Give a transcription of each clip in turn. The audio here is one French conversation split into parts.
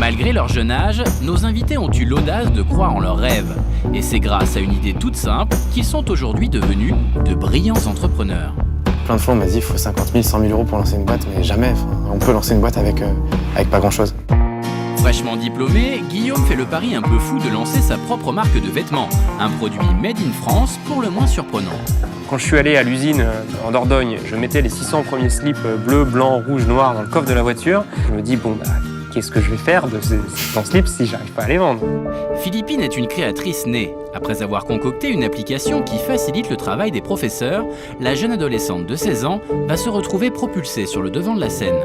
Malgré leur jeune âge, nos invités ont eu l'audace de croire en leurs rêves. Et c'est grâce à une idée toute simple qu'ils sont aujourd'hui devenus de brillants entrepreneurs. Plein de fois, on m'a dit qu'il faut 50 000, 100 000 euros pour lancer une boîte, mais jamais. On peut lancer une boîte avec pas grand-chose. Fraîchement diplômé, Guillaume fait le pari un peu fou de lancer sa propre marque de vêtements. Un produit made in France pour le moins surprenant. Quand je suis allé à l'usine en Dordogne, je mettais les 600 premiers slips bleu, blanc, rouge, noir dans le coffre de la voiture. Je me dis, qu'est-ce que je vais faire de ces 600 slips si j'arrive pas à les vendre? Philippine est une créatrice née. Après avoir concocté une application qui facilite le travail des professeurs, la jeune adolescente de 16 ans va se retrouver propulsée sur le devant de la scène.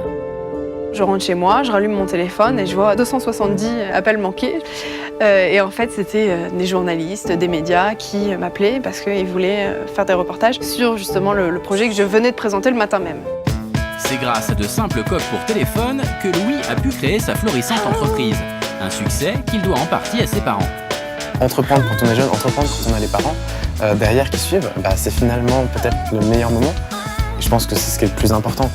Je rentre chez moi, je rallume mon téléphone et je vois 270 appels manqués. Et en fait, c'était des journalistes, des médias qui m'appelaient parce qu'ils voulaient faire des reportages sur justement le projet que je venais de présenter le matin même. C'est grâce à de simples coques pour téléphone que Louis a pu créer sa florissante entreprise. Un succès qu'il doit en partie à ses parents. Entreprendre quand on est jeune, entreprendre quand on a les parents derrière qui suivent, c'est finalement peut-être le meilleur moment. Et je pense que c'est ce qui est le plus important.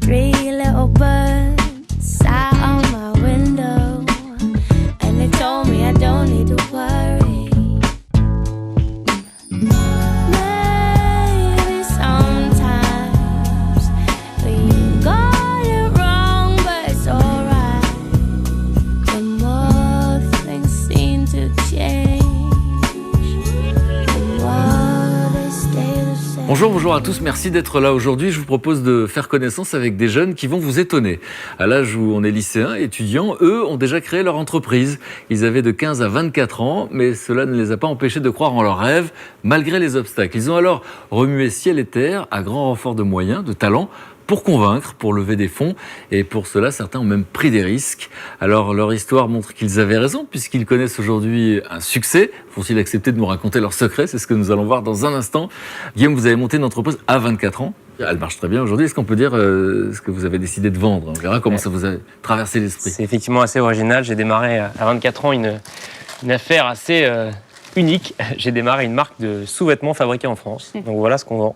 Three little birds sat on my window, and they told me I don't need to worry. Maybe sometimes we got it wrong, but it's alright. The more things seem to change, the more they stay the same. Bonjour à tous, merci d'être là aujourd'hui. Je vous propose de faire connaissance avec des jeunes qui vont vous étonner. À l'âge où on est lycéen, étudiants, eux ont déjà créé leur entreprise. Ils avaient de 15 à 24 ans, mais cela ne les a pas empêchés de croire en leurs rêves, malgré les obstacles. Ils ont alors remué ciel et terre à grand renfort de moyens, de talents, pour convaincre, pour lever des fonds. Et pour cela, certains ont même pris des risques. Alors, leur histoire montre qu'ils avaient raison, puisqu'ils connaissent aujourd'hui un succès. Vont-ils accepter de nous raconter leurs secrets? C'est ce que nous allons voir dans un instant. Guillaume, vous avez monté une entreprise à 24 ans. Elle marche très bien aujourd'hui. Est-ce qu'on peut dire ce que vous avez décidé de vendre? On verra comment ça vous a traversé l'esprit. C'est effectivement assez original. J'ai démarré à 24 ans une affaire assez unique. J'ai démarré une marque de sous-vêtements fabriqués en France. Donc voilà ce qu'on vend.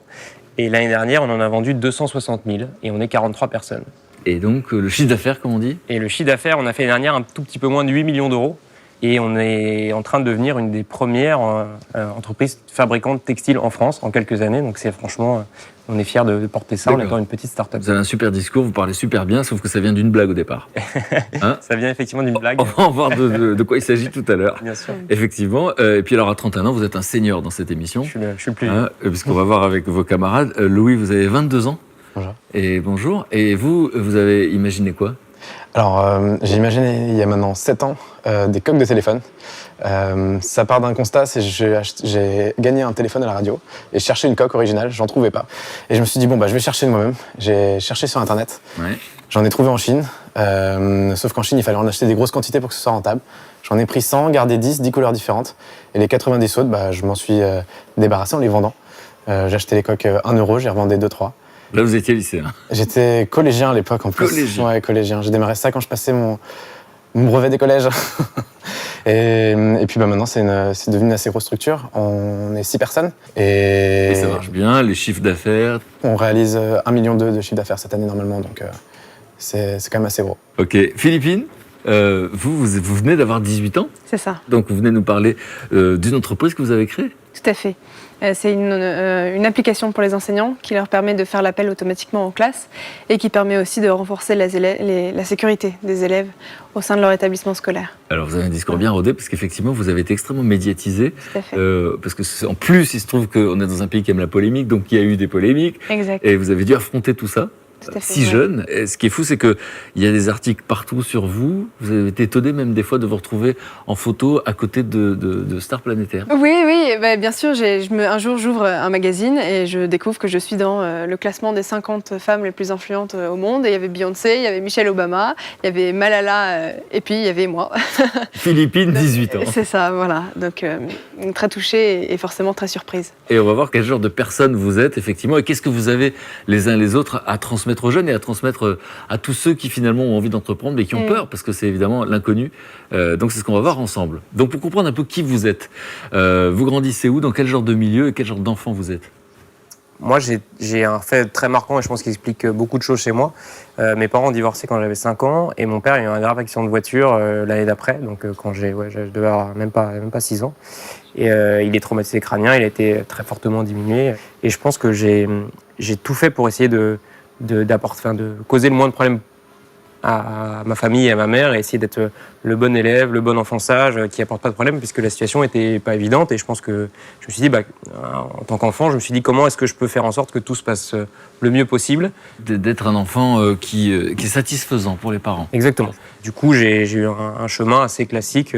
Et l'année dernière, on en a vendu 260 000 et on est 43 personnes. Et donc, le chiffre d'affaires, comme on dit? Et le chiffre d'affaires, on a fait l'année dernière un tout petit peu moins de 8 millions d'euros. Et on est en train de devenir une des premières entreprises fabricantes textiles en France en quelques années. Donc c'est franchement, on est fiers de porter ça en étant une petite start-up. Vous avez un super discours, vous parlez super bien, sauf que ça vient d'une blague au départ. Hein? Ça vient effectivement d'une blague. On va en voir de quoi il s'agit tout à l'heure. Bien sûr. Effectivement. Et puis alors à 31 ans, vous êtes un senior dans cette émission. Je suis le plus vieux. Puisqu'on va voir avec vos camarades. Louis, vous avez 22 ans. Bonjour. Et bonjour. Et vous avez imaginé quoi? Alors, j'ai imaginé il y a maintenant 7 ans des coques de téléphone. Ça part d'un constat, c'est que j'ai gagné un téléphone à la radio et je cherchais une coque originale, j'en trouvais pas. Et je me suis dit, je vais chercher de moi-même. J'ai cherché sur Internet. Ouais. J'en ai trouvé en Chine, sauf qu'en Chine, il fallait en acheter des grosses quantités pour que ce soit rentable. J'en ai pris 100, gardé 10 couleurs différentes. Et les 90 autres, je m'en suis débarrassé en les vendant. J'ai acheté les coques 1 euro, j'ai revendé 2-3. Là, vous étiez lycéen. J'étais collégien à l'époque en plus. Collégien. Ouais, collégien. J'ai démarré ça quand je passais mon brevet des collèges. et puis maintenant, c'est devenu une assez grosse structure. On est 6 personnes. Et ça marche bien, les chiffres d'affaires? On réalise 1,2 million de chiffre d'affaires cette année normalement, donc c'est quand même assez gros. Ok. Philippine, vous venez d'avoir 18 ans? C'est ça. Donc vous venez nous parler d'une entreprise que vous avez créée? Tout à fait. C'est une application pour les enseignants qui leur permet de faire l'appel automatiquement en classe et qui permet aussi de renforcer la sécurité des élèves au sein de leur établissement scolaire. Alors vous avez un discours bien rodé parce qu'effectivement vous avez été extrêmement médiatisé. Tout à fait. Parce que en plus il se trouve qu'on est dans un pays qui aime la polémique, donc il y a eu des polémiques. Exact. Et vous avez dû affronter tout ça. Tout à fait, Si jeune. Et ce qui est fou, c'est qu'il y a des articles partout sur vous. Vous avez été étonné même des fois de vous retrouver en photo à côté de stars planétaires. Oui, bien sûr. Un jour, j'ouvre un magazine et je découvre que je suis dans le classement des 50 femmes les plus influentes au monde. Et il y avait Beyoncé, il y avait Michelle Obama, il y avait Malala, et puis il y avait moi. Philippine, 18 ans. C'est ça, voilà. Donc, très touchée et forcément très surprise. Et on va voir quel genre de personne vous êtes, effectivement, et qu'est-ce que vous avez les uns les autres à transmettre aux jeunes et à transmettre à tous ceux qui finalement ont envie d'entreprendre mais qui ont peur, parce que c'est évidemment l'inconnu. Donc c'est ce qu'on va voir ensemble. Donc pour comprendre un peu qui vous êtes, vous grandissez où, dans quel genre de milieu et quel genre d'enfant vous êtes? Moi, j'ai un fait très marquant et je pense qu'il explique beaucoup de choses chez moi. Mes parents ont divorcé quand j'avais 5 ans et mon père a eu un grave accident de voiture l'année d'après, donc quand je devais avoir même pas 6 ans. Et il est traumatisé crânien, il a été très fortement diminué. Et je pense que j'ai tout fait pour essayer de causer le moins de problèmes à ma famille et à ma mère et essayer d'être le bon élève, le bon enfant sage, qui apporte pas de problème puisque la situation était pas évidente. Et je pense que je me suis dit, en tant qu'enfant, je me suis dit comment est-ce que je peux faire en sorte que tout se passe le mieux possible. D'être un enfant qui est satisfaisant pour les parents. Exactement. Du coup, j'ai eu un chemin assez classique,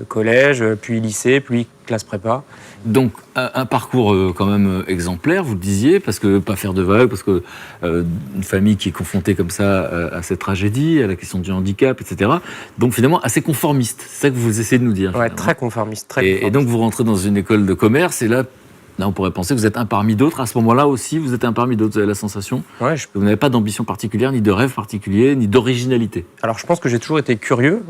collège, puis lycée, puis classe prépa. Donc, un parcours quand même exemplaire, vous le disiez, parce que pas faire de vagues, parce que une famille qui est confrontée comme ça à cette tragédie, à la question du handicap, etc. Donc, finalement, assez conformiste. C'est ça que vous essayez de nous dire. Ouais, finalement. très conformiste. Et donc, vous rentrez dans une école de commerce, et là, on pourrait penser que vous êtes un parmi d'autres. À ce moment-là aussi, vous êtes un parmi d'autres. Vous avez la sensation Ouais, que vous n'avez pas d'ambition particulière, ni de rêve particulier, ni d'originalité. Alors, je pense que j'ai toujours été curieux.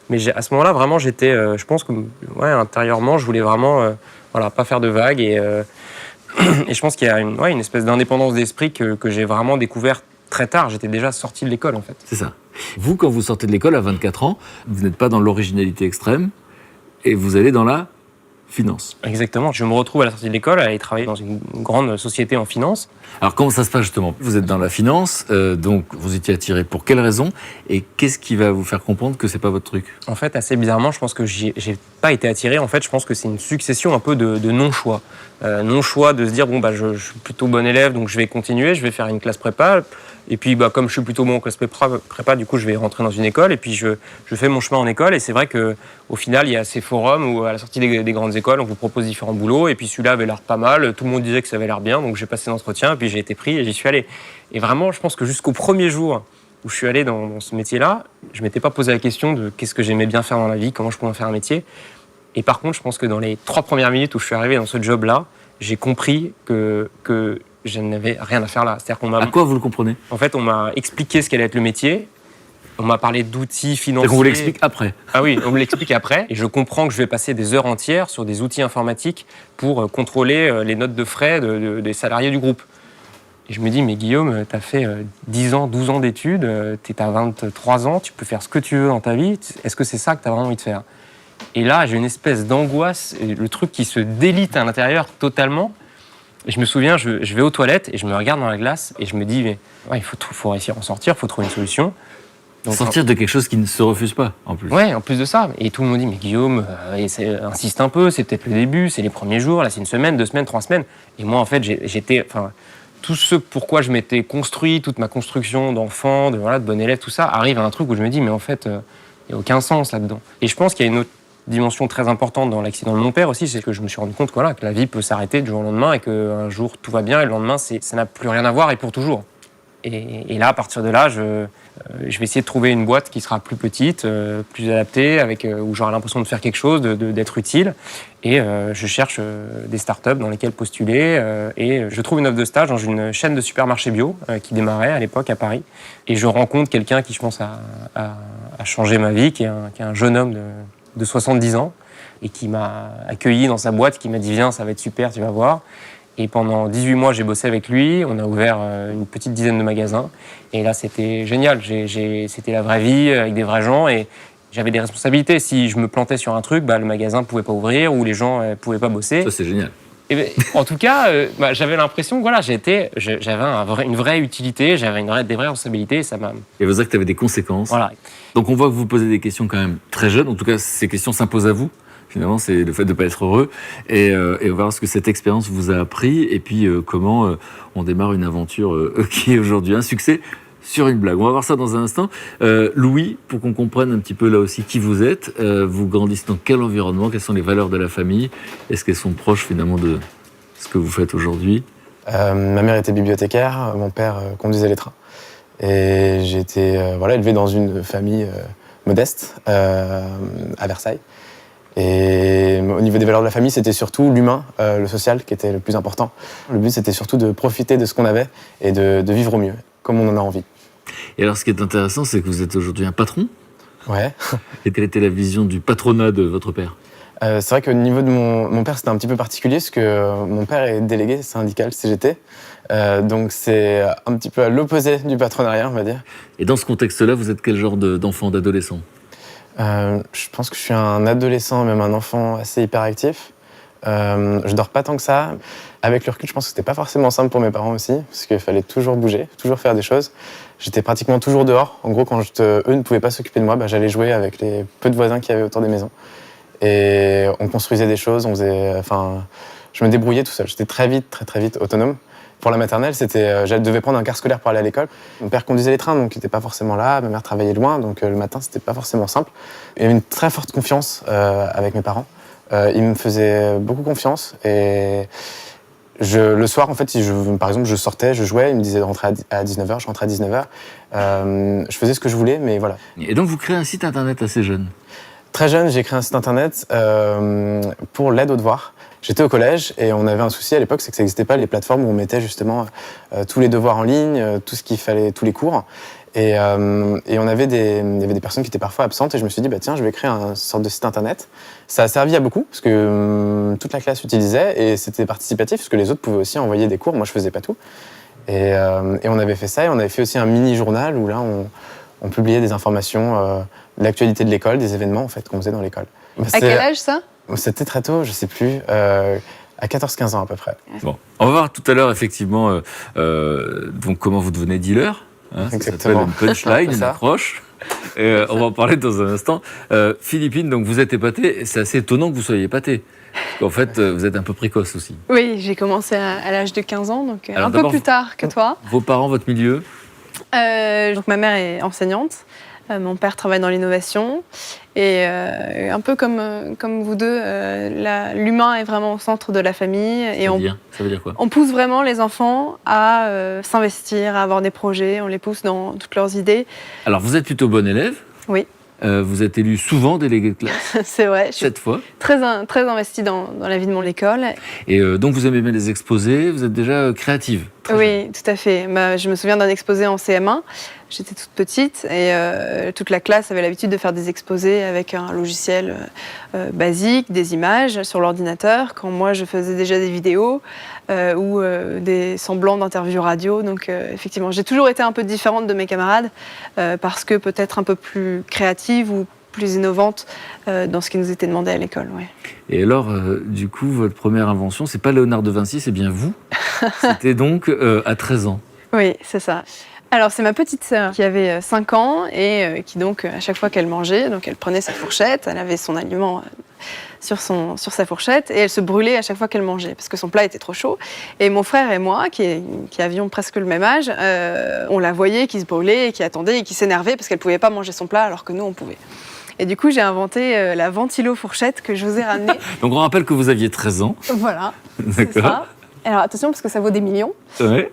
Mais à ce moment-là, vraiment, j'étais, je pense que, intérieurement, je voulais vraiment, pas faire de vagues. Et je pense qu'il y a une espèce d'indépendance d'esprit que j'ai vraiment découvert très tard. J'étais déjà sorti de l'école, en fait. C'est ça. Vous, quand vous sortez de l'école à 24 ans, vous n'êtes pas dans l'originalité extrême et vous allez dans la finance. Exactement. Je me retrouve à la sortie de l'école à aller travailler dans une grande société en finance. Alors, comment ça se passe justement ? Vous êtes dans la finance, donc vous étiez attiré pour quelle raison ? Et qu'est-ce qui va vous faire comprendre que c'est pas votre truc ? En fait, assez bizarrement, je pense que j'ai pas été attiré. En fait, je pense que c'est une succession un peu de non-choix. Non-choix de se dire, je suis plutôt bon élève, donc je vais continuer, je vais faire une classe prépa. Et puis, comme je suis plutôt bon en classe prépa, du coup, je vais rentrer dans une école. Et puis, je fais mon chemin en école. Et c'est vrai qu'au final, il y a ces forums où, à la sortie des grandes écoles, on vous propose différents boulots. Et puis, celui-là avait l'air pas mal. Tout le monde disait que ça avait l'air bien. Donc, j'ai passé l'entretien. Et puis, j'ai été pris et j'y suis allé. Et vraiment, je pense que jusqu'au premier jour où je suis allé dans ce métier-là, je ne m'étais pas posé la question de qu'est-ce que j'aimais bien faire dans la vie, comment je pouvais en faire un métier. Et par contre, je pense que dans les 3 premières minutes où je suis arrivé dans ce job-là, j'ai compris que je n'avais rien à faire là. C'est-à-dire qu'on m'a... À quoi vous le comprenez ? En fait, on m'a expliqué ce qu'allait être le métier. On m'a parlé d'outils financiers. C'est qu'on vous l'explique après. Ah oui, on me l'explique après. Et je comprends que je vais passer des heures entières sur des outils informatiques pour contrôler les notes de frais des salariés du groupe. Et je me dis, mais Guillaume, tu as fait 10 ans, 12 ans d'études, tu es à 23 ans, tu peux faire ce que tu veux dans ta vie. Est-ce que c'est ça que tu as vraiment envie de faire ? Et là, j'ai une espèce d'angoisse, le truc qui se délite à l'intérieur totalement. Et je me souviens, je vais aux toilettes et je me regarde dans la glace et je me dis, il faut réussir à en sortir, il faut trouver une solution. Donc, sortir de quelque chose qui ne se refuse pas, en plus. Ouais, en plus de ça. Et tout le monde dit, mais Guillaume, insiste un peu, c'est peut-être le début, c'est les premiers jours, là c'est 1 semaine, 2 semaines, 3 semaines. Et moi, en fait, tout ce pourquoi je m'étais construit, toute ma construction d'enfant, de bon élève, tout ça, arrive à un truc où je me dis, mais en fait, il n'y a aucun sens là-dedans. Et je pense qu'il y a une autre dimension très importante dans l'accident de mon père aussi, c'est que je me suis rendu compte que la vie peut s'arrêter du jour au lendemain et qu'un jour tout va bien et le lendemain ça n'a plus rien à voir et pour toujours. Et là, à partir de là, je vais essayer de trouver une boîte qui sera plus petite, plus adaptée, où j'aurai l'impression de faire quelque chose, d'être utile. Et je cherche des startups dans lesquelles postuler. Et je trouve une offre de stage dans une chaîne de supermarchés bio qui démarrait à l'époque à Paris. Et je rencontre quelqu'un qui, je pense, a changé ma vie, qui est un jeune homme de 70 ans et qui m'a accueilli dans sa boîte, qui m'a dit « Viens, ça va être super, tu vas voir ». Et pendant 18 mois, j'ai bossé avec lui. On a ouvert une petite dizaine de magasins. Et là, c'était génial. C'était la vraie vie avec des vrais gens. Et j'avais des responsabilités. Si je me plantais sur un truc, le magasin ne pouvait pas ouvrir ou les gens ne pouvaient pas bosser. Ça, c'est génial. Et en tout cas, j'avais l'impression que j'avais une vraie utilité, j'avais des vraies responsabilités. Et ça m'a... Et vous savez que tu avais des conséquences. Voilà. Donc on voit que vous posez des questions quand même très jeunes. En tout cas, ces questions s'imposent à vous. Finalement, c'est le fait de ne pas être heureux. Et on va voir ce que cette expérience vous a appris et puis comment on démarre une aventure qui est aujourd'hui un succès sur une blague. On va voir ça dans un instant. Louis, pour qu'on comprenne un petit peu là aussi qui vous êtes, vous grandissez dans quel environnement ? Quelles sont les valeurs de la famille ? Est-ce qu'elles sont proches finalement de ce que vous faites aujourd'hui ? Ma mère était bibliothécaire, mon père conduisait les trains. Et j'ai été élevé dans une famille modeste à Versailles. Et au niveau des valeurs de la famille, c'était surtout l'humain, le social qui était le plus important. Le but, c'était surtout de profiter de ce qu'on avait et de vivre au mieux, comme on en a envie. Et alors, ce qui est intéressant, c'est que vous êtes aujourd'hui un patron. Ouais. Et quelle était la vision du patronat de votre père ? C'est vrai qu'au niveau de mon père, c'était un petit peu particulier parce que mon père est délégué syndical CGT. Donc c'est un petit peu à l'opposé du patronat, on va dire. Et dans ce contexte-là, vous êtes quel genre d'enfant, d'adolescent? Je pense que je suis un adolescent, même un enfant assez hyperactif. Je dors pas tant que ça. Avec le recul, je pense que c'était pas forcément simple pour mes parents aussi, parce qu'il fallait toujours bouger, toujours faire des choses. J'étais pratiquement toujours dehors. En gros, quand eux ne pouvaient pas s'occuper de moi, j'allais jouer avec les peu de voisins qu'il y avait autour des maisons. Et on construisait des choses, je me débrouillais tout seul. J'étais très vite autonome. Pour la maternelle, je devais prendre un car scolaire pour aller à l'école. Mon père conduisait les trains, donc il n'était pas forcément là. Ma mère travaillait loin, donc le matin, c'était pas forcément simple. Il y avait une très forte confiance avec mes parents. Ils me faisaient beaucoup confiance. Et le soir, en fait, par exemple, je sortais, je jouais, ils me disaient de rentrer à 19h, je rentrais à 19h. Je faisais ce que je voulais, mais voilà. Et donc, vous créez un site internet assez jeune? Très jeune, j'ai créé un site internet pour l'aide aux devoirs. J'étais au collège et on avait un souci à l'époque, c'est que ça n'existait pas les plateformes où on mettait justement tous les devoirs en ligne, tout ce qu'il fallait, tous les cours. Et il y avait des personnes qui étaient parfois absentes et je me suis dit, tiens, je vais créer une sorte de site internet. Ça a servi à beaucoup parce que toute la classe utilisait et c'était participatif parce que les autres pouvaient aussi envoyer des cours, moi je faisais pas tout. Et on avait fait ça et on avait fait aussi un mini-journal où là on publiait des informations, de l'actualité de l'école, des événements en fait qu'on faisait dans l'école. À quel âge ça? C'était très tôt, je sais plus, à 14-15 ans à peu près. Bon, on va voir tout à l'heure effectivement donc comment vous devenez dealer. Ça s'appelle une punchline, une approche. On va en parler dans un instant. Philippine, donc vous êtes épatée. C'est assez étonnant que vous soyez épatée. En fait, vous êtes un peu précoce aussi. Oui, j'ai commencé à l'âge de 15 ans, donc Alors, un peu plus tard que toi. Vos parents, votre milieu? Donc ma mère est enseignante. Mon père travaille dans l'innovation et un peu comme vous deux, l'humain est vraiment au centre de la famille et ça veut dire quoi? on pousse vraiment les enfants à s'investir, à avoir des projets, on les pousse dans toutes leurs idées. Alors vous êtes plutôt bon élève? Oui. Vous êtes élu souvent délégué de classe? C'est vrai, je suis 7 fois. très investie dans la vie de mon école. Et donc vous aimez bien les exposés, vous êtes déjà créative? Oui, tout à fait. Je me souviens d'un exposé en CM1. J'étais toute petite et toute la classe avait l'habitude de faire des exposés avec un logiciel basique, des images sur l'ordinateur, quand moi je faisais déjà des vidéos ou des semblants d'interviews radio. Donc effectivement, j'ai toujours été un peu différente de mes camarades parce que peut-être un peu plus créative ou plus innovante dans ce qui nous était demandé à l'école. Ouais. Et alors, du coup, votre première invention, c'est pas Léonard de Vinci, c'est bien vous. C'était donc à 13 ans. Oui, c'est ça. Alors, c'est ma petite sœur qui avait 5 ans et qui donc, à chaque fois qu'elle mangeait, donc elle prenait sa fourchette, elle avait son aliment sur sa fourchette et elle se brûlait à chaque fois qu'elle mangeait parce que son plat était trop chaud. Et mon frère et moi, qui avions presque le même âge, on la voyait qui se brûlait et qui attendait et qui s'énervait parce qu'elle ne pouvait pas manger son plat alors que nous, on pouvait. Et du coup, j'ai inventé la ventilo-fourchette que je vous ai ramenée. Donc, on rappelle que vous aviez 13 ans. Voilà, c'est D'accord. ça. Alors, attention, parce que ça vaut des millions. Ouais.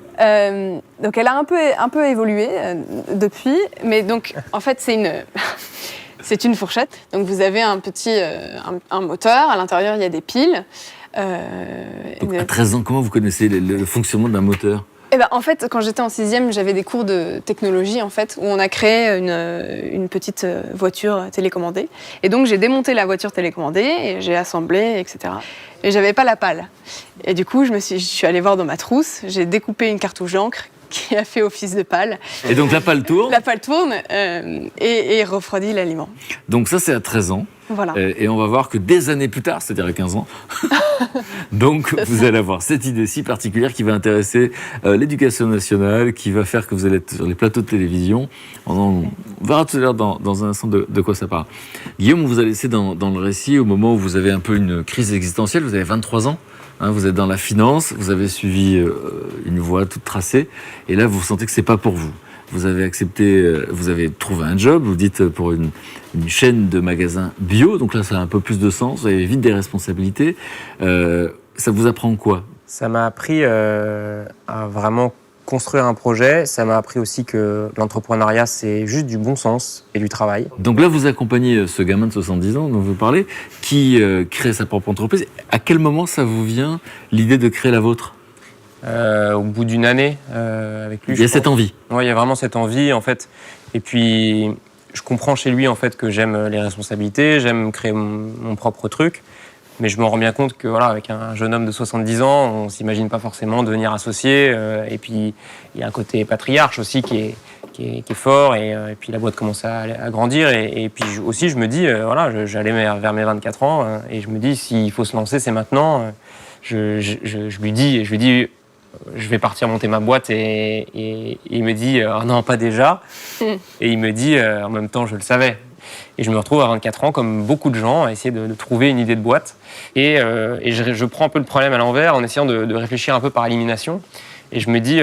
Donc, elle a un peu évolué depuis. Mais donc, en fait, c'est une fourchette. Donc, vous avez un petit un moteur. À l'intérieur, il y a des piles. Donc, à 13 ans, comment vous connaissez le fonctionnement d'un moteur? En fait, quand j'étais en 6e, j'avais des cours de technologie en fait, où on a créé une petite voiture télécommandée. Et donc, j'ai démonté la voiture télécommandée et j'ai assemblé, etc. Et j'avais pas la pale. Et du coup, je suis allée voir dans ma trousse, j'ai découpé une cartouche d'encre qui a fait office de pale. Et donc, la pale tourne? La pale tourne et refroidit l'aliment. Donc, ça, c'est à 13 ans. Voilà. Et on va voir que des années plus tard, c'est-à-dire à 15 ans, donc vous allez avoir cette idée si particulière qui va intéresser l'éducation nationale, qui va faire que vous allez être sur les plateaux de télévision. On verra tout à l'heure dans un instant de quoi ça parle. Guillaume, on vous a laissé dans le récit au moment où vous avez un peu une crise existentielle, vous avez 23 ans. Vous êtes dans la finance, vous avez suivi une voie toute tracée, et là vous sentez que c'est pas pour vous. Vous avez accepté, vous avez trouvé un job, vous dites pour une chaîne de magasins bio, donc là ça a un peu plus de sens, vous avez vite des responsabilités. Ça vous apprend quoi? Ça m'a appris à vraiment construire un projet. Ça m'a appris aussi que l'entrepreneuriat, c'est juste du bon sens et du travail. Donc là, vous accompagnez ce gamin de 70 ans dont vous parlez, qui crée sa propre entreprise. À quel moment ça vous vient l'idée de créer la vôtre? Au bout d'une année avec lui. Il y a cette envie. Oui, il y a vraiment cette envie, en fait. Et puis, je comprends chez lui en fait que j'aime les responsabilités, j'aime créer mon propre truc. Mais je me rends bien compte que voilà, avec un jeune homme de 70 ans, on s'imagine pas forcément devenir associé. Et puis il y a un côté patriarche aussi qui est fort. Et puis la boîte commence à grandir. Et puis aussi je me dis, voilà, j'allais vers mes 24 ans. Et je me dis, s'il faut se lancer, c'est maintenant. Je lui dis, je vais partir monter ma boîte. Et il me dit, ah non, pas déjà. Et il me dit, en même temps, je le savais. Et je me retrouve à 24 ans, comme beaucoup de gens, à essayer de trouver une idée de boîte. Et je prends un peu le problème à l'envers en essayant de réfléchir un peu par élimination. Et je me dis,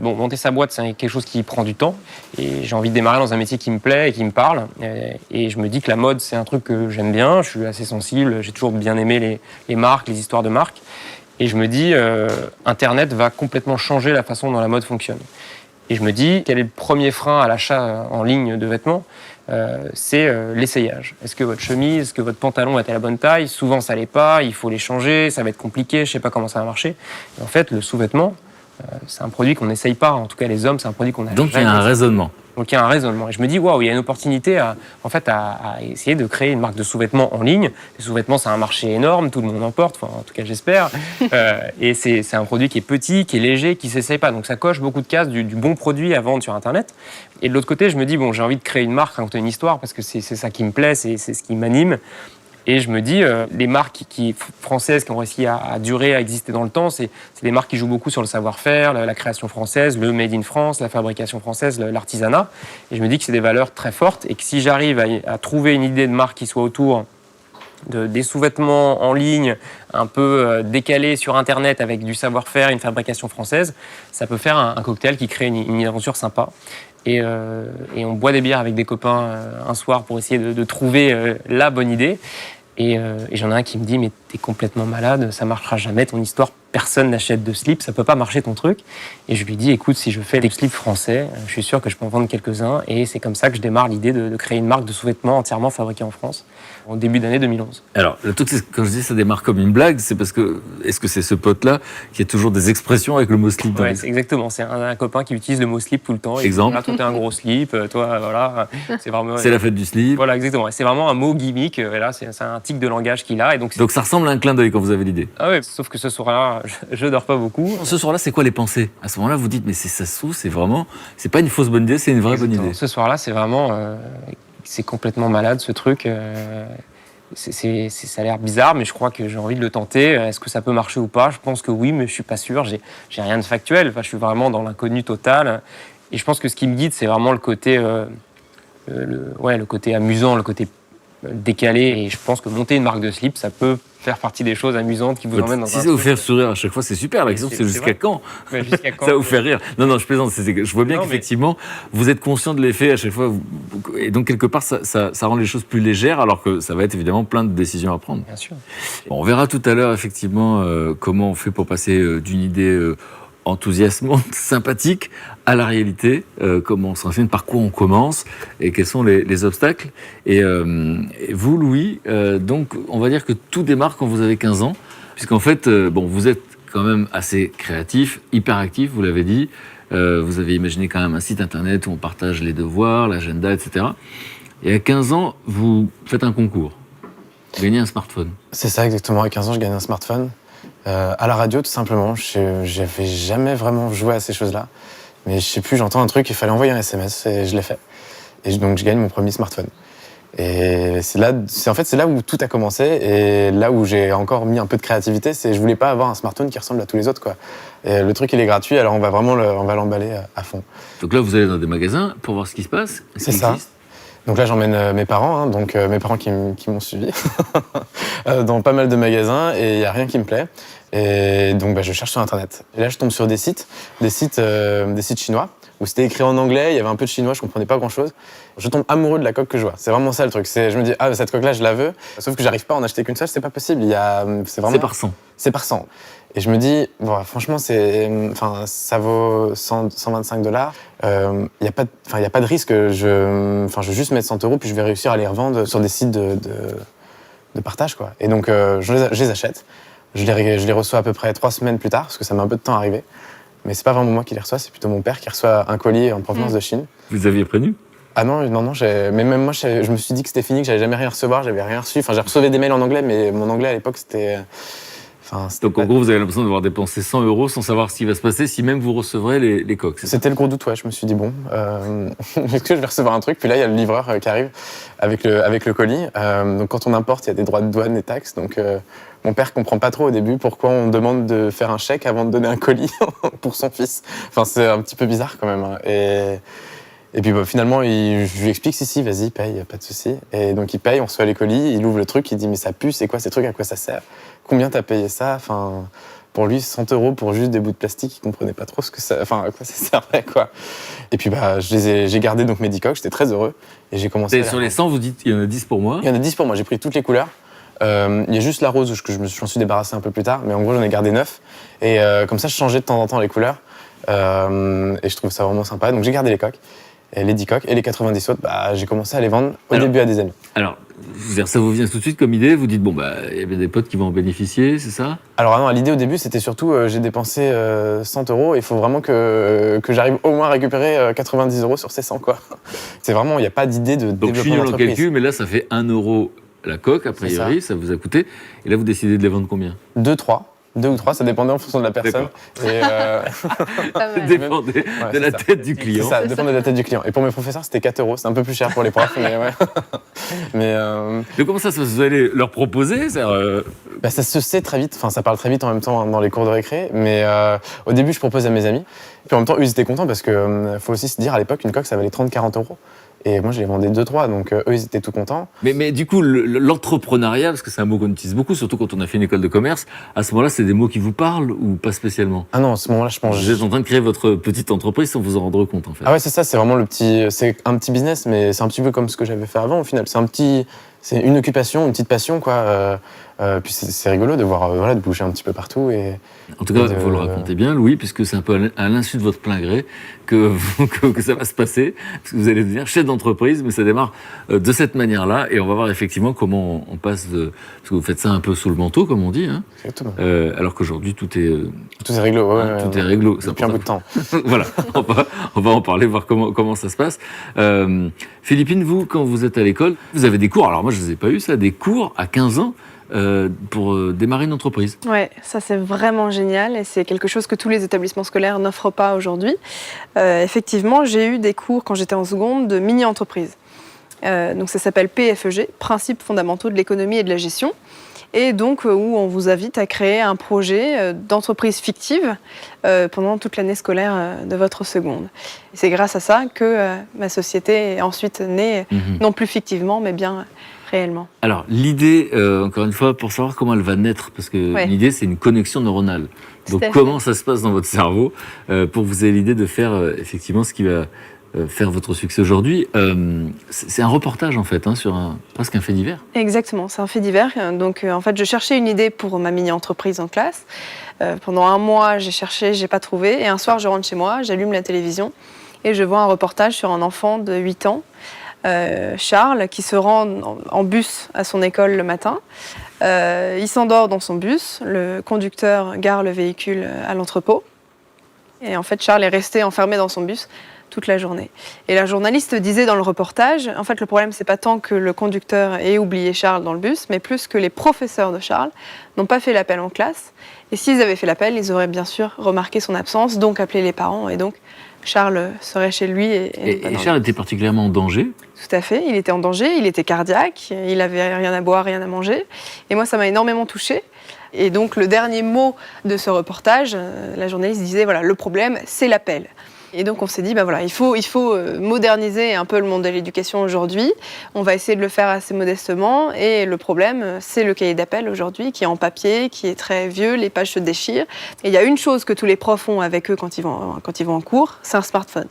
monter sa boîte, c'est quelque chose qui prend du temps. Et j'ai envie de démarrer dans un métier qui me plaît et qui me parle. Et je me dis que la mode, c'est un truc que j'aime bien. Je suis assez sensible. J'ai toujours bien aimé les marques, les histoires de marques. Et je me dis, Internet va complètement changer la façon dont la mode fonctionne. Et je me dis, quel est le premier frein à l'achat en ligne de vêtements ? C'est l'essayage. Est-ce que votre chemise, est-ce que votre pantalon est à la bonne taille ? Souvent, ça l'est pas, il faut les changer, ça va être compliqué, je sais pas comment ça va marcher. Et en fait, le sous-vêtement, c'est un produit qu'on n'essaye pas. En tout cas, les hommes, c'est un produit qu'on a Donc il y a un raisonnement. Donc il y a un raisonnement. Et je me dis, waouh, il y a une opportunité à essayer de créer une marque de sous-vêtements en ligne. Les sous-vêtements, c'est un marché énorme, tout le monde en porte, enfin, en tout cas j'espère. Et c'est un produit qui est petit, qui est léger, qui ne s'essaye pas. Donc ça coche beaucoup de cases du bon produit à vendre sur Internet. Et de l'autre côté, je me dis, bon, j'ai envie de créer une marque, raconter une histoire, parce que c'est ça qui me plaît, c'est ce qui m'anime. Et je me dis, les marques françaises qui ont réussi à durer, à exister dans le temps, c'est des marques qui jouent beaucoup sur le savoir-faire, la création française, le made in France, la fabrication française, l'artisanat. Et je me dis que c'est des valeurs très fortes et que si j'arrive à trouver une idée de marque qui soit autour des sous-vêtements en ligne, un peu décalés sur Internet avec du savoir-faire, une fabrication française, ça peut faire un cocktail qui crée une aventure sympa. Et on boit des bières avec des copains un soir pour essayer de trouver la bonne idée. Et j'en ai un qui me dit, mais t'es complètement malade, ça marchera jamais ton histoire, personne n'achète de slip, ça peut pas marcher ton truc. Et je lui dis, écoute, si je fais des slips français, je suis sûr que je peux en vendre quelques-uns. Et c'est comme ça que je démarre l'idée de créer une marque de sous-vêtements entièrement fabriquée en France, en début d'année 2011. Alors, le truc, quand je dis ça démarre comme une blague, c'est parce que, est-ce que c'est ce pote-là qui a toujours des expressions avec le mot slip dans Ouais, les... c'est exactement. C'est un copain qui utilise le mot slip tout le temps. Exemple. Là, toi, t'es un gros slip, toi, voilà. C'est vraiment. C'est la fête du slip. Voilà, exactement. C'est vraiment un mot gimmick. Et là, c'est un tic de langage qu'il a. Et donc ça ressemble à un clin d'œil quand vous avez l'idée. Ah ouais, sauf que ce soir-là, je dors pas beaucoup. Ce soir-là, c'est quoi les pensées ? À ce moment-là, vous dites, mais ça se trouve, c'est pas une fausse bonne idée, c'est une vraie Exactement. bonne idée. Ce soir-là, c'est vraiment, c'est complètement malade ce truc. Ça a l'air bizarre, mais je crois que j'ai envie de le tenter. Est-ce que ça peut marcher ou pas ? Je pense que oui, mais je suis pas sûr. J'ai rien de factuel. Enfin, je suis vraiment dans l'inconnu total. Et je pense que ce qui me guide, c'est vraiment le côté, le côté amusant, le côté décalé. Et je pense que monter une marque de slip, ça peut faire partie des choses amusantes qui vous emmènent dans un Si ça vous fait sourire à chaque fois, c'est super. La question, c'est jusqu'à quand ? Ouais, jusqu'à quand Ça vous fait rire. Non, je plaisante. Je vois bien qu'effectivement, vous êtes conscient de l'effet à chaque fois. Et donc, quelque part, ça rend les choses plus légères, alors que ça va être évidemment plein de décisions à prendre. Bien sûr. Bon, on verra tout à l'heure, effectivement, comment on fait pour passer d'une idée enthousiasmante, sympathique, à la réalité, comment on se renseigne, par quoi on commence et quels sont les obstacles. Et vous, Louis, donc on va dire que tout démarre quand vous avez 15 ans, puisqu'en fait, vous êtes quand même assez créatif, hyper actif, vous l'avez dit. Vous avez imaginé quand même un site internet où on partage les devoirs, l'agenda, etc. Et à 15 ans, vous faites un concours. Vous gagnez un smartphone. C'est ça, exactement. À 15 ans, je gagne un smartphone. À la radio, tout simplement. J'avais jamais vraiment joué à ces choses-là. Mais je sais plus, j'entends un truc, il fallait envoyer un SMS et je l'ai fait. Et donc, je gagne mon premier smartphone. Et c'est là où tout a commencé et là où j'ai encore mis un peu de créativité, c'est que je voulais pas avoir un smartphone qui ressemble à tous les autres, quoi. Et le truc, il est gratuit, alors on va vraiment l'emballer à fond. Donc là, vous allez dans des magasins pour voir ce qui se passe. C'est ça. Donc là, j'emmène mes parents, mes parents qui m'ont suivi, dans pas mal de magasins et il n'y a rien qui me plaît. Et donc, je cherche sur Internet. Et là, je tombe sur des sites chinois, où c'était écrit en anglais, il y avait un peu de chinois, je comprenais pas grand-chose. Je tombe amoureux de la coque que je vois. C'est vraiment ça le truc. Je me dis, cette coque-là, je la veux. Sauf que j'arrive pas à en acheter qu'une seule, c'est pas possible. C'est par 100. C'est par 100. Et je me dis, franchement, ça vaut $125. Il n'y a pas de risque. Je vais juste mettre 100 € puis je vais réussir à les revendre sur des sites de partage, quoi. Et donc, je les achète. Je les reçois à peu près 3 semaines plus tard, parce que ça met un peu de temps à arriver. Mais c'est pas vraiment moi qui les reçois, c'est plutôt mon père qui reçoit un colis en provenance de Chine. Vous aviez prévenu ? Ah non, mais même moi, je me suis dit que c'était fini, que j'allais jamais rien recevoir, j'avais rien reçu. Enfin, j'ai reçu des mails en anglais, mais mon anglais à l'époque, c'était... Donc en gros, vous avez l'impression d'avoir dépensé 100 € sans savoir ce qui va se passer si même vous recevrez les coques. C'est ça? C'était le gros doute, ouais. Je me suis dit, bon, est-ce que je vais recevoir un truc? Puis là, il y a le livreur qui arrive avec le colis. Donc quand on importe, il y a des droits de douane et taxes. Donc mon père comprend pas trop au début pourquoi on demande de faire un chèque avant de donner un colis pour son fils. Enfin, c'est un petit peu bizarre quand même. Hein. Et puis finalement, je lui explique, si, vas-y, paye, pas de souci. Et donc il paye, on reçoit les colis, il ouvre le truc, il dit, mais ça pue, c'est quoi ces trucs, à quoi ça sert? Combien t'as payé ça? Enfin, pour lui, 100 € pour juste des bouts de plastique, il comprenait pas trop à quoi ça servait, quoi. Et puis j'ai gardé donc mes 10 coques, j'étais très heureux. Et j'ai commencé. Et sur les 100, vous dites, il y en a 10 pour moi? Il y en a 10 pour moi, j'ai pris toutes les couleurs. Il y a juste la rose, j'en suis débarrassé un peu plus tard, mais en gros, j'en ai gardé 9. Et comme ça, je changeais de temps en temps les couleurs. Et je trouve ça vraiment sympa. Donc j'ai gardé les coques. Et les 10 coques et les 90 autres, j'ai commencé à les vendre au début à des amis. Alors, ça vous vient tout de suite comme idée, vous dites, bon, il y a bien des potes qui vont en bénéficier, c'est ça? Alors non, l'idée au début, c'était surtout, j'ai dépensé 100 €, il faut vraiment que j'arrive au moins à récupérer 90 € sur ces 100, quoi. C'est vraiment, il n'y a pas d'idée de Donc je suis développement nul en d'entreprise. calcul, mais là, ça fait 1 € la coque, a priori, ça vous a coûté. Et là, vous décidez de les vendre combien? 2 ou 3, ça dépendait en fonction de la personne. Et, Dépendait de la tête du client. C'est ça, dépendait de la tête du client. Et pour mes professeurs, c'était 4 €, c'est un peu plus cher pour les profs, mais ouais. Mais comment ça se passe? Vous allez leur proposer? ça se sait très vite, enfin ça parle très vite en même temps dans les cours de récré, mais au début je propose à mes amis, puis en même temps eux ils étaient contents parce que faut aussi se dire à l'époque une coque ça valait 30-40 €. Et moi, je les vendais 2-3, donc eux, ils étaient tout contents. Mais du coup, l'entrepreneuriat, parce que c'est un mot qu'on utilise beaucoup, surtout quand on a fait une école de commerce, à ce moment-là, c'est des mots qui vous parlent ou pas spécialement? Ah non, à ce moment-là, je pense... Vous êtes en train de créer votre petite entreprise sans vous en rendre compte, en fait. Ah ouais, c'est ça, c'est vraiment c'est un petit business, mais c'est un petit peu comme ce que j'avais fait avant, au final. C'est une occupation, une petite passion, quoi. Puis c'est rigolo de voir, de bouger un petit peu partout. En tout cas, vous le racontez bien, Louis, puisque c'est un peu à l'insu de votre plein gré que ça va se passer. Parce que vous allez devenir chef d'entreprise, mais ça démarre de cette manière-là. Et on va voir effectivement comment on passe de... Parce que vous faites ça un peu sous le manteau, comme on dit. Hein, alors qu'aujourd'hui, tout est... Tout est réglo, tout est réglo. Depuis un bout de temps. Voilà, on va en parler, voir comment ça se passe. Philippine, vous, quand vous êtes à l'école, vous avez des cours. Alors moi, je ne les ai pas eu, ça, des cours à 15 ans. Pour démarrer une entreprise. Ouais, ça c'est vraiment génial et c'est quelque chose que tous les établissements scolaires n'offrent pas aujourd'hui. Effectivement, j'ai eu des cours quand j'étais en seconde de mini-entreprise. Donc ça s'appelle PFEG, Principes fondamentaux de l'économie et de la gestion. Et donc où on vous invite à créer un projet d'entreprise fictive pendant toute l'année scolaire de votre seconde. Et c'est grâce à ça que ma société est ensuite née, non plus fictivement, mais bien réellement. Alors, l'idée, encore une fois, pour savoir comment elle va naître, parce que l'idée, c'est une connexion neuronale. Donc, comment ça se passe dans votre cerveau pour que vous ayez l'idée de faire effectivement ce qui va faire votre succès aujourd'hui. C'est un reportage, en fait, sur presque un fait divers. Exactement, c'est un fait divers. Donc, en fait, je cherchais une idée pour ma mini-entreprise en classe. Pendant un mois, j'ai cherché, j'ai pas trouvé. Et un soir, je rentre chez moi, j'allume la télévision et je vois un reportage sur un enfant de 8 ans, Charles, qui se rend en bus à son école le matin. Il s'endort dans son bus, le conducteur gare le véhicule à l'entrepôt. Et en fait, Charles est resté enfermé dans son bus toute la journée. Et la journaliste disait dans le reportage, en fait, le problème, c'est pas tant que le conducteur ait oublié Charles dans le bus, mais plus que les professeurs de Charles n'ont pas fait l'appel en classe. Et s'ils avaient fait l'appel, ils auraient bien sûr remarqué son absence, donc appelé les parents, et donc Charles serait chez lui. Et Charles était particulièrement en danger? Tout à fait, il était en danger, il était cardiaque, il avait rien à boire, rien à manger. Et moi, ça m'a énormément touchée. Et donc, le dernier mot de ce reportage, la journaliste disait, voilà, le problème, c'est l'appel. Et donc, on s'est dit, il faut moderniser un peu le monde de l'éducation aujourd'hui. On va essayer de le faire assez modestement. Et le problème, c'est le cahier d'appel aujourd'hui, qui est en papier, qui est très vieux, les pages se déchirent. Et il y a une chose que tous les profs ont avec eux quand ils vont en cours, c'est un smartphone.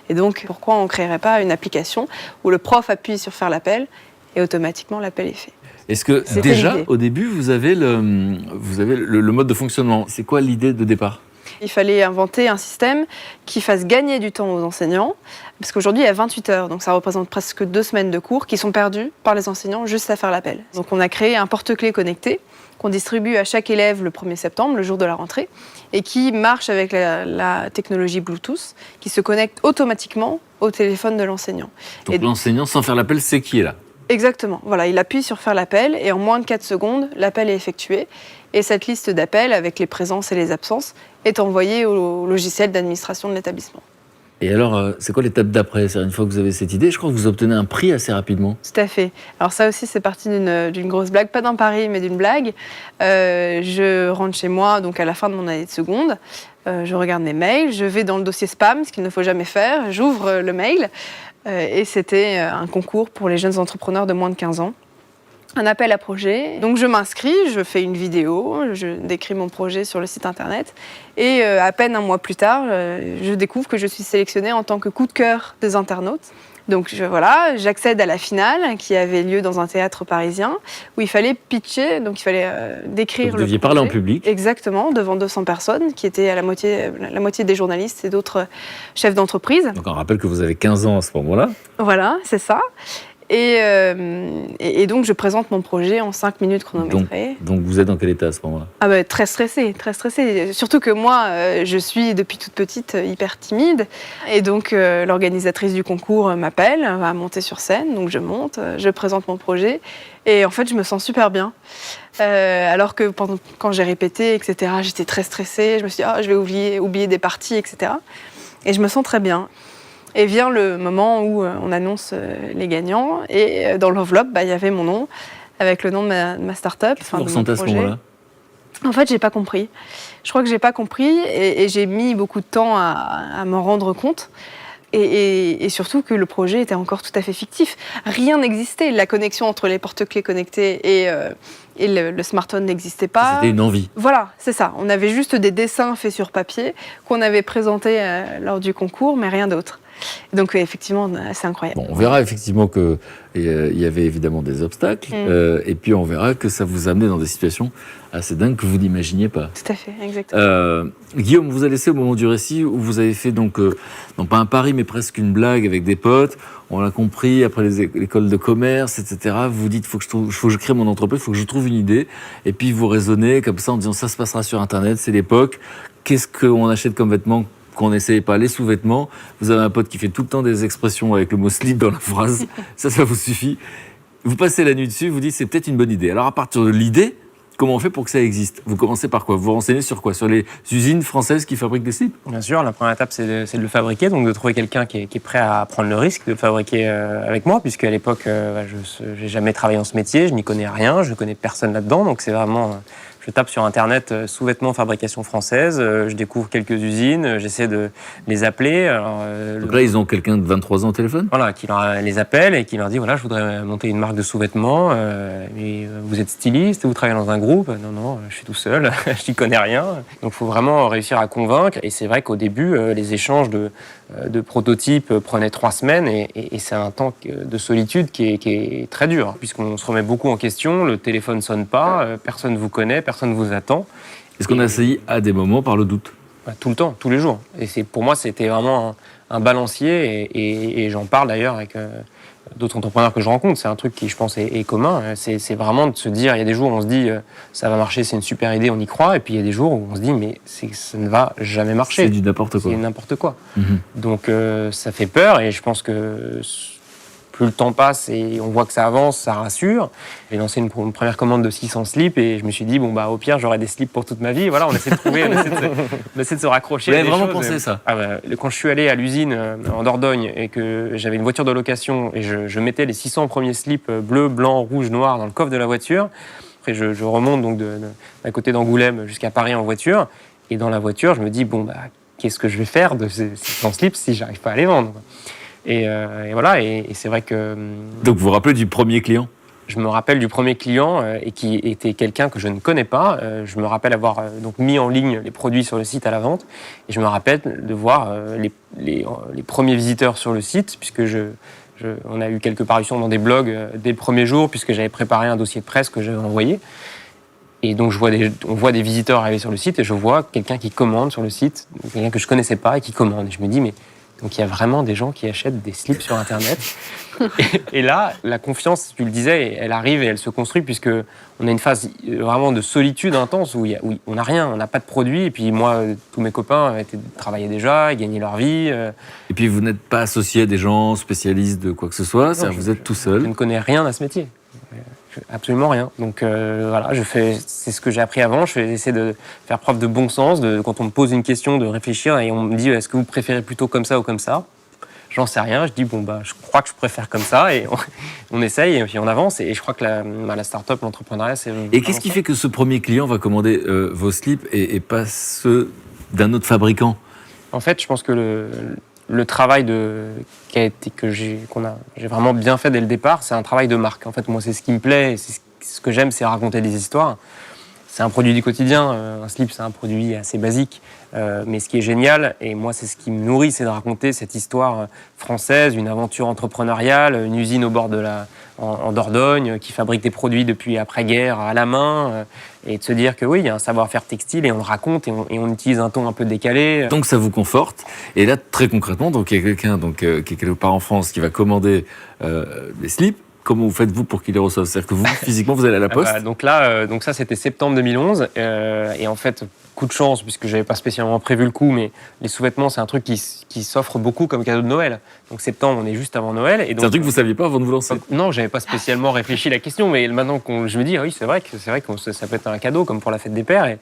Et donc, pourquoi on ne créerait pas une application où le prof appuie sur faire l'appel et automatiquement l'appel est fait? Est-ce que déjà, au début, vous avez le mode de fonctionnement? C'est quoi l'idée de départ? Il fallait inventer un système qui fasse gagner du temps aux enseignants, parce qu'aujourd'hui, il y a 28 heures, donc ça représente presque 2 semaines de cours qui sont perdues par les enseignants juste à faire l'appel. Donc on a créé un porte-clés connecté qu'on distribue à chaque élève le 1er septembre, le jour de la rentrée, et qui marche avec la technologie Bluetooth, qui se connecte automatiquement au téléphone de l'enseignant. Donc l'enseignant, sans faire l'appel, sait qui est là. Exactement. Voilà, il appuie sur faire l'appel et en moins de 4 secondes, l'appel est effectué. Et cette liste d'appels avec les présences et les absences est envoyée au logiciel d'administration de l'établissement. Et alors, c'est quoi l'étape d'après? C'est une fois que vous avez cette idée, je crois que vous obtenez un prix assez rapidement. Tout à fait. Alors ça aussi, c'est parti d'une grosse blague, pas d'un pari, mais d'une blague. Je rentre chez moi donc à la fin de mon année de seconde. Je regarde mes mails, je vais dans le dossier spam, ce qu'il ne faut jamais faire. J'ouvre le mail et c'était un concours pour les jeunes entrepreneurs de moins de 15 ans. Un appel à projet. Donc je m'inscris, je fais une vidéo, je décris mon projet sur le site internet et à peine un mois plus tard, je découvre que je suis sélectionnée en tant que coup de cœur des internautes. Donc j'accède à la finale qui avait lieu dans un théâtre parisien où il fallait pitcher, donc il fallait décrire. Vous deviez parler en public. Exactement, devant 200 personnes qui étaient à la moitié des journalistes et d'autres chefs d'entreprise. Donc on rappelle que vous avez 15 ans à ce moment-là. Voilà, c'est ça. Et donc, je présente mon projet en 5 minutes chronométrées. Donc vous êtes dans quel état à ce moment-là? Ah bah, très stressée. Surtout que moi, je suis depuis toute petite hyper timide. Et donc, l'organisatrice du concours m'appelle, va monter sur scène. Donc, je monte, je présente mon projet. Et en fait, je me sens super bien. Alors que quand j'ai répété, etc., j'étais très stressée. Je me suis dit, je vais oublier des parties, etc. Et je me sens très bien. Et vient le moment où on annonce les gagnants. Et dans l'enveloppe, il y avait mon nom, avec le nom de ma start-up. Qu'est-ce que vous ressentez à ce moment-là? En fait, j'ai pas compris. Je crois que j'ai pas compris et j'ai mis beaucoup de temps à m'en rendre compte. Et surtout que le projet était encore tout à fait fictif. Rien n'existait. La connexion entre les porte-clés connectés et le smartphone n'existait pas. C'était une envie. Voilà, c'est ça. On avait juste des dessins faits sur papier qu'on avait présentés lors du concours, mais rien d'autre. Donc effectivement, c'est incroyable. Bon, on verra effectivement qu'il y avait évidemment des obstacles, et puis on verra que ça vous amenait dans des situations assez dingues que vous n'imaginiez pas. Tout à fait, exactement. Guillaume, on vous a laissé au moment du récit où vous avez fait donc, non pas un pari, mais presque une blague avec des potes. On l'a compris, après l'école de commerce, etc. Vous vous dites, faut que je crée mon entreprise, il faut que je trouve une idée. Et puis vous raisonnez comme ça en disant, ça se passera sur Internet, c'est l'époque. Qu'est-ce qu'on achète comme vêtements qu'on n'essayait pas? Les sous-vêtements. Vous avez un pote qui fait tout le temps des expressions avec le mot slip dans la phrase. Ça vous suffit. Vous passez la nuit dessus, vous dites, c'est peut-être une bonne idée. Alors à partir de l'idée, comment on fait pour que ça existe? Vous commencez par quoi? Vous vous renseignez sur quoi? Sur les usines françaises qui fabriquent des slips? Bien sûr, la première étape, c'est de le fabriquer, donc de trouver quelqu'un qui est prêt à prendre le risque de le fabriquer avec moi, puisque à l'époque, je n'ai jamais travaillé en ce métier, je n'y connais rien, je ne connais personne là-dedans, donc c'est vraiment... Je tape sur Internet sous-vêtements fabrication française, je découvre quelques usines, j'essaie de les appeler. Donc là, ils ont quelqu'un de 23 ans au téléphone? Voilà, qui les appelle et qui leur dit, voilà, je voudrais monter une marque de sous-vêtements, vous êtes styliste, vous travaillez dans un groupe? Non, je suis tout seul, je n'y connais rien. Donc il faut vraiment réussir à convaincre, et c'est vrai qu'au début, les échanges de prototypes prenaient 3 semaines, et c'est un temps de solitude qui est très dur, puisqu'on se remet beaucoup en question, le téléphone ne sonne pas, personne ne vous connaît, personne ne vous attend. Est-ce qu'on a essayé à des moments par le doute? Tout le temps, tous les jours. Et pour moi, c'était vraiment un balancier, et j'en parle d'ailleurs avec d'autres entrepreneurs que je rencontre. C'est un truc qui, je pense, est commun. C'est vraiment de se dire, il y a des jours où on se dit, ça va marcher, c'est une super idée, on y croit, et puis il y a des jours où on se dit, mais ça ne va jamais marcher. C'est du n'importe quoi. C'est n'importe quoi. Donc ça fait peur, et je pense que plus le temps passe et on voit que ça avance, ça rassure. J'ai lancé une première commande de 600 slips, et je me suis dit, au pire, j'aurai des slips pour toute ma vie. Voilà, on essaie de trouver, on essaie de se raccrocher. Vous à avez des vraiment choses. pensé ça? Quand je suis allé à l'usine en Dordogne et que j'avais une voiture de location, et je mettais les 600 premiers slips bleu, blanc, rouge, noir dans le coffre de la voiture. Après, je remonte donc d'à côté d'Angoulême jusqu'à Paris en voiture. Et dans la voiture, je me dis, qu'est-ce que je vais faire de ces 600 slips si j'arrive pas à les vendre? Et voilà, et c'est vrai que... Donc vous vous rappelez du premier client? Je me rappelle du premier client et qui était quelqu'un que je ne connais pas. Je me rappelle avoir donc mis en ligne les produits sur le site à la vente, et je me rappelle de voir les premiers visiteurs sur le site, puisque on a eu quelques parutions dans des blogs dès le premier jour, puisque j'avais préparé un dossier de presse que j'avais envoyé. Et donc on voit des visiteurs arriver sur le site, et je vois quelqu'un qui commande sur le site, quelqu'un que je connaissais pas et qui commande. Et je me dis, mais Donc il y a vraiment des gens qui achètent des slips sur Internet. Et là, la confiance, tu le disais, elle arrive et elle se construit puisque on a une phase vraiment de solitude intense où on n'a rien, on n'a pas de produit. Et puis moi, tous mes copains travaillaient déjà, ils gagnaient leur vie. Et puis vous n'êtes pas associé à des gens spécialistes de quoi que ce soit, vous êtes tout Je seul. ne connais rien à ce métier. Absolument rien. Donc voilà, c'est ce que j'ai appris avant. J'essaie de faire preuve de bon sens, quand on me pose une question, de réfléchir et on me dit est-ce que vous préférez plutôt comme ça ou comme ça ? J'en sais rien. Je dis je crois que je préfère comme ça et on essaye et puis on avance. Et je crois que la start-up, l'entrepreneuriat, c'est. Et qu'est-ce qui fait que ce premier client va commander vos slips et pas ceux d'un autre fabricant ? En fait, je pense que le travail que j'ai vraiment bien fait dès le départ, c'est un travail de marque. En fait, moi, c'est ce qui me plaît, c'est ce que j'aime, c'est raconter des histoires. C'est un produit du quotidien. Un slip, c'est un produit assez basique. Mais ce qui est génial, et moi, c'est ce qui me nourrit, c'est de raconter cette histoire française, une aventure entrepreneuriale, une usine au bord en Dordogne, qui fabrique des produits depuis après-guerre à la main, et de se dire que oui, il y a un savoir-faire textile, et on le raconte, et on utilise un ton un peu décalé. Donc ça vous conforte. Et là, très concrètement, donc il y a quelqu'un qui est quelque part en France qui va commander des slips. Comment vous faites-vous pour qu'il les reçoive ? C'est-à-dire que vous, physiquement, vous allez à la poste ? Donc ça, c'était septembre 2011. Et en fait, coup de chance, puisque je n'avais pas spécialement prévu le coup, mais les sous-vêtements, c'est un truc qui s'offre beaucoup comme cadeau de Noël. Donc septembre, on est juste avant Noël. Et donc, c'est un truc que vous ne saviez pas avant de vous lancer ? Non, je n'avais pas spécialement réfléchi à la question, mais maintenant je me dis, oui, c'est vrai que ça peut être un cadeau, comme pour la fête des pères.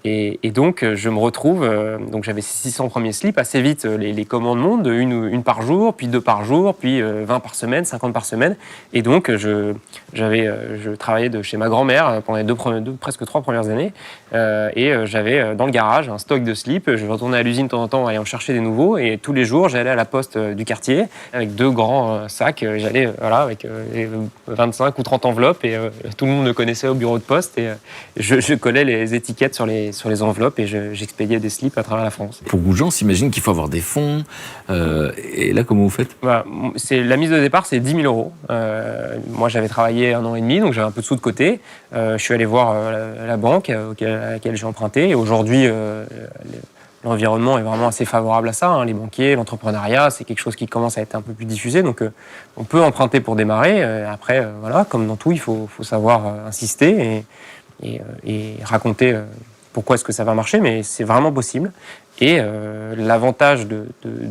Et donc, je me retrouve, donc j'avais 600 premiers slips, assez vite, les commandes montent, une par jour, puis 2 par jour, puis 20 par semaine, 50 par semaine. Et donc, je travaillais chez ma grand-mère pendant les presque 3 premières années. Et j'avais dans le garage un stock de slips. Je retournais à l'usine de temps en temps, aller en chercher des nouveaux. Et tous les jours, j'allais à la poste du quartier avec 2 grands sacs. J'allais avec 25 ou 30 enveloppes. Et tout le monde me connaissait au bureau de poste. Et je collais les étiquettes sur les enveloppes et j'expédiais des slips à travers la France. Pour beaucoup de gens, s'imagine qu'il faut avoir des fonds. Et là, comment vous faites ? La mise de départ, c'est 10 000 euros. Moi, j'avais travaillé 1 an et demi, donc j'avais un peu de sous de côté. Je suis allé voir la banque à laquelle j'ai emprunté. Et aujourd'hui, l'environnement est vraiment assez favorable à ça. Les banquiers, l'entrepreneuriat, c'est quelque chose qui commence à être un peu plus diffusé. Donc, on peut emprunter pour démarrer. Après, comme dans tout, il faut savoir insister et raconter pourquoi est-ce que ça va marcher, mais c'est vraiment possible. Et l'avantage de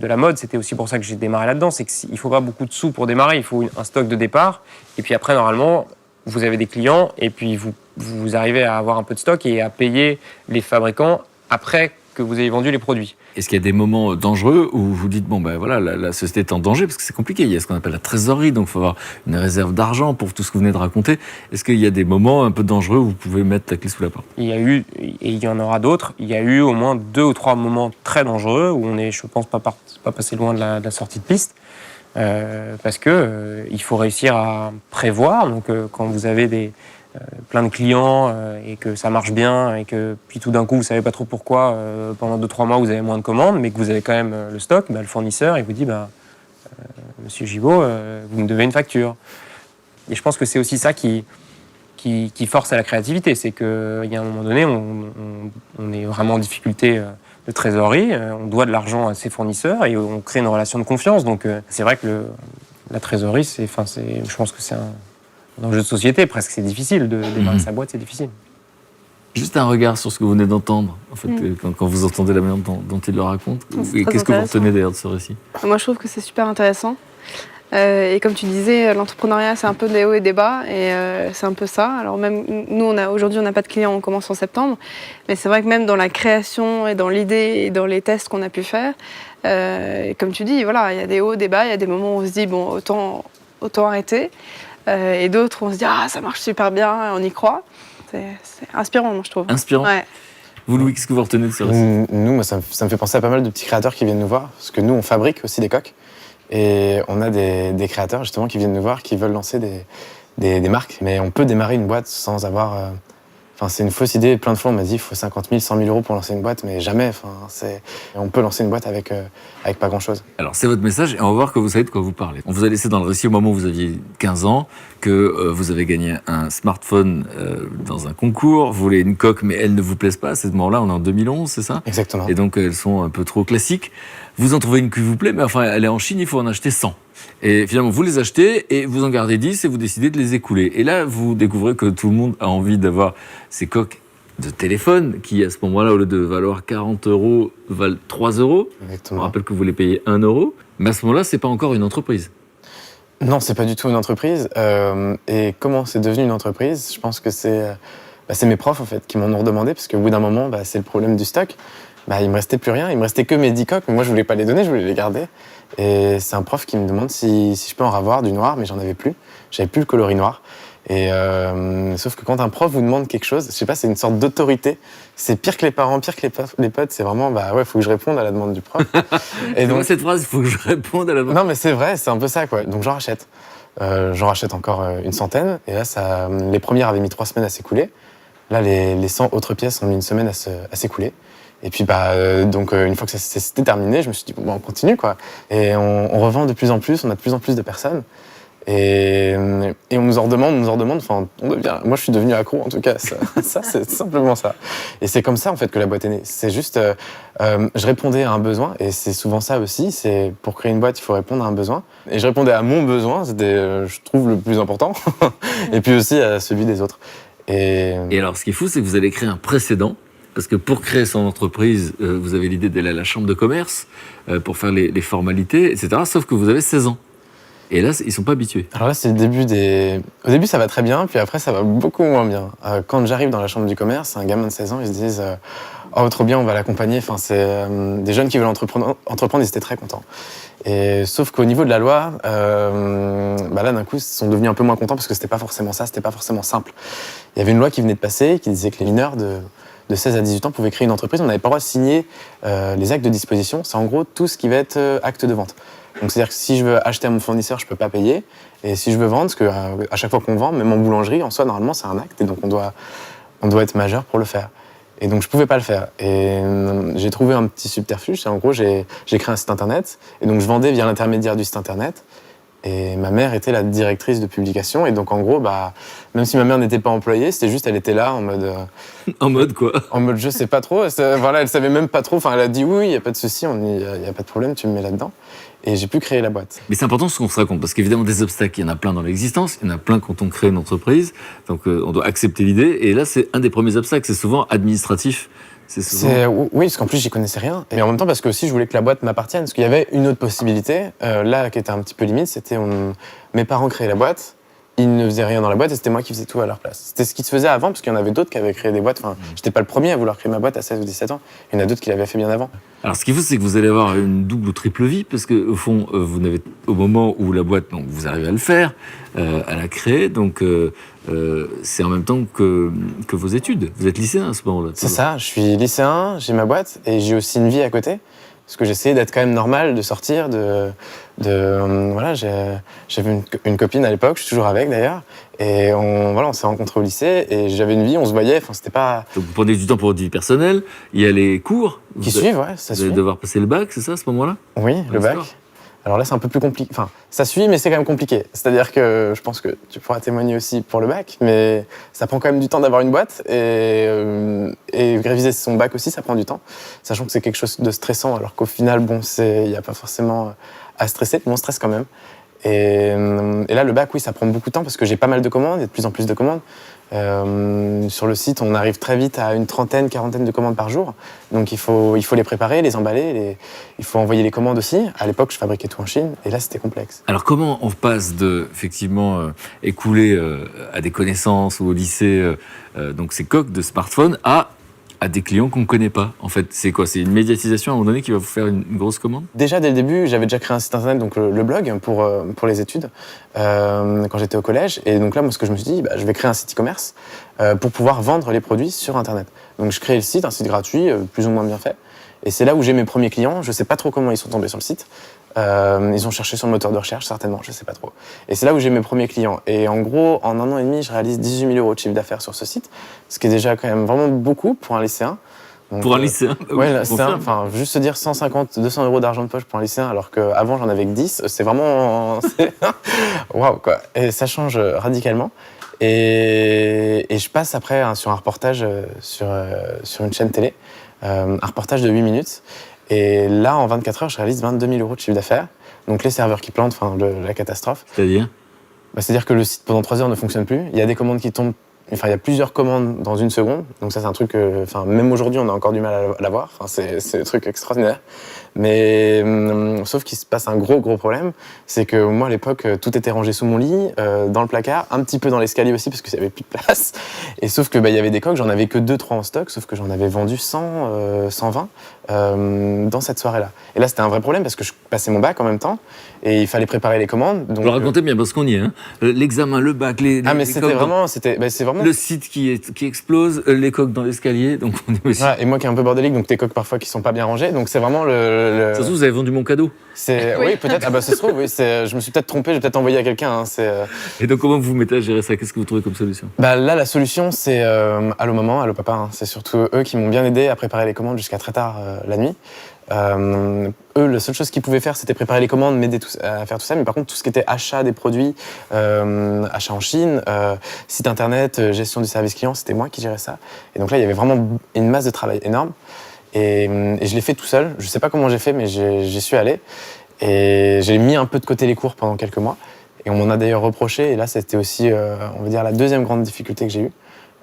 la mode, c'était aussi pour ça que j'ai démarré là-dedans, c'est qu'il ne faut pas beaucoup de sous pour démarrer, il faut un stock de départ, et puis après, normalement, vous avez des clients, et puis vous arrivez à avoir un peu de stock et à payer les fabricants après que vous ayez vendu les produits. Est-ce qu'il y a des moments dangereux où vous dites, la société est en danger, parce que c'est compliqué, il y a ce qu'on appelle la trésorerie, donc il faut avoir une réserve d'argent pour tout ce que vous venez de raconter. Est-ce qu'il y a des moments un peu dangereux où vous pouvez mettre la clé sous la porte ? Il y a eu, et il y en aura d'autres, il y a eu au moins 2 ou 3 moments très dangereux où on est, je pense, pas passé loin de la sortie de piste. Parce que il faut réussir à prévoir. Donc, quand vous avez plein de clients et que ça marche bien et que puis tout d'un coup vous savez pas trop pourquoi pendant 2-3 mois vous avez moins de commandes mais que vous avez quand même le stock, le fournisseur il vous dit Monsieur Gibault, vous me devez une facture. Et je pense que c'est aussi ça qui force à la créativité, c'est qu'il y a un moment donné on est vraiment en difficulté de trésorerie, on doit de l'argent à ses fournisseurs et on crée une relation de confiance. Donc c'est vrai que la trésorerie, je pense que c'est un enjeu de société, presque c'est difficile de démarrer sa boîte, c'est difficile. Juste un regard sur ce que vous venez d'entendre, en fait, quand vous entendez la manière dont il le raconte. Et qu'est-ce que vous retenez d'ailleurs de ce récit ? Moi, je trouve que c'est super intéressant. Et comme tu disais, l'entrepreneuriat, c'est un peu des hauts et des bas, et c'est un peu ça. Alors même nous, aujourd'hui, on n'a pas de clients, on commence en septembre, mais c'est vrai que même dans la création et dans l'idée et dans les tests qu'on a pu faire, comme tu dis, il y a des hauts, des bas, il y a des moments où on se dit autant arrêter. Et d'autres, on se dit ça marche super bien, on y croit. C'est inspirant, moi, je trouve. Inspirant. Ouais. Vous, Louis, qu'est-ce que vous retenez de ce récit ? Nous, moi, ça me fait penser à pas mal de petits créateurs qui viennent nous voir, parce que nous, on fabrique aussi des coques. Et on a des créateurs, justement, qui viennent nous voir, qui veulent lancer des marques. Mais on peut démarrer une boîte sans avoir... c'est une fausse idée. Plein de fois, on m'a dit il faut 50 000, 100 000 euros pour lancer une boîte, mais jamais. On peut lancer une boîte avec pas grand-chose. Alors, c'est votre message, et on va voir que vous savez de quoi vous parlez. On vous a laissé dans le récit au moment où vous aviez 15 ans, que vous avez gagné un smartphone dans un concours. Vous voulez une coque, mais elles ne vous plaisent pas. À ce moment-là, on est en 2011, c'est ça ? Exactement. Et donc, elles sont un peu trop classiques. Vous en trouvez une qui vous plaît, mais enfin, elle est en Chine, il faut en acheter 100. Et finalement, vous les achetez et vous en gardez 10 et vous décidez de les écouler. Et là, vous découvrez que tout le monde a envie d'avoir ces coques de téléphone qui, à ce moment-là, au lieu de valoir 40 €, valent 3 €. On Exactement. rappelle que vous les payez 1 €. Mais à ce moment-là, c'est pas encore une entreprise. Non, c'est pas du tout une entreprise. Et comment c'est devenu une entreprise? Je pense que c'est mes profs en fait qui m'en ont redemandé parce qu'au bout d'un moment, c'est le problème du stock. Il me restait plus rien, il me restait que mes 10 coques, mais moi je voulais pas les donner, je voulais les garder. Et c'est un prof qui me demande si je peux en avoir du noir, mais j'en avais plus. J'avais plus le coloris noir. Et sauf que quand un prof vous demande quelque chose, je sais pas, c'est une sorte d'autorité. C'est pire que les parents, pire que les potes. C'est vraiment, faut que je réponde à la demande du prof. Et donc cette phrase, il faut que je réponde à la demande. Non, mais c'est vrai, c'est un peu ça, quoi. Donc j'en rachète. J'en rachète encore une centaine. Et là, les premières avaient mis 3 semaines à s'écouler. Là, les 100 autres pièces ont mis une semaine à s'écouler. Et puis, donc, une fois que c'était terminé, je me suis dit, on continue, quoi. Et on revend de plus en plus, on a de plus en plus de personnes. Et on nous en redemande, enfin, moi je suis devenu accro en tout cas, ça c'est simplement ça. Et c'est comme ça en fait que la boîte est née. C'est juste, je répondais à un besoin, et c'est souvent ça aussi, c'est pour créer une boîte, il faut répondre à un besoin. Et je répondais à mon besoin, c'était, je trouve, le plus important, et puis aussi à celui des autres. Et alors, ce qui est fou, c'est que vous allez créer un précédent. Parce que pour créer son entreprise, vous avez l'idée d'aller à la chambre de commerce pour faire les formalités, etc. Sauf que vous avez 16 ans. Et là, ils sont pas habitués. Alors là, c'est le début Au début, ça va très bien, puis après, ça va beaucoup moins bien. Quand j'arrive dans la chambre du commerce, un gamin de 16 ans, ils se disent « Oh, trop bien, on va l'accompagner ». Enfin, c'est des jeunes qui veulent entreprendre, ils étaient très contents. Et sauf qu'au niveau de la loi, là, d'un coup, ils sont devenus un peu moins contents parce que c'était pas forcément ça, c'était pas forcément simple. Il y avait une loi qui venait de passer qui disait que les mineurs de 16 à 18 ans pouvaient créer une entreprise. On n'avait pas le droit de signer les actes de disposition. C'est en gros tout ce qui va être acte de vente. Donc c'est-à-dire que si je veux acheter à mon fournisseur, je peux pas payer. Et si je veux vendre, parce que à chaque fois qu'on vend, même en boulangerie, en soi, normalement, c'est un acte. Et donc on doit être majeur pour le faire. Et donc je pouvais pas le faire. Et j'ai trouvé un petit subterfuge. C'est en gros, j'ai créé un site internet. Et donc je vendais via l'intermédiaire du site internet. Et ma mère était la directrice de publication. Et donc en gros, même si ma mère n'était pas employée, c'était juste, elle était là en mode... En mode quoi? En mode je sais pas trop. Elle savait même pas trop. Enfin, elle a dit oui, il y a pas de souci, il y a pas de problème, tu me mets là-dedans. Et j'ai pu créer la boîte. Mais c'est important ce qu'on se raconte, parce qu'évidemment, des obstacles, il y en a plein dans l'existence, il y en a plein quand on crée une entreprise, donc on doit accepter l'idée, et là, c'est un des premiers obstacles, c'est souvent administratif. Oui, parce qu'en plus, j'y connaissais rien. Et en même temps, parce que aussi, je voulais que la boîte m'appartienne, parce qu'il y avait une autre possibilité, là, qui était un petit peu limite, c'était mes parents créaient la boîte, ils ne faisaient rien dans la boîte, et c'était moi qui faisais tout à leur place. C'était ce qui se faisait avant, parce qu'il y en avait d'autres qui avaient créé des boîtes. Enfin, j'étais pas le premier à vouloir créer ma boîte à 16 ou 17 ans. Il y en a d'autres qui l'avaient fait bien avant. Alors, ce qu'il faut, c'est que vous allez avoir une double ou triple vie, parce qu'au fond, vous n'avez, au moment où la boîte, donc, vous arrivez à le faire, à la créer, donc c'est en même temps que vos études. Vous êtes lycéen à ce moment-là. C'est ça, je suis lycéen, j'ai ma boîte, et j'ai aussi une vie à côté. Parce que j'essayais d'être quand même normal, de sortir, voilà, j'avais une copine à l'époque, je suis toujours avec d'ailleurs, et on s'est rencontrés au lycée, et j'avais une vie, on se voyait, enfin c'était pas... Donc vous prenez du temps pour votre vie personnelle, il y a les cours. Qui suivent, ouais, ça suit. suit. Vous allez devoir passer le bac, c'est ça, à ce moment-là? Oui, le bac. Alors là, c'est un peu plus compliqué. Enfin, ça suit, mais c'est quand même compliqué. C'est-à-dire que je pense que tu pourras témoigner aussi pour le bac, mais ça prend quand même du temps d'avoir une boîte, et réviser son bac aussi, ça prend du temps, sachant que c'est quelque chose de stressant, alors qu'au final, il n'y a pas forcément à stresser, mais on stresse quand même. Et là, le bac, oui, ça prend beaucoup de temps parce que j'ai pas mal de commandes, il y a de plus en plus de commandes. Sur le site, on arrive très vite à une trentaine, quarantaine de commandes par jour. Donc il faut les préparer, les emballer, il faut envoyer les commandes aussi. À l'époque, je fabriquais tout en Chine, et là, c'était complexe. Alors comment on passe de, effectivement, écouler à des connaissances ou au lycée donc ces coques de smartphone à des clients qu'on ne connaît pas? En fait, c'est quoi? C'est une médiatisation à un moment donné qui va vous faire une grosse commande? Déjà, dès le début, j'avais déjà créé un site internet, donc le blog, pour les études, quand j'étais au collège. Et donc là, moi, ce que je me suis dit, je vais créer un site e-commerce pour pouvoir vendre les produits sur Internet. Donc je crée le site, un site gratuit, plus ou moins bien fait. Et c'est là où j'ai mes premiers clients. Je ne sais pas trop comment ils sont tombés sur le site. Ils ont cherché sur le moteur de recherche, certainement, je ne sais pas trop. Et c'est là où j'ai mes premiers clients. Et en gros, en 1 an et demi, je réalise 18 000 € de chiffre d'affaires sur ce site, ce qui est déjà quand même vraiment beaucoup pour un lycéen. Donc, pour un lycéen? Ouais, enfin, juste se dire 150, 200 € d'argent de poche pour un lycéen, alors qu'avant j'en avais que 10, c'est vraiment... Waouh, quoi. Et ça change radicalement. Et je passe après sur un reportage sur une chaîne télé, un reportage de 8 minutes. Et là, en 24 heures, je réalise 22 000 euros de chiffre d'affaires. Donc les serveurs qui plantent, enfin la catastrophe. C'est-à-dire? C'est-à-dire que le site pendant 3 heures ne fonctionne plus. Il y a des commandes qui tombent. Enfin, il y a plusieurs commandes dans une seconde. Donc ça, c'est un truc. Même aujourd'hui, on a encore du mal à l'avoir. Enfin, c'est un truc extraordinaire. Mais sauf qu'il se passe un gros problème, c'est que moi à l'époque tout était rangé sous mon lit, dans le placard, un petit peu dans l'escalier aussi parce qu'il n'y avait plus de place. Et sauf que il y avait des coques, j'en avais que 2-3 en stock, sauf que j'en avais vendu 100, 120 dans cette soirée-là. Et là c'était un vrai problème parce que je passais mon bac en même temps et il fallait préparer les commandes. Donc, Vous le racontez bien parce qu'on y est. Hein. L'examen, le bac, les mais les c'était coques vraiment, c'est vraiment. le site qui explose, les coques dans l'escalier. Donc on est aussi. Voilà, et moi qui est un peu bordélique, donc tes coques parfois qui sont pas bien rangées, donc c'est vraiment Ça se trouve, vous avez vendu mon cadeau. Oui, peut-être. Ah bah ça se trouve, oui. Je me suis peut-être trompé, j'ai peut-être envoyé à quelqu'un. Et donc comment vous vous mettez à gérer ça? Qu'est-ce que vous trouvez comme solution? Là, la solution, c'est Allô maman, Allô papa. Hein. C'est surtout eux qui m'ont bien aidé à préparer les commandes jusqu'à très tard la nuit. Eux, la seule chose qu'ils pouvaient faire, c'était préparer les commandes, m'aider à faire tout ça. Mais par contre, tout ce qui était achat des produits, achat en Chine, site internet, gestion du service client, c'était moi qui gérais ça. Et donc là, il y avait vraiment une masse de travail énorme. Et je l'ai fait tout seul. Je sais pas comment j'ai fait, mais j'y suis allé. Et j'ai mis un peu de côté les cours pendant quelques mois. Et on m'en a d'ailleurs reproché. Et là, c'était aussi, on va dire, la deuxième grande difficulté que j'ai eue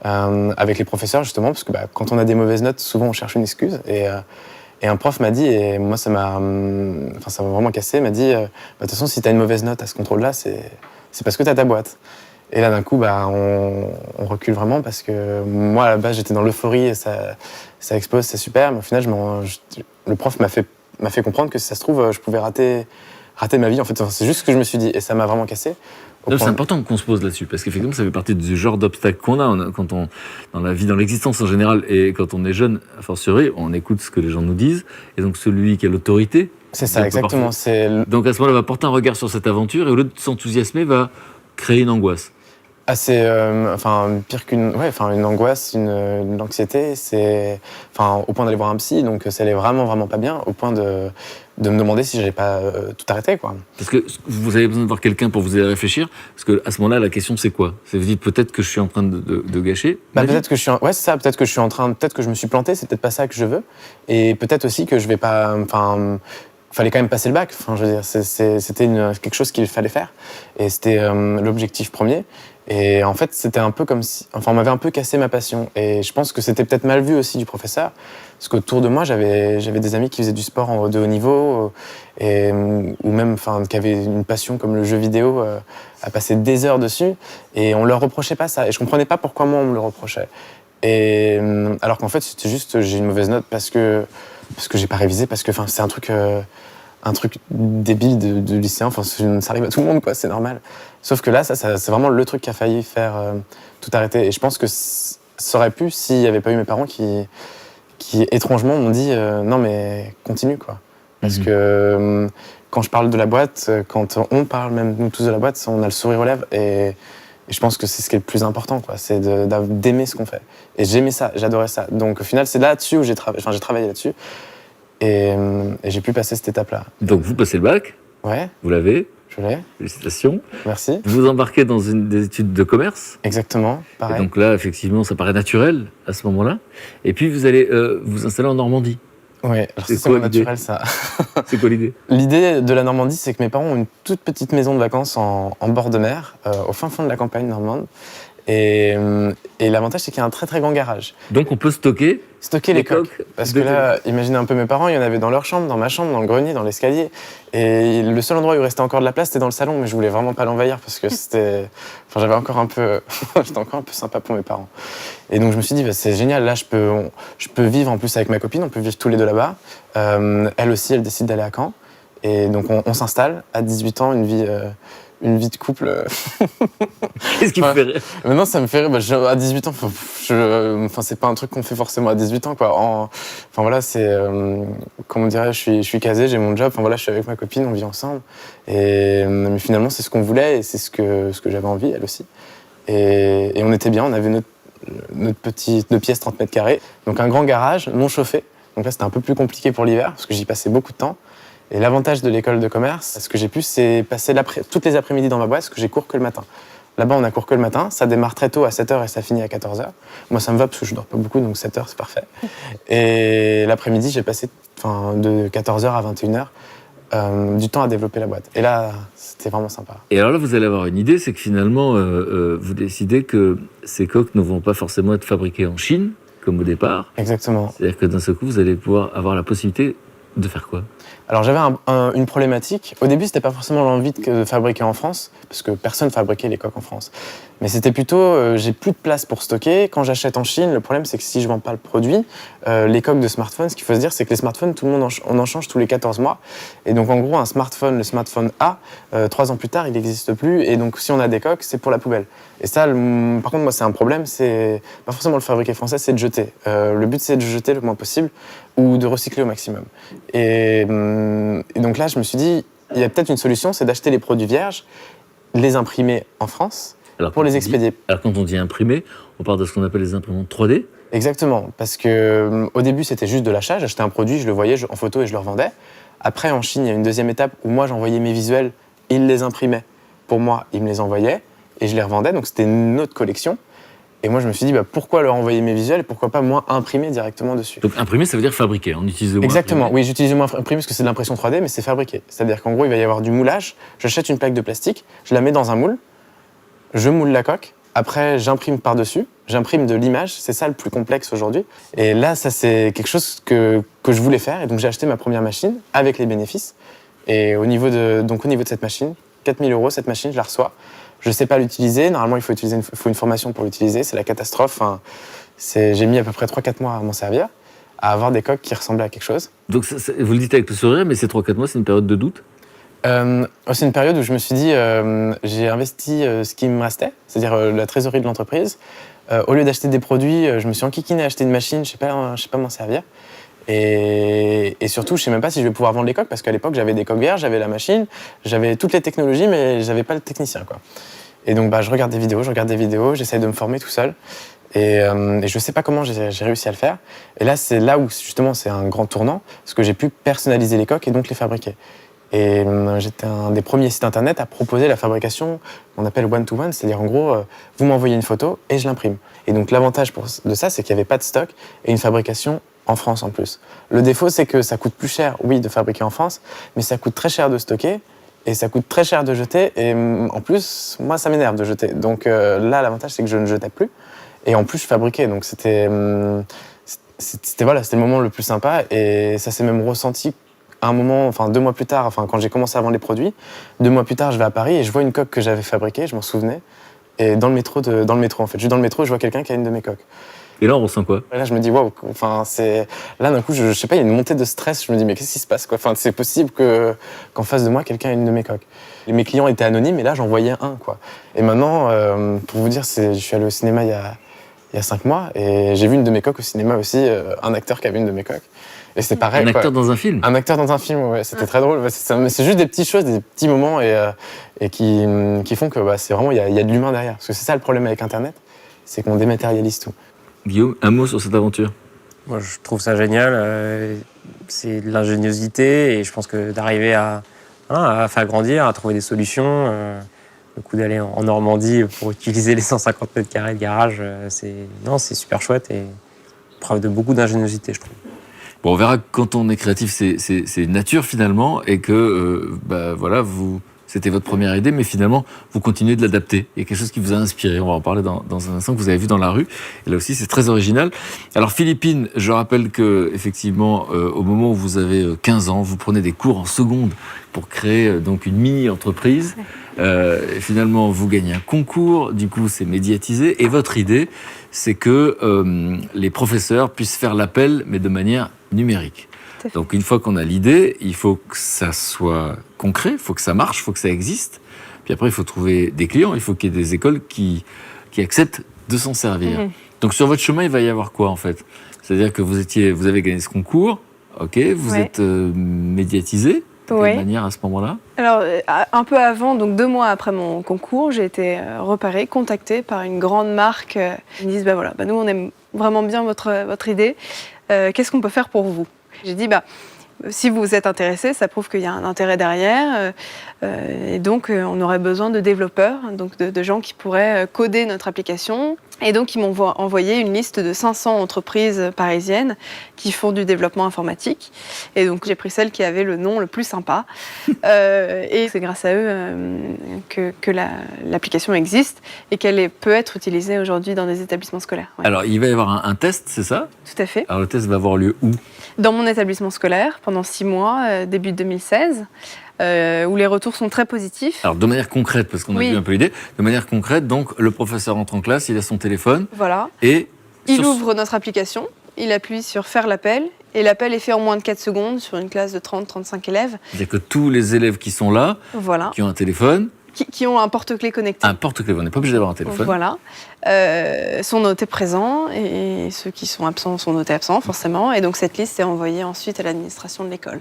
avec les professeurs, justement, parce que quand on a des mauvaises notes, souvent on cherche une excuse. Et un prof m'a dit, et moi ça m'a vraiment cassé, m'a dit, de toute façon, si tu as une mauvaise note à ce contrôle-là, c'est parce que tu as ta boîte. Et là, d'un coup, on recule vraiment parce que moi, à la base, j'étais dans l'euphorie et ça explose, c'est super. Mais au final, le prof m'a fait comprendre que si ça se trouve, je pouvais rater ma vie. En fait, c'est juste ce que je me suis dit et ça m'a vraiment cassé. C'est important qu'on se pose là-dessus, parce qu'effectivement, ça fait partie du genre d'obstacle qu'on a dans la vie, dans l'existence en général, et quand on est jeune, a fortiori, on écoute ce que les gens nous disent, et donc celui qui a l'autorité... C'est ça, exactement. Donc à ce moment-là, va porter un regard sur cette aventure, et au lieu de s'enthousiasmer, va créer une angoisse. Pire une angoisse, une anxiété, au point d'aller voir un psy, donc ça allait vraiment pas bien, au point de me demander si j'allais pas tout arrêter, quoi. Parce que vous avez besoin de voir quelqu'un pour vous aider à réfléchir, parce que à ce moment-là, la question c'est quoi? C'est vous dites peut-être que je suis en train de gâcher. Peut-être que c'est ça, peut-être que peut-être que je me suis planté, c'est peut-être pas ça que je veux, et peut-être aussi que je vais pas, fallait quand même passer le bac. Enfin, je veux dire, c'était quelque chose qu'il fallait faire, et c'était l'objectif premier. Et en fait, c'était un peu comme si... on m'avait un peu cassé ma passion. Et je pense que c'était peut-être mal vu aussi du professeur. Parce qu'autour de moi, j'avais des amis qui faisaient du sport de haut niveau, ou même qui avaient une passion comme le jeu vidéo, à passer des heures dessus. Et on leur reprochait pas ça. Et je comprenais pas pourquoi moi, on me le reprochait. Et alors qu'en fait, c'était juste, j'ai une mauvaise note parce que j'ai pas révisé, parce que c'est un truc débile de lycéen, ça arrive à tout le monde, quoi, c'est normal. Sauf que là, ça c'est vraiment le truc qui a failli faire tout arrêter. Et je pense que ça aurait pu s'il n'y avait pas eu mes parents qui étrangement m'ont dit non mais continue, quoi. Parce que quand je parle de la boîte, quand on parle même nous tous de la boîte, on a le sourire aux lèvres et je pense que c'est ce qui est le plus important, quoi, c'est d'aimer ce qu'on fait. Et j'aimais ça, j'adorais ça. Donc au final, c'est là-dessus où j'ai travaillé là-dessus. Et j'ai pu passer cette étape-là. Donc vous passez le bac, Ouais, vous l'avez, je l'ai. félicitations. Merci. Vous embarquez dans des études de commerce. Exactement, pareil. Et donc là, effectivement, ça paraît naturel à ce moment-là. Et puis vous allez vous installer en Normandie. Oui, c'est quoi pas naturel, ça. C'est quoi l'idée? L'idée de la Normandie, c'est que mes parents ont une toute petite maison de vacances en bord de mer, au fin fond de la campagne normande. Et l'avantage, c'est qu'il y a un très très grand garage. Donc on peut stocker Les coques. Parce que là, imaginez un peu mes parents, il y en avait dans leur chambre, dans ma chambre, dans le grenier, dans l'escalier. Et le seul endroit où il restait encore de la place, c'était dans le salon, mais je voulais vraiment pas l'envahir parce que j'avais encore un peu... J'étais encore un peu sympa pour mes parents. Et donc je me suis dit, c'est génial, là je peux vivre en plus avec ma copine, on peut vivre tous les deux là-bas. Elle aussi, elle décide d'aller à Caen. Et donc on s'installe à 18 ans, une vie de couple. Qu'est-ce qui vous fait rire? Maintenant, ça me fait rire. À 18 ans, c'est pas un truc qu'on fait forcément à 18 ans, quoi. C'est... comment dirais je suis casé, j'ai mon job. Je suis avec ma copine, on vit ensemble. Mais finalement, c'est ce qu'on voulait et c'est ce que j'avais envie, elle aussi. Et on était bien, on avait notre petite 2 pièces 30 mètres carrés. Donc un grand garage, non chauffé. Donc là, c'était un peu plus compliqué pour l'hiver parce que j'y passais beaucoup de temps. Et l'avantage de l'école de commerce, ce que j'ai pu, c'est passer toutes les après-midi dans ma boîte, parce que j'ai cours que le matin. Là-bas, on a cours que le matin, ça démarre très tôt à 7h et ça finit à 14h. Moi, ça me va parce que je dors pas beaucoup, donc 7h, c'est parfait. Et l'après-midi, j'ai passé de 14h à 21h, du temps à développer la boîte. Et là, c'était vraiment sympa. Et alors là, vous allez avoir une idée, c'est que finalement, vous décidez que ces coques ne vont pas forcément être fabriquées en Chine, comme au départ. Exactement. C'est-à-dire que d'un seul coup, vous allez pouvoir avoir la possibilité de faire quoi? Alors j'avais une problématique. Au début, c'était pas forcément l'envie de fabriquer en France, parce que personne fabriquait les coques en France. Mais c'était plutôt, j'ai plus de place pour stocker. Quand j'achète en Chine, le problème c'est que si je vends pas le produit, les coques de smartphone, ce qu'il faut se dire, c'est que les smartphones, tout le monde on en change tous les 14 mois. Et donc en gros, un smartphone, le smartphone A, 3 ans plus tard, il n'existe plus. Et donc si on a des coques, c'est pour la poubelle. Et ça, par contre, moi, c'est un problème. C'est pas forcément le fabriquer français, c'est de jeter. Le but, c'est de jeter le moins possible ou de recycler au maximum. Et donc là, je me suis dit, il y a peut-être une solution, c'est d'acheter les produits vierges, les imprimer en France pour les expédier. Alors quand on dit imprimer, on parle de ce qu'on appelle les imprimantes 3D. Exactement, parce que au début, c'était juste de l'achat. J'achetais un produit, je le voyais en photo et je le revendais. Après, en Chine, il y a une deuxième étape où moi, j'envoyais mes visuels, ils les imprimaient. Pour moi, ils me les envoyaient et je les revendais. Donc c'était une autre collection. Et moi, je me suis dit, pourquoi leur envoyer mes visuels et pourquoi pas moi imprimer directement dessus. Donc imprimer, ça veut dire fabriquer, on utilise le mot Exactement, imprimer. oui, j'utilise le mot imprimer parce que c'est de l'impression 3D, mais c'est fabriqué. C'est-à-dire qu'en gros, il va y avoir du moulage. J'achète une plaque de plastique, je la mets dans un moule, je moule la coque, après j'imprime par-dessus, j'imprime de l'image, c'est ça le plus complexe aujourd'hui. Et là, ça c'est quelque chose que je voulais faire, et donc j'ai acheté ma première machine avec les bénéfices. Et au niveau de cette machine, 4 000 €, cette machine, je la reçois. Je ne sais pas l'utiliser. Normalement, il faut une formation pour l'utiliser. C'est la catastrophe. J'ai mis à peu près 3-4 mois à m'en servir, à avoir des coques qui ressemblaient à quelque chose. Donc vous le dites avec le sourire, mais ces 3-4 mois, c'est une période de doute? C'est une période où je me suis dit, j'ai investi ce qui me restait, c'est-à-dire la trésorerie de l'entreprise. Au lieu d'acheter des produits, je me suis enquiquiné à acheter une machine. Je sais pas m'en servir. Et surtout, je ne sais même pas si je vais pouvoir vendre les coques, parce qu'à l'époque, j'avais des coques vierges, j'avais la machine, j'avais toutes les technologies, mais je n'avais pas le technicien, quoi. Et donc, je regarde des vidéos, j'essaye de me former tout seul. Et je ne sais pas comment j'ai réussi à le faire. Et là, c'est là où, justement, c'est un grand tournant, parce que j'ai pu personnaliser les coques et donc les fabriquer. Et j'étais un des premiers sites internet à proposer la fabrication qu'on appelle one-to-one, c'est-à-dire en gros, vous m'envoyez une photo et je l'imprime. Et donc l'avantage de ça, c'est qu'il n'y avait pas de stock et une fabrication en France en plus. Le défaut, c'est que ça coûte plus cher, oui, de fabriquer en France, mais ça coûte très cher de stocker et ça coûte très cher de jeter. Et en plus, moi, ça m'énerve de jeter. Donc là, l'avantage, c'est que je ne jetais plus. Et en plus, je fabriquais. Donc c'était le moment le plus sympa. Et ça s'est même ressenti à un moment, 2 mois plus tard, quand j'ai commencé à vendre les produits. 2 mois plus tard, je vais à Paris et je vois une coque que j'avais fabriquée, je m'en souvenais. Et dans le métro, en fait. Je suis dans le métro, je vois quelqu'un qui a une de mes coques. Et là, on ressent quoi? Et là, je me dis, waouh, là, d'un coup, je sais pas, il y a une montée de stress. Je me dis, mais qu'est-ce qui se passe, quoi? C'est possible qu'en face de moi, quelqu'un ait une de mes coques. Et mes clients étaient anonymes, et là, j'en voyais un, quoi. Et maintenant, pour vous dire, je suis allé au cinéma il y a 5 mois, et j'ai vu une de mes coques au cinéma aussi, un acteur qui avait une de mes coques. Et c'est pareil. Un acteur dans un film? Un acteur dans un film, ouais, c'était très drôle. Mais c'est juste des petites choses, des petits moments, et qui font que c'est vraiment, il y a de l'humain derrière. Parce que c'est ça le problème avec Internet, c'est qu'on dématérialise tout. Guillaume, un mot sur cette aventure? Moi, je trouve ça génial. C'est de l'ingéniosité et je pense que d'arriver à faire grandir, à trouver des solutions. Le coup d'aller en Normandie pour utiliser les 150 mètres carrés de garage, c'est super chouette et preuve de beaucoup d'ingéniosité, je trouve. Bon, on verra que quand on est créatif, c'est nature finalement, et que voilà, c'était votre première idée, mais finalement, vous continuez de l'adapter. Il y a quelque chose qui vous a inspiré. On va en parler dans un instant, que vous avez vu dans la rue. Et là aussi, c'est très original. Alors, Philippine, je rappelle que effectivement, au moment où vous avez 15 ans, vous prenez des cours en seconde pour créer donc une mini-entreprise. Et finalement, vous gagnez un concours. Du coup, c'est médiatisé. Et votre idée, c'est que les professeurs puissent faire l'appel, mais de manière numérique. Donc une fois qu'on a l'idée, il faut que ça soit concret, il faut que ça marche, il faut que ça existe. Puis après, il faut trouver des clients, il faut qu'il y ait des écoles qui acceptent de s'en servir. Mmh. Donc sur votre chemin, il va y avoir quoi en fait? C'est-à-dire que vous avez gagné ce concours, ok, vous êtes médiatisé. De quelle manière à ce moment-là? Alors, un peu avant, donc 2 mois après mon concours, j'ai été repérée, contactée par une grande marque. Ils me disent, nous, on aime vraiment bien votre idée. Qu'est-ce qu'on peut faire pour vous? J'ai dit, si vous êtes intéressé, ça prouve qu'il y a un intérêt derrière. Et donc, on aurait besoin de développeurs, donc de gens qui pourraient coder notre application Et donc, ils m'ont envoyé une liste de 500 entreprises parisiennes qui font du développement informatique. Et donc, j'ai pris celle qui avait le nom le plus sympa. Et c'est grâce à eux que l'application existe et qu'elle peut être utilisée aujourd'hui dans des établissements scolaires. Ouais. Alors, il va y avoir un test, c'est ça? Tout à fait. Alors, le test va avoir lieu où? Dans mon établissement scolaire, pendant 6 mois, début 2016. Où les retours sont très positifs. Alors, de manière concrète, parce qu'on a vu un peu l'idée, de manière concrète, donc, le professeur entre en classe, il a son téléphone. Voilà. Et il ouvre notre application, il appuie sur « Faire l'appel » et l'appel est fait en moins de 4 secondes sur une classe de 30-35 élèves. C'est-à-dire que tous les élèves qui sont là, voilà. qui ont un téléphone, qui ont un porte-clés connecté. Un porte-clés, on n'est pas obligé d'avoir un téléphone. Voilà. Sont notés présents et ceux qui sont absents sont notés absents, forcément. Et donc cette liste est envoyée ensuite à l'administration de l'école.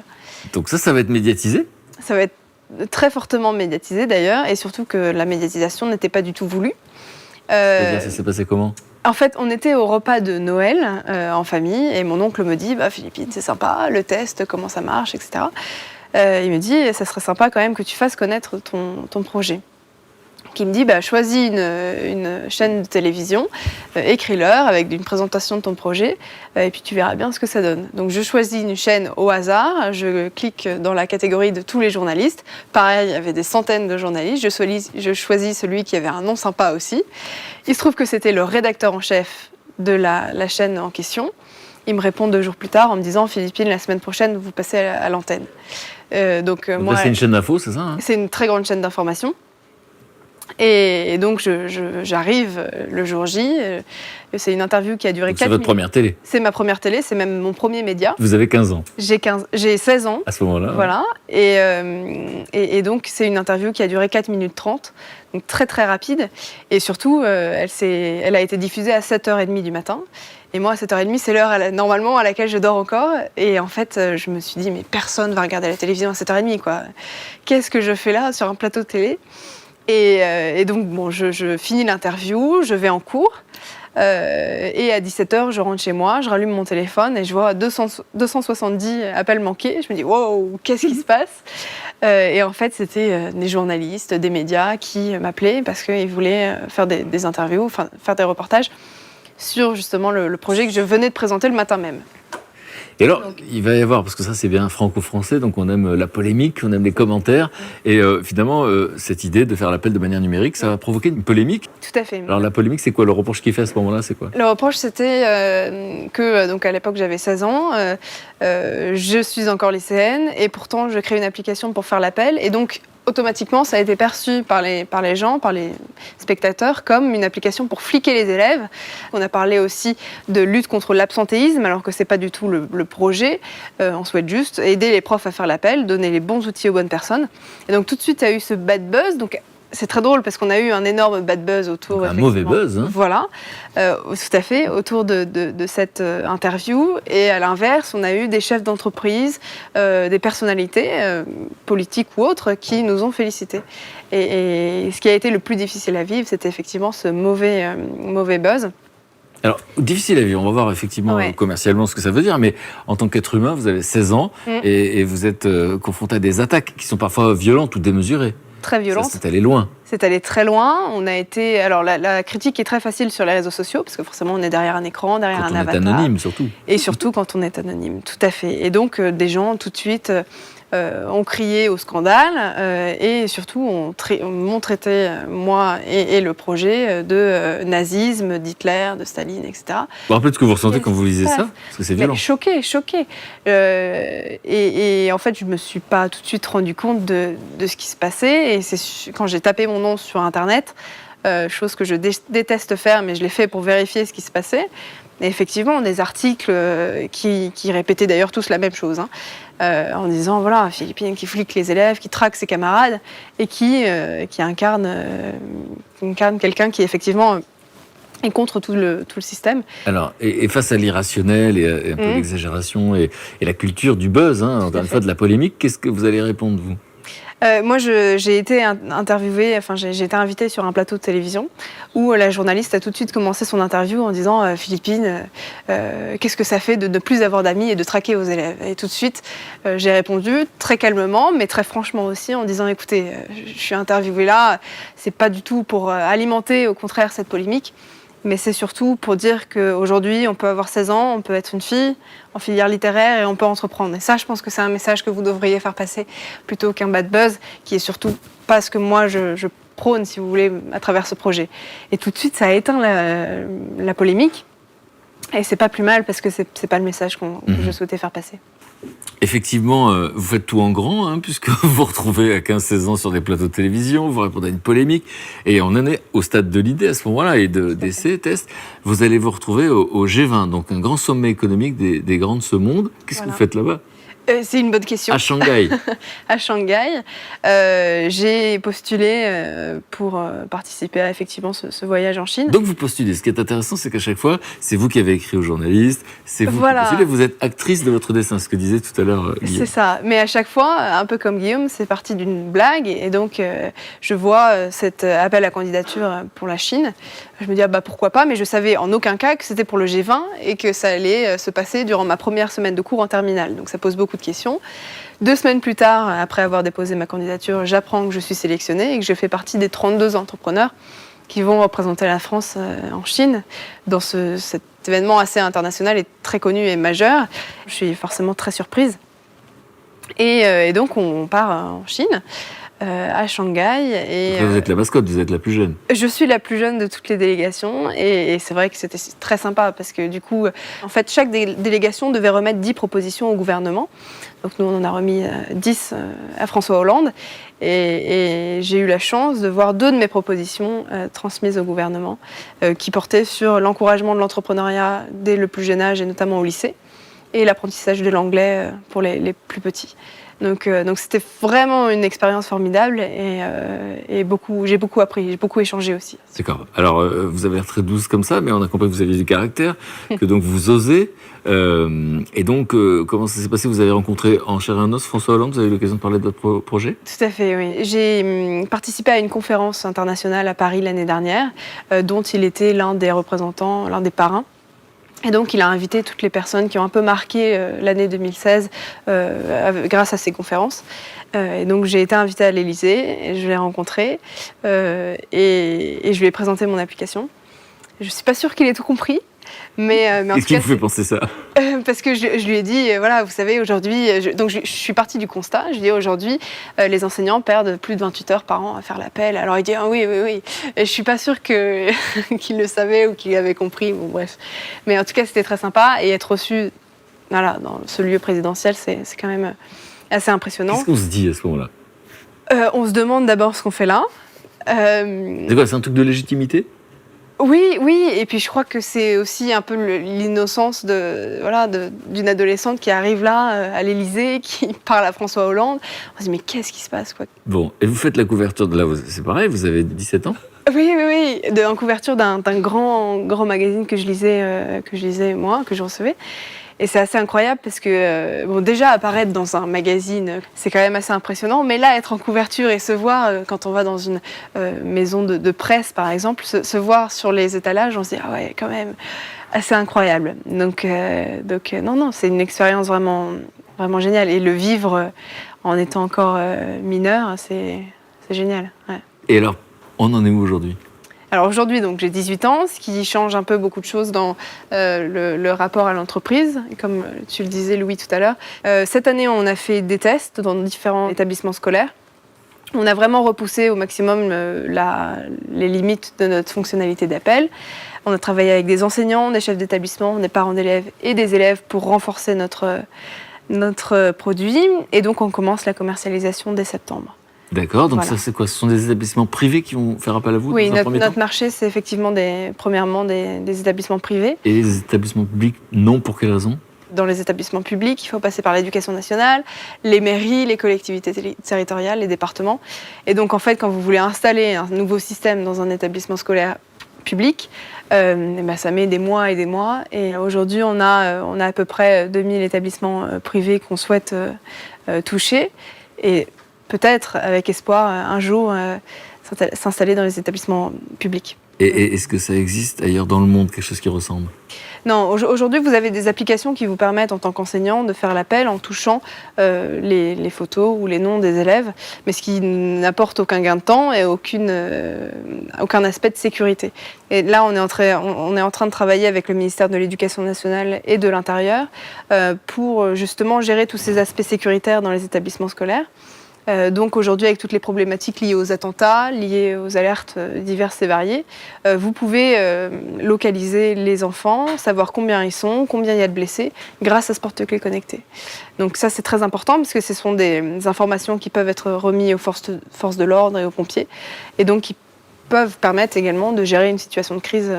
Donc ça va être médiatisé? Ça va être très fortement médiatisé d'ailleurs, et surtout que la médiatisation n'était pas du tout voulue. C'est-à-dire, ça s'est passé comment? En fait, on était au repas de Noël en famille, et mon oncle me dit Philippine, c'est sympa, le test, comment ça marche, etc. Il me dit ça serait sympa quand même que tu fasses connaître ton projet. Qui me dit choisis une chaîne de télévision, écris-leur avec une présentation de ton projet, et puis tu verras bien ce que ça donne. Donc je choisis une chaîne au hasard, je clique dans la catégorie de tous les journalistes. Pareil, il y avait des centaines de journalistes, je choisis celui qui avait un nom sympa aussi. Il se trouve que c'était le rédacteur en chef de la chaîne en question. Il me répond 2 jours plus tard en me disant Philippine, la semaine prochaine, vous passez à l'antenne. Donc moi, c'est une chaîne d'info, c'est ça hein? C'est une très grande chaîne d'information. Et donc j'arrive le jour J, c'est une interview qui a duré 4 minutes. C'est votre première télé? C'est ma première télé, c'est même mon premier média. Vous avez 15 ans? J'ai 16 ans. À ce moment-là? Voilà, et donc c'est une interview qui a duré 4 minutes 30, donc très très rapide. Et surtout, elle a été diffusée à 7h30 du matin. Et moi, à 7h30, c'est l'heure normalement à laquelle je dors encore. Et en fait, je me suis dit, mais personne ne va regarder la télévision à 7h30, quoi. Qu'est-ce que je fais là, sur un plateau de télé ? Et donc, bon, je finis l'interview, je vais en cours. Et à 17h, je rentre chez moi, je rallume mon téléphone et je vois 270 appels manqués. Je me dis, wow, qu'est-ce qui se passe ? Et en fait, c'était des journalistes, des médias qui m'appelaient parce qu'ils voulaient faire des interviews, faire des reportages sur justement le projet que je venais de présenter le matin même. Et alors, il va y avoir, parce que ça c'est bien franco-français, donc on aime la polémique, on aime les commentaires, et finalement, cette idée de faire l'appel de manière numérique, ça va provoquer une polémique. Tout à fait. Alors la polémique, c'est quoi? Le reproche qu'il fait à ce moment-là, c'est quoi? Le reproche, c'était que, donc à l'époque j'avais 16 ans, je suis encore lycéenne, et pourtant je crée une application pour faire l'appel, et donc automatiquement, ça a été perçu par les gens, par les spectateurs, comme une application pour fliquer les élèves. On a parlé aussi de lutte contre l'absentéisme, alors que ce n'est pas du tout le projet. On souhaite juste aider les profs à faire l'appel, donner les bons outils aux bonnes personnes. Et donc tout de suite, il y a eu ce bad buzz. Donc, c'est très drôle parce qu'on a eu un énorme bad buzz autour. Donc un mauvais buzz. Hein. Voilà, tout à fait, autour de cette interview. Et à l'inverse, on a eu des chefs d'entreprise, des personnalités, politiques ou autres, qui nous ont félicités. Et ce qui a été le plus difficile à vivre, c'était effectivement ce mauvais buzz. Alors, difficile à vivre, on va voir effectivement commercialement ce que ça veut dire, mais en tant qu'être humain, vous avez 16 ans et vous êtes confronté à des attaques qui sont parfois violentes ou démesurées. Très violente. Ça, c'est allé loin. C'est allé très loin. On a été. Alors, la critique est très facile sur les réseaux sociaux, parce que forcément, on est derrière un écran, derrière un avatar. Quand on est anonyme, surtout. Et surtout quand on est anonyme, tout à fait. Et donc, des gens, tout de suite, ont crié au scandale et surtout, m'ont traité, moi et le projet, de nazisme, d'Hitler, de Staline, etc. Vous vous rappelez de ce que vous ressentez quand vous lisez ça? Parce que c'est violent. Choquée. Et en fait, je ne me suis pas tout de suite rendu compte de ce qui se passait. Et c'est quand j'ai tapé mon nom sur Internet, chose que je déteste faire, mais je l'ai fait pour vérifier ce qui se passait. Et effectivement, des articles qui répétaient d'ailleurs tous la même chose, en disant, voilà, Philippine qui flique les élèves, qui traque ses camarades, et qui incarne quelqu'un qui effectivement est contre tout le système. Alors, et face à l'irrationnel et un peu l'exagération et la culture du buzz, encore une fois de la polémique, qu'est-ce que vous allez répondre, vous ? Moi, j'ai été interviewée, j'ai été invitée sur un plateau de télévision où la journaliste a tout de suite commencé son interview en disant Philippine, qu'est-ce que ça fait de ne plus avoir d'amis et de traquer aux élèves? Et tout de suite, j'ai répondu très calmement, mais très franchement aussi, en disant écoutez, je suis interviewée là, c'est pas du tout pour alimenter, au contraire, cette polémique. Mais c'est surtout pour dire qu'aujourd'hui, on peut avoir 16 ans, on peut être une fille en filière littéraire et on peut entreprendre. Et ça, je pense que c'est un message que vous devriez faire passer plutôt qu'un bad buzz, qui est surtout pas ce que moi je prône, si vous voulez, à travers ce projet. Et tout de suite, ça a éteint la polémique. Et c'est pas plus mal parce que c'est pas le message que je souhaitais faire passer. Effectivement, vous faites tout en grand, hein, puisque vous vous retrouvez à 15-16 ans sur des plateaux de télévision, vous répondez à une polémique, et on en est au stade de l'idée à ce moment-là, et d'essais, tests. Vous allez vous retrouver au G20, donc un grand sommet économique des grands de ce monde. Qu'est-ce que vous faites là-bas ? C'est une bonne question. À Shanghai. À Shanghai. J'ai postulé pour participer à effectivement ce voyage en Chine. Donc vous postulez. Ce qui est intéressant, c'est qu'à chaque fois, c'est vous qui avez écrit aux journalistes, c'est vous qui postulez, vous êtes actrice de votre dessin, ce que disait tout à l'heure Guillaume. C'est ça. Mais à chaque fois, un peu comme Guillaume, c'est parti d'une blague. Et donc, je vois cet appel à candidature pour la Chine. Je me dis, pourquoi pas, mais je savais en aucun cas que c'était pour le G20 et que ça allait se passer durant ma première semaine de cours en terminale. Donc ça pose beaucoup de questions. 2 semaines plus tard, après avoir déposé ma candidature, j'apprends que je suis sélectionnée et que je fais partie des 32 entrepreneurs qui vont représenter la France en Chine dans cet événement assez international et très connu et majeur. Je suis forcément très surprise. Et donc on part en Chine. À Shanghai. Et, vous êtes la mascotte, vous êtes la plus jeune. Je suis la plus jeune de toutes les délégations et c'est vrai que c'était très sympa parce que du coup, en fait, chaque délégation devait remettre 10 propositions au gouvernement. Donc nous, on en a remis 10 à François Hollande et j'ai eu la chance de voir 2 de mes propositions transmises au gouvernement qui portaient sur l'encouragement de l'entrepreneuriat dès le plus jeune âge et notamment au lycée et l'apprentissage de l'anglais pour les plus petits. Donc c'était vraiment une expérience formidable et j'ai beaucoup appris, j'ai beaucoup échangé aussi. D'accord. Alors vous avez l'air très douce comme ça, mais on a compris que vous aviez du caractère, que donc vous osez. Et donc comment ça s'est passé ? Vous avez rencontré en chair et en os François Hollande, vous avez eu l'occasion de parler de votre projet ? Tout à fait, oui. J'ai participé à une conférence internationale à Paris l'année dernière, dont il était l'un des représentants, l'un des parrains. Et donc, il a invité toutes les personnes qui ont un peu marqué l'année 2016 grâce à ces conférences. Et donc, j'ai été invitée à l'Élysée, et je l'ai rencontré et je lui ai présenté mon application. Je ne suis pas sûre qu'il ait tout compris, mais en tout cas... Qu'est-ce qui vous fait penser ça ? Parce que je lui ai dit, voilà, vous savez, aujourd'hui... Donc, je suis partie du constat. Je lui ai dit, aujourd'hui, les enseignants perdent plus de 28 heures par an à faire l'appel. Alors, il dit, oui. Et je ne suis pas sûre qu'il le savait ou qu'il avait compris. Bon, bref. Mais en tout cas, c'était très sympa. Et être reçu dans ce lieu présidentiel, c'est quand même assez impressionnant. Qu'est-ce qu'on se dit à ce moment-là ? On se demande d'abord ce qu'on fait là. C'est quoi, c'est un truc de légitimité ? Oui, et puis je crois que c'est aussi un peu l'innocence d'une adolescente qui arrive là, à l'Élysée, qui parle à François Hollande. On se dit, mais qu'est-ce qui se passe, quoi ? Bon, et vous faites la couverture de là, c'est pareil, vous avez 17 ans ? Oui, en couverture d'un grand magazine que je lisais moi, que je recevais. Et c'est assez incroyable parce que, déjà apparaître dans un magazine, c'est quand même assez impressionnant. Mais là, être en couverture et se voir, quand on va dans une maison de presse, par exemple, se voir sur les étalages, on se dit, ah ouais, quand même, assez incroyable. Donc non, c'est une expérience vraiment, vraiment géniale. Et le vivre en étant encore mineur, c'est génial. Ouais. Et alors, on en est où aujourd'hui ? Alors aujourd'hui, donc, j'ai 18 ans, ce qui change un peu beaucoup de choses dans le rapport à l'entreprise, comme tu le disais, Louis, tout à l'heure. Cette année, on a fait des tests dans différents établissements scolaires. On a vraiment repoussé au maximum les limites de notre fonctionnalité d'appel. On a travaillé avec des enseignants, des chefs d'établissement, des parents d'élèves et des élèves pour renforcer notre produit. Et donc, on commence la commercialisation dès septembre. D'accord, donc voilà. Ça c'est quoi ? Ce sont des établissements privés qui vont faire appel à vous ? Oui, dans un premier temps ? notre marché, c'est effectivement premièrement des établissements privés. Et les établissements publics, non, pour quelle raison ? Dans les établissements publics, il faut passer par l'éducation nationale, les mairies, les collectivités territoriales, les départements. Et donc en fait, quand vous voulez installer un nouveau système dans un établissement scolaire public, ça met des mois et des mois. Et aujourd'hui, on a à peu près 2000 établissements privés qu'on souhaite toucher. Et peut-être, avec espoir, un jour, s'installer dans les établissements publics. Et est-ce que ça existe ailleurs dans le monde, quelque chose qui ressemble? Non, aujourd'hui, vous avez des applications qui vous permettent, en tant qu'enseignant, de faire l'appel en touchant les photos ou les noms des élèves, mais ce qui n'apporte aucun gain de temps et aucun aspect de sécurité. Et là, on est en train de travailler avec le ministère de l'Éducation nationale et de l'Intérieur pour justement gérer tous ces aspects sécuritaires dans les établissements scolaires. Donc aujourd'hui, avec toutes les problématiques liées aux attentats, liées aux alertes diverses et variées, vous pouvez localiser les enfants, savoir combien ils sont, combien il y a de blessés, grâce à ce porte-clés connecté. Donc ça, c'est très important parce que ce sont des informations qui peuvent être remises aux forces de l'ordre et aux pompiers, et donc qui peuvent permettre également de gérer une situation de crise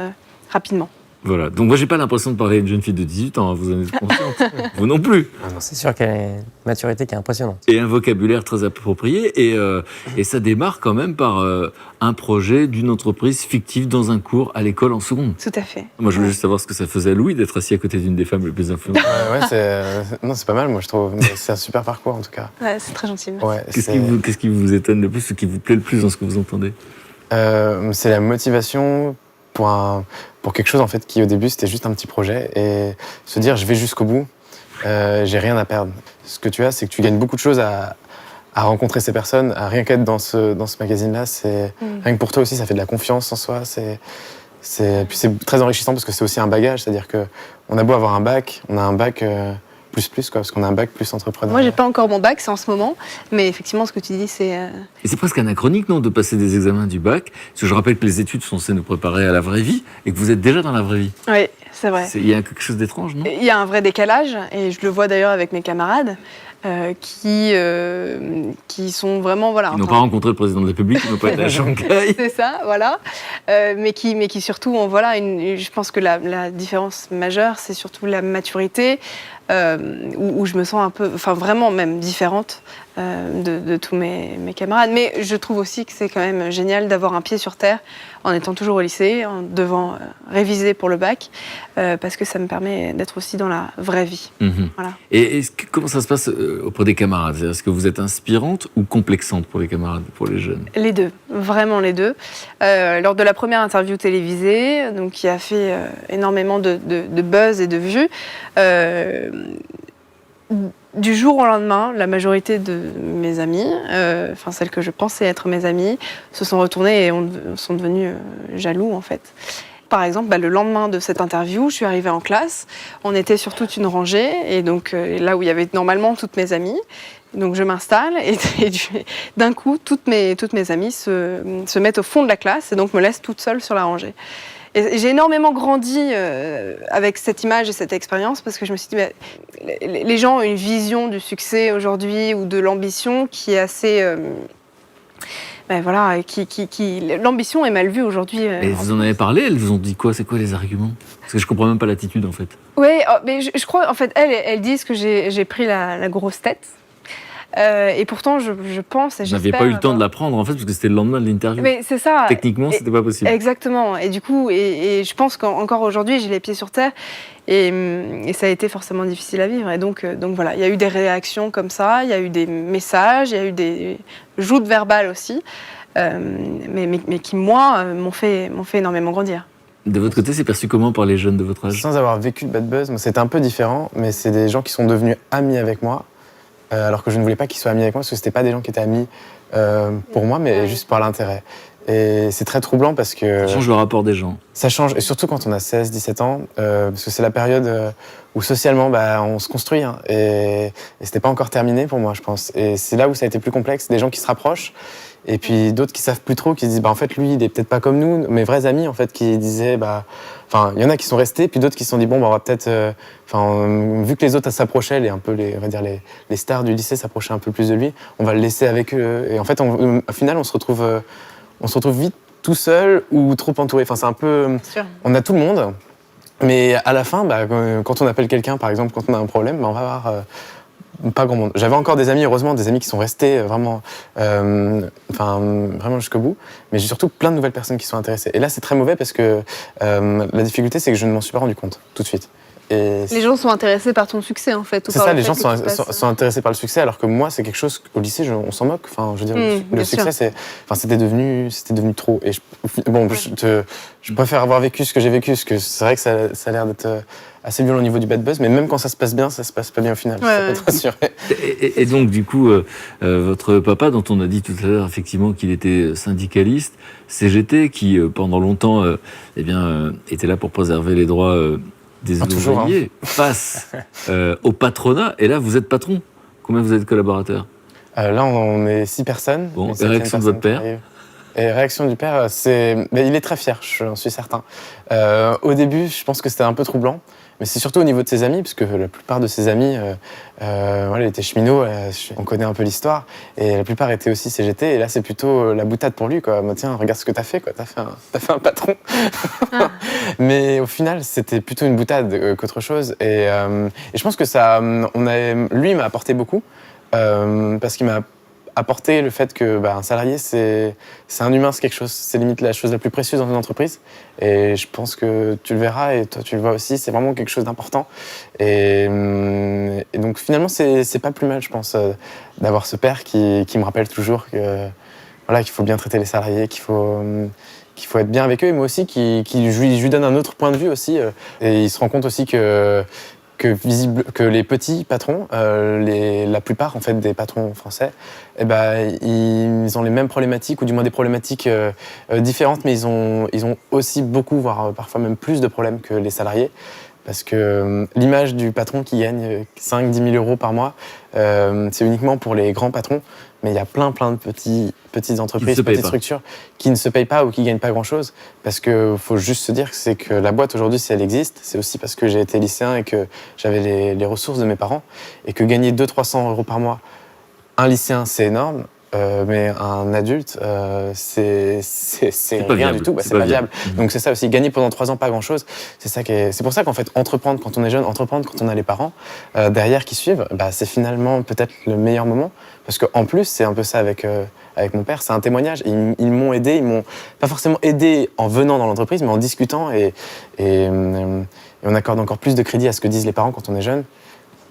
rapidement. Voilà, donc moi j'ai pas l'impression de parler à une jeune fille de 18 ans, hein, vous en êtes consciente. Vous non plus. C'est sûr qu'elle a une maturité qui est impressionnante. Et un vocabulaire très approprié, et ça démarre quand même par un projet d'une entreprise fictive dans un cours à l'école en seconde. Tout à fait. Moi je voulais juste savoir ce que ça faisait à Louis d'être assis à côté d'une des femmes les plus influentes. C'est pas mal, moi je trouve. C'est un super parcours en tout cas. Ouais, c'est très gentil. Ouais, Qu'est-ce qui vous étonne le plus, ce qui vous plaît le plus dans ce que vous entendez? C'est la motivation pour quelque chose en fait qui au début c'était juste un petit projet, et se dire je vais jusqu'au bout, j'ai rien à perdre. Ce que tu as, c'est que tu gagnes beaucoup de choses à rencontrer ces personnes, à rien qu'être dans ce magazine-là, rien que pour toi aussi ça fait de la confiance en soi, puis c'est très enrichissant parce que c'est aussi un bagage, c'est-à-dire que on a beau avoir un bac, on a un bac plus quoi, parce qu'on a un bac plus entrepreneur. Moi, j'ai pas encore mon bac, c'est en ce moment, mais effectivement, ce que tu dis, c'est... Et c'est presque anachronique, non, de passer des examens du bac, parce que je rappelle que les études sont censées nous préparer à la vraie vie, et que vous êtes déjà dans la vraie vie. Oui, c'est vrai. Il y a quelque chose d'étrange, non? Il y a un vrai décalage, et je le vois d'ailleurs avec mes camarades, qui sont vraiment... Voilà, Ils n'ont pas rencontré le président de la République, ils n'ont pas été à Shanghai. C'est ça, voilà. Mais qui surtout ont, voilà, je pense que la différence majeure, c'est surtout la maturité, où je me sens un peu, enfin vraiment même différente de tous mes camarades. Mais je trouve aussi que c'est quand même génial d'avoir un pied sur terre en étant toujours au lycée, en devant réviser pour le bac, parce que ça me permet d'être aussi dans la vraie vie. Voilà. Et comment ça se passe auprès des camarades? Est-ce que vous êtes inspirante ou complexante pour les camarades, pour les jeunes? Les deux, vraiment les deux. Lors de la première interview télévisée, donc qui a fait énormément de buzz et de vues, du jour au lendemain, la majorité de mes amis, enfin celles que je pensais être mes amis, se sont retournées et sont devenus jaloux en fait. Par exemple, le lendemain de cette interview, je suis arrivée en classe, on était sur toute une rangée, et donc là où il y avait normalement toutes mes amies, donc je m'installe et d'un coup, toutes mes amies se mettent au fond de la classe et donc me laissent toute seule sur la rangée. Et j'ai énormément grandi avec cette image et cette expérience parce que je me suis dit, les gens ont une vision du succès aujourd'hui ou de l'ambition qui est assez... voilà, l'ambition est mal vue aujourd'hui. Et vous en avez parlé? Elles vous ont dit quoi? C'est quoi les arguments? Parce que je comprends même pas l'attitude en fait. Oui, mais je crois, en fait, elles disent que j'ai pris la grosse tête. Et pourtant, je pense et Vous j'espère... n'aviez pas eu le temps de la prendre en fait, parce que c'était le lendemain de l'interview. Mais c'est ça. Techniquement, c'était pas possible. Exactement. Et du coup, et je pense qu'encore aujourd'hui, j'ai les pieds sur terre. Et ça a été forcément difficile à vivre. Et donc voilà, il y a eu des réactions comme ça, il y a eu des messages, il y a eu des joutes verbales aussi, mais qui, moi, m'ont fait énormément grandir. De votre côté, c'est perçu comment par les jeunes de votre âge? Sans avoir vécu de bad buzz, moi, c'était un peu différent, mais c'est des gens qui sont devenus amis avec moi, alors que je ne voulais pas qu'ils soient amis avec moi, parce que c'était pas des gens qui étaient amis pour moi, mais juste par l'intérêt. Et c'est très troublant parce que... Ça change le rapport des gens. Ça change, et surtout quand on a 16, 17 ans, parce que c'est la période où socialement, on se construit, hein, et c'était pas encore terminé pour moi, je pense. Et c'est là où ça a été plus complexe, des gens qui se rapprochent, et puis d'autres qui savent plus trop, qui se disent, en fait, lui, il est peut-être pas comme nous, mes vrais amis, en fait, qui disaient, il y en a qui sont restés, puis d'autres qui se sont dit, on va peut-être, vu que les autres s'approchaient, on va dire les stars du lycée s'approchaient un peu plus de lui, on va le laisser avec eux. Et en fait, au final, on se retrouve vite tout seul ou trop entouré. Enfin, c'est un peu... On a tout le monde, mais à la fin, quand on appelle quelqu'un, par exemple, quand on a un problème, on va avoir pas grand monde. J'avais encore des amis, heureusement, des amis qui sont restés vraiment jusqu'au bout, mais j'ai surtout plein de nouvelles personnes qui sont intéressées. Et là, c'est très mauvais parce que la difficulté, c'est que je ne m'en suis pas rendu compte tout de suite. Et Les gens sont intéressés par ton succès, en fait. ou c'est par ça, le les fait gens que sont, tu passes- sont intéressés par le succès, alors que moi, c'est quelque chose qu'au lycée, on s'en moque. Enfin, je veux dire, le bien succès, c'était devenu trop. Et bon, je préfère avoir vécu ce que j'ai vécu, parce que c'est vrai que ça a l'air d'être assez violent au niveau du bad buzz, mais même quand ça se passe bien, ça se passe pas bien au final. Ouais, Ça peut ouais. te rassurer. Et donc, du coup, votre papa, dont on a dit tout à l'heure effectivement qu'il était syndicaliste, CGT, qui pendant longtemps était là pour préserver les droits des Toujours, ouvriers face au patronat. Et là, vous êtes patron. Combien vous êtes de collaborateurs? Là, on est 6 personnes. Bon, Une septième réaction de votre personne qui père? arrive. Et réaction du père, il est très fier, j'en suis certain. Au début, je pense que c'était un peu troublant, mais c'est surtout au niveau de ses amis, parce que la plupart de ses amis, il était cheminot, on connaît un peu l'histoire, et la plupart étaient aussi CGT, et là, c'est plutôt la boutade pour lui, quoi. Bah, tiens, regarde ce que t'as fait, quoi. T'as fait un patron. Mais au final, c'était plutôt une boutade qu'autre chose, et je pense que lui, il m'a apporté beaucoup, parce qu'il m'a apporter le fait que un salarié, c'est un humain, c'est quelque chose, c'est limite la chose la plus précieuse dans une entreprise. Et je pense que tu le verras, et toi tu le vois aussi, c'est vraiment quelque chose d'important. Et donc finalement, c'est pas plus mal, je pense, d'avoir ce père qui me rappelle toujours que, voilà, qu'il faut bien traiter les salariés, qu'il faut être bien avec eux, et moi aussi, je lui donne un autre point de vue aussi. Et il se rend compte aussi que les petits patrons, la plupart en fait des patrons français, ils ont les mêmes problématiques, ou du moins des problématiques différentes, mais ils ont aussi beaucoup, voire parfois même plus de problèmes que les salariés. Parce que l'image du patron qui gagne 5-10 000 euros par mois, c'est uniquement pour les grands patrons. Mais il y a plein de petites entreprises, petites structures qui ne se payent pas ou qui ne gagnent pas grand-chose. Parce qu'il faut juste se dire que la boîte aujourd'hui, si elle existe, c'est aussi parce que j'ai été lycéen et que j'avais les ressources de mes parents. Et que gagner 200-300 euros par mois, un lycéen, c'est énorme. Mais un adulte, c'est pas rien viable. du tout, c'est pas viable. Donc c'est ça aussi, gagner pendant 3 ans pas grand chose, c'est pour ça qu'en fait entreprendre quand on est jeune, entreprendre quand on a les parents derrière qui suivent, c'est finalement peut-être le meilleur moment, parce qu'en plus c'est un peu ça avec mon père, c'est un témoignage. Ils m'ont aidé, ils m'ont pas forcément aidé en venant dans l'entreprise, mais en discutant, et on accorde encore plus de crédit à ce que disent les parents quand on est jeune.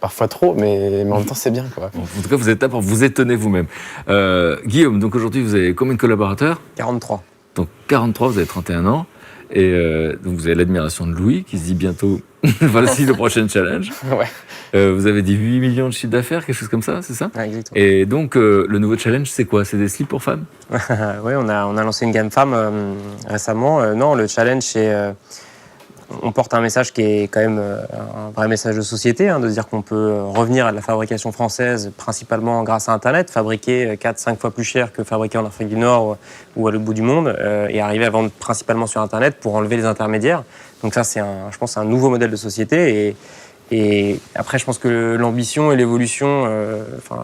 Parfois trop, mais en même temps, c'est bien, quoi. Bon, en tout cas, vous êtes là pour vous étonner vous-même. Guillaume, donc aujourd'hui, vous avez combien de collaborateurs? 43. Donc 43, vous avez 31 ans. Et donc vous avez l'admiration de Louis, qui se dit bientôt, voici le prochain challenge. Ouais. Vous avez dit 8 millions de chiffre d'affaires, quelque chose comme ça, c'est ça? Ouais, exactement. Et donc, le nouveau challenge, c'est quoi? C'est des slips pour femmes? Oui, on a lancé une gamme femmes récemment. Non, le challenge, c'est... on porte un message qui est quand même un vrai message de société, de dire qu'on peut revenir à de la fabrication française, principalement grâce à Internet, fabriquer 4-5 fois plus cher que fabriquer en Afrique du Nord ou à l'autre bout du monde, et arriver à vendre principalement sur Internet pour enlever les intermédiaires. Donc ça, je pense, un nouveau modèle de société. Et après, je pense que l'ambition et l'évolution,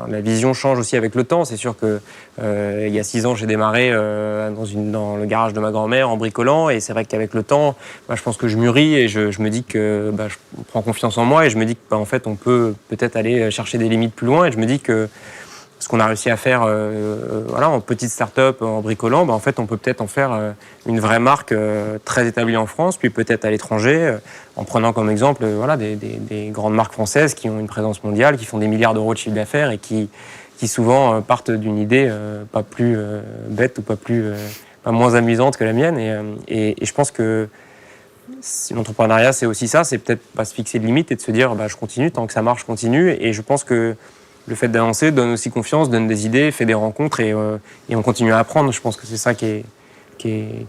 la vision change aussi avec le temps. C'est sûr que il y a 6 ans, j'ai démarré dans le garage de ma grand-mère en bricolant. Et c'est vrai qu'avec le temps, je pense que je mûris et je me dis que je prends confiance en moi. Et je me dis que en fait, on peut peut-être aller chercher des limites plus loin. Et je me dis que ce qu'on a réussi à faire en petite start-up, en bricolant, en fait, on peut peut-être en faire une vraie marque très établie en France, puis peut-être à l'étranger, en prenant comme exemple des grandes marques françaises qui ont une présence mondiale, qui font des milliards d'euros de chiffre d'affaires et qui souvent partent d'une idée pas plus bête ou pas moins amusante que la mienne. Et je pense que l'entrepreneuriat, c'est aussi ça, c'est peut-être pas se fixer de limites et de se dire je continue, tant que ça marche, je continue. Et je pense que le fait d'avancer donne aussi confiance, donne des idées, fait des rencontres et on continue à apprendre. Je pense que c'est ça qui est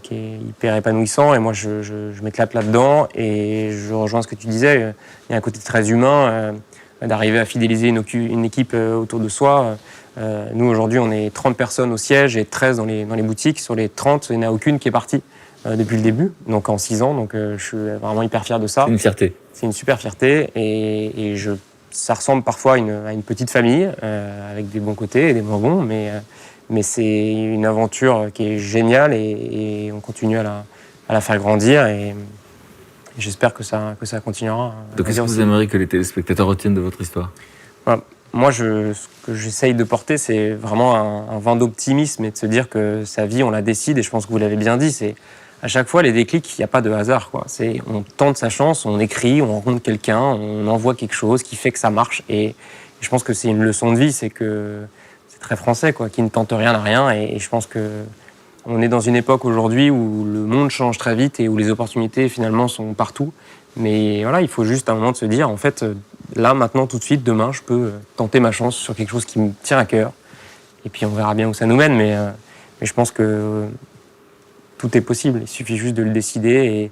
hyper épanouissant et moi je m'éclate là-dedans et je rejoins ce que tu disais. Il y a un côté très humain d'arriver à fidéliser une équipe autour de soi. Nous aujourd'hui on est 30 personnes au siège et 13 dans les boutiques. Sur les 30, il n'y en a aucune qui est partie depuis le début, donc en 6 ans. Donc je suis vraiment hyper fier de ça. C'est une fierté. C'est une super fierté et ça ressemble parfois à une petite famille, avec des bons côtés et des moins bons, mais c'est une aventure qui est géniale et on continue à la faire grandir et j'espère que ça continuera. Donc qu'est-ce que vous aimeriez que les téléspectateurs retiennent de votre histoire? Moi, ce que j'essaye de porter, c'est vraiment un vent d'optimisme et de se dire que sa vie, on la décide et je pense que vous l'avez bien dit, c'est à chaque fois, les déclics, il n'y a pas de hasard, quoi. On tente sa chance, on écrit, on rencontre quelqu'un, on envoie quelque chose qui fait que ça marche. Et je pense que c'est une leçon de vie, c'est que c'est très français, quoi, qui ne tente rien à rien. Et je pense que on est dans une époque aujourd'hui où le monde change très vite et où les opportunités, finalement, sont partout. Mais voilà, il faut juste à un moment de se dire, en fait, là, maintenant, tout de suite, demain, je peux tenter ma chance sur quelque chose qui me tient à cœur. Et puis, on verra bien où ça nous mène. Mais je pense que tout est possible. Il suffit juste de le décider.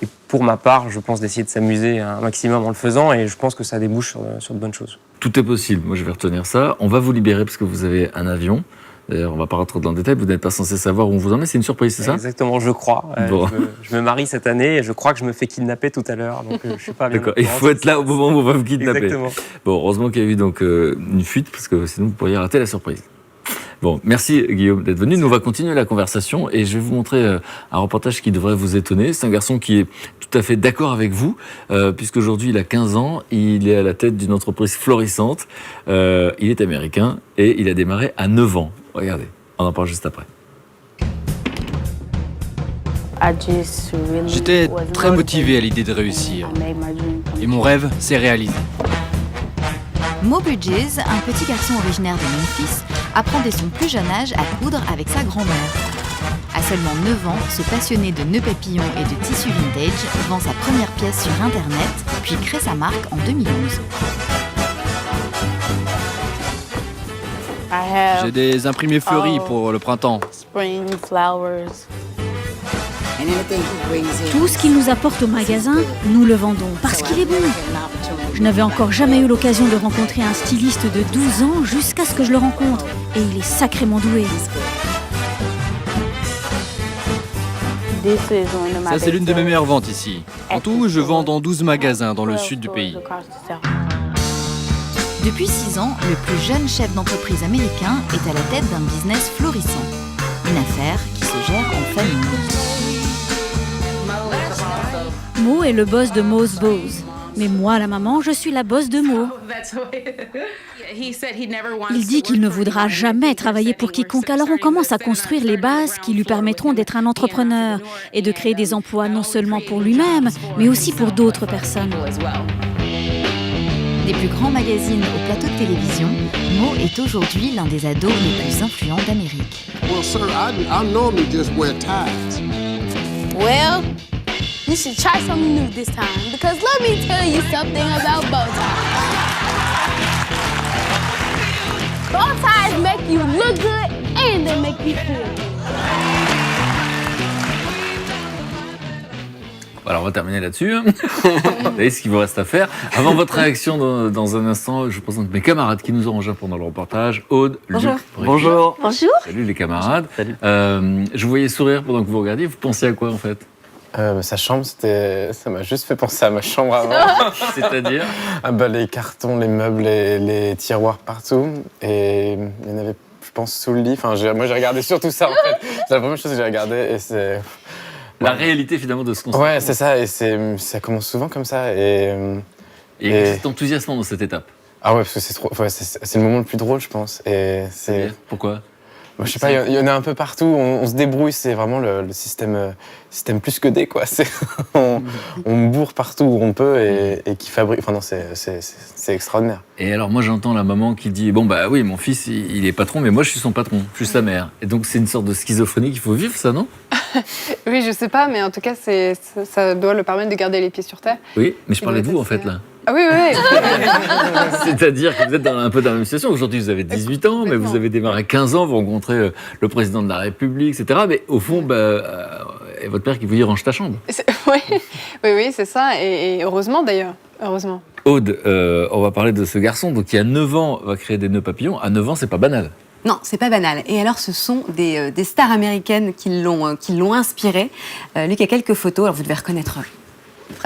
Et pour ma part, je pense d'essayer de s'amuser un maximum en le faisant. Et je pense que ça débouche sur de bonnes choses. Tout est possible. Moi, je vais retenir ça. On va vous libérer parce que vous avez un avion. D'ailleurs, on ne va pas rentrer dans le détail. Vous n'êtes pas censé savoir où on vous emmène. C'est une surprise, c'est ça ? Exactement, je crois. Bon. Je me marie cette année et je crois que je me fais kidnapper tout à l'heure. Donc, je suis pas bien. D'accord. Il faut être là au moment où on va vous kidnapper. Exactement. Bon, heureusement qu'il y a eu donc une fuite parce que sinon vous pourriez rater la surprise. Bon, merci Guillaume d'être venu. Nous, on va continuer la conversation et je vais vous montrer un reportage qui devrait vous étonner. C'est un garçon qui est tout à fait d'accord avec vous, puisqu'aujourd'hui il a 15 ans, il est à la tête d'une entreprise florissante, il est américain et il a démarré à 9 ans. Regardez, on en parle juste après. J'étais très motivé à l'idée de réussir et mon rêve s'est réalisé. Mo Bridges, un petit garçon originaire de Memphis, apprend dès son plus jeune âge à coudre avec sa grand-mère. À seulement 9 ans, ce passionné de nœuds papillons et de tissus vintage vend sa première pièce sur Internet, puis crée sa marque en 2011. J'ai des imprimés fleuris pour le printemps. Tout ce qu'il nous apporte au magasin, nous le vendons parce qu'il est bon. Je n'avais encore jamais eu l'occasion de rencontrer un styliste de 12 ans jusqu'à ce que je le rencontre. Et il est sacrément doué. Ça, c'est l'une de mes meilleures ventes ici. En tout, je vends dans 12 magasins dans le sud du pays. Depuis 6 ans, le plus jeune chef d'entreprise américain est à la tête d'un business florissant. Une affaire qui se gère en famille. Mo est le boss de Mo's Bows. Mais moi, la maman, je suis la boss de Mo. Il dit qu'il ne voudra jamais travailler pour quiconque, alors on commence à construire les bases qui lui permettront d'être un entrepreneur et de créer des emplois non seulement pour lui-même, mais aussi pour d'autres personnes. Des plus grands magazines au plateau de télévision, Mo est aujourd'hui l'un des ados les plus influents d'Amérique. Well, sir, I normally just wear ties. Well, you should try something new this time, because let me tell you something about bow ties. Bow ties make you look good and they make you feel good. Alors, on va terminer là-dessus. Vous voyez ce qu'il vous reste à faire. Avant votre réaction, dans un instant, je vous présente mes camarades qui nous ont rejoints pendant le reportage. Aude, Bonjour. Luc, Bonjour. Bonjour. Salut les camarades. Salut. Je vous voyais sourire pendant que vous regardiez. Vous pensiez à quoi en fait ? Sa chambre, ça m'a juste fait penser à ma chambre avant. C'est-à-dire ? Les cartons, les meubles, les tiroirs partout. Et il y en avait, je pense, sous le lit. Enfin, moi, j'ai regardé surtout ça, en fait. C'est la première chose que j'ai regardée et c'est... La réalité, finalement, de ce qu'on Ouais, c'est ça. Et ça commence souvent comme ça. Et c'est enthousiasmant dans cette étape. Ah ouais, parce que c'est le moment le plus drôle, je pense. Et c'est... Pourquoi ? Moi, je sais pas, il y en a un peu partout, on se débrouille, c'est vraiment le système plus que D, quoi. On bourre partout où on peut et qui fabrique. Enfin, non, c'est extraordinaire. Et alors, moi, j'entends la maman qui dit bon, bah oui, mon fils, il est patron, mais moi, je suis son patron, je suis sa mère. Et donc, c'est une sorte de schizophrénie qu'il faut vivre, ça, non ? Oui, je sais pas, mais en tout cas, ça doit le permettre de garder les pieds sur terre. Oui, mais je parlais de vous, en fait, là. Ah oui, oui, oui. C'est-à-dire que vous êtes un peu dans la même situation. Aujourd'hui, vous avez 18 ans, mais vous avez démarré à 15 ans, vous rencontrez le président de la République, etc. Mais au fond, et votre père qui vous dit « range ta chambre ». Oui, c'est ça. Et heureusement, d'ailleurs. Heureusement. Aude, on va parler de ce garçon donc, qui, à 9 ans, va créer des nœuds papillons. À 9 ans, c'est pas banal. Non, c'est pas banal. Et alors, ce sont des stars américaines qui l'ont inspiré. Luc a quelques photos, alors vous devez reconnaître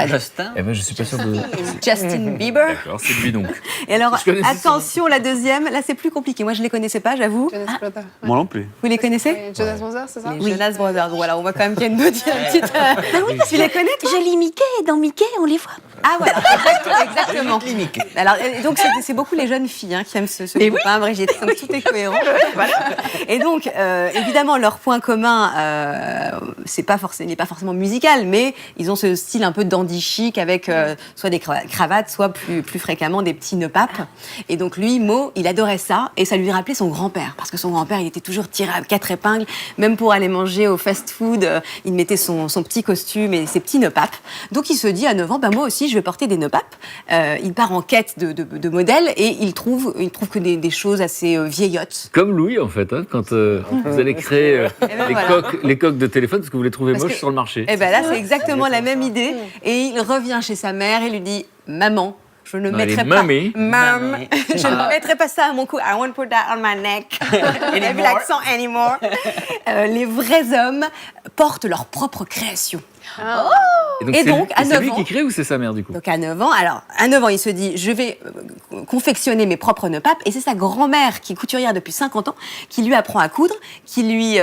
Fred. Justin. Eh ben, je suis pas sûr de. Justin Bieber. D'accord, c'est lui donc. Et alors, Je connaissais attention, la deuxième, là c'est plus compliqué. Moi je les connaissais pas, j'avoue. Jonas Brothers. Moi non plus. Vous les connaissez? Oui, Jonas Brothers, c'est ça? Les Jonas Brothers. Voilà, on voit quand même qu'il y a une petite. Tu les connais, toi? Je lis Mickey et dans Mickey, on les voit. Ah voilà, exactement. Alors, donc c'est beaucoup les jeunes filles qui aiment ce copain, Brigitte. Donc tout est cohérent. Voilà. Et donc, évidemment, leur point commun, n'est pas forcément musical, mais ils ont ce style un peu dandy chic avec soit des cravates, soit plus fréquemment des petits nœuds papes. Et donc lui, Mo, il adorait ça et ça lui rappelait son grand-père, parce que son grand-père, il était toujours tiré à 4 épingles, même pour aller manger au fast-food, il mettait son petit costume et ses petits nœuds papes. Donc il se dit à 9 ans, moi aussi, je vais porter des nœuds papes. Il part en quête de modèles et il trouve que des choses assez vieillottes. Comme Louis, en fait, quand vous allez créer les coques de téléphone, parce que vous les trouvez moches sur le marché. Et bien là, c'est exactement la même idée. Et il revient chez sa mère et lui dit, maman, je ne mettrai pas, je ne mettrai pas ça à mon cou. I won't put that on my neck. Maybe l'accent anymore. Les vrais hommes portent leur propre création. Et donc, à 9 ans, c'est lui qui crée ou c'est sa mère du coup? Donc à 9 ans, il se dit, je vais confectionner mes propres nœuds papes. Et c'est sa grand-mère, qui est couturière depuis 50 ans, qui lui apprend à coudre, qui lui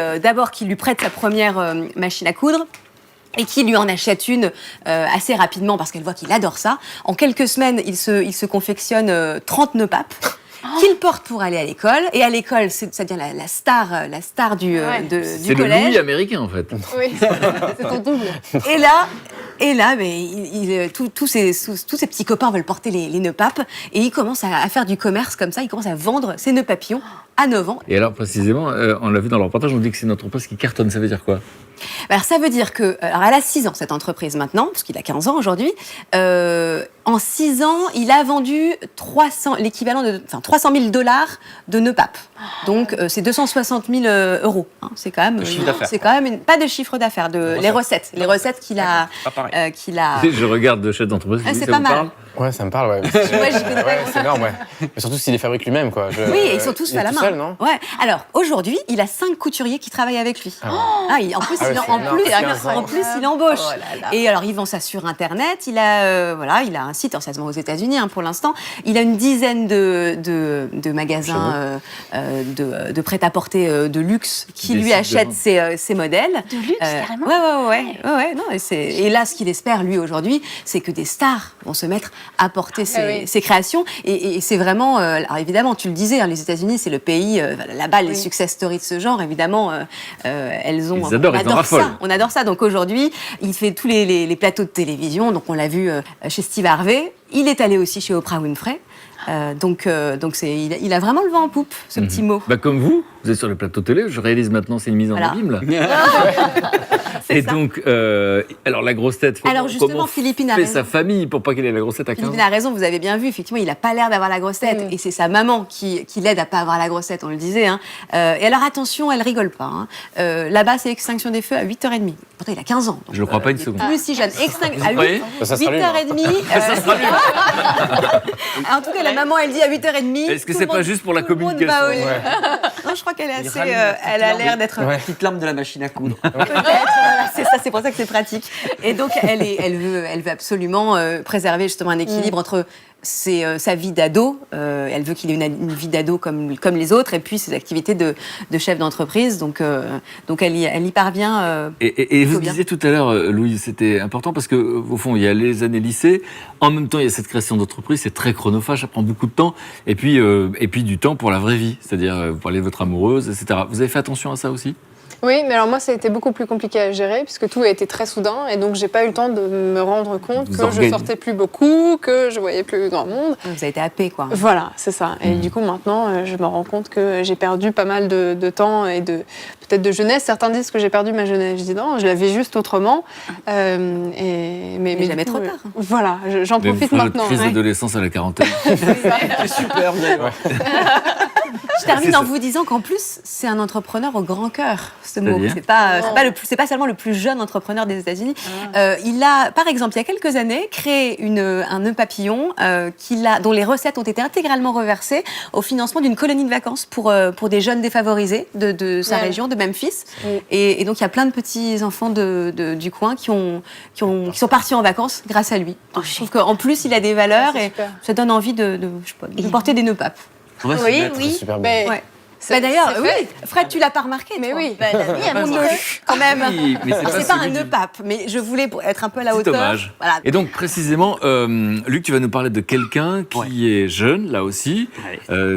prête sa première machine à coudre. Et qui lui en achète une assez rapidement parce qu'elle voit qu'il adore ça. En quelques semaines, il se confectionne 30 nœuds papes qu'il porte pour aller à l'école. Et à l'école, ça devient la star du collège. C'est le Louis américain en fait. Oui, c'est ton double. Et là, tous ses petits copains veulent porter les nœuds papes. Et il commence à faire du commerce comme ça. Il commence à vendre ses nœuds papillons à 9 ans. Et alors précisément, on l'a vu dans le reportage, on dit que c'est une entreprise qui cartonne. Ça veut dire quoi? Alors ça veut dire que, alors elle a 6 ans cette entreprise maintenant, parce qu'il a 15 ans aujourd'hui. En 6 ans, il a vendu l'équivalent de 300 000 $ de nœuds papes. Donc c'est 260 000 €. Hein. C'est quand même, pas de chiffre d'affaires, les recettes qu'il a. Je regarde de chef d'entreprise. C'est pas mal. Ouais, ça me parle, ouais. Moi, j'y connais pas. C'est énorme, ouais. Mais surtout s'il les fabrique lui-même, quoi. Oui, ils sont tous faits à la main. Seul, non? Ouais. Alors, aujourd'hui, il a 5 couturiers qui travaillent avec lui. En plus, il embauche. Oh Et alors, il vend ça sur Internet. Il a un site, ça se vend aux États-Unis pour l'instant. Il a une dizaine de magasins de prêt-à-porter de luxe qui lui achètent ses modèles. De luxe, carrément. Ouais. Non, et là, ce qu'il espère, lui, aujourd'hui, c'est que des stars vont se mettre à porter ses créations. Et c'est vraiment... alors évidemment, tu le disais, les États-Unis, c'est le pays... là-bas, les success stories de ce genre, évidemment, elles ont... On adore ça. Donc aujourd'hui, il fait tous les plateaux de télévision. Donc on l'a vu chez Steve Harvey. Il est allé aussi chez Oprah Winfrey. Donc il a vraiment le vent en poupe, ce petit mot. Comme vous êtes sur le plateau télé, je réalise maintenant, c'est une mise en abîme là. Et ça. Donc, alors la grosse tête, alors justement, Philippine a raison. Sa famille pour pas qu'il ait la grosse tête à 15 ans. Philippine a raison, vous avez bien vu, effectivement, il n'a pas l'air d'avoir la grosse tête. Et c'est sa maman qui l'aide à pas avoir la grosse tête, on le disait. Et alors attention, elle rigole pas. Là-bas, c'est extinction des feux à 8h30. Pourtant, il a 15 ans. Donc, je le crois pas une seconde. Plus si jeune. À 8h30. En tout cas, la maman, elle dit à 8h30. Est-ce que c'est pas juste pour la communication? Non, je crois qu'elle est assez. Elle a l'air d'être. Petite lampe de la machine à coudre. C'est ça, c'est pour ça que c'est pratique. Et donc, elle veut absolument préserver justement un équilibre entre sa vie d'ado. Elle veut qu'il ait une vie d'ado comme les autres, et puis ses activités de chef d'entreprise. Donc elle y parvient. Et vous disiez tout à l'heure, Louise, c'était important parce que au fond, il y a les années lycée. En même temps, il y a cette création d'entreprise. C'est très chronophage, ça prend beaucoup de temps. Et puis du temps pour la vraie vie, c'est-à-dire vous parlez de votre amoureuse, etc. Vous avez fait attention à ça aussi? Oui, mais alors moi, ça a été beaucoup plus compliqué à gérer puisque tout a été très soudain et donc j'ai pas eu le temps de me rendre compte que je sortais plus beaucoup, que je voyais plus grand monde. Vous avez été happé, quoi. Voilà, c'est ça. Et du coup, maintenant, je me rends compte que j'ai perdu pas mal de temps et peut-être de jeunesse. Certains disent que j'ai perdu ma jeunesse. Je dis non, je la vis juste autrement. Mais jamais trop tard. Voilà, j'en profite maintenant. Votre crise d'adolescence à la quarantaine. C'est super, bien. Je termine en vous disant qu'en plus, c'est un entrepreneur au grand cœur, ce mot. C'est-à-dire C'est pas seulement le plus jeune entrepreneur des États-Unis. Il a, par exemple, il y a quelques années, créé un nœud papillon dont les recettes ont été intégralement reversées au financement d'une colonie de vacances pour des jeunes défavorisés de sa région, de Memphis. Et donc, il y a plein de petits enfants du coin qui sont partis en vacances grâce à lui. Donc, je trouve qu'en plus, il a des valeurs et ça donne envie de porter des nœuds papes. Oui. Super bien. Ouais. D'ailleurs, Fred, tu l'as pas remarqué, Mais toi. oui. Mon nœud, quand même. Oui, mais C'est pas un nœud pape, mais je voulais être un peu à la C'est hauteur. dommage. Voilà. Et donc précisément, Luc, tu vas nous parler de quelqu'un qui est jeune, là aussi,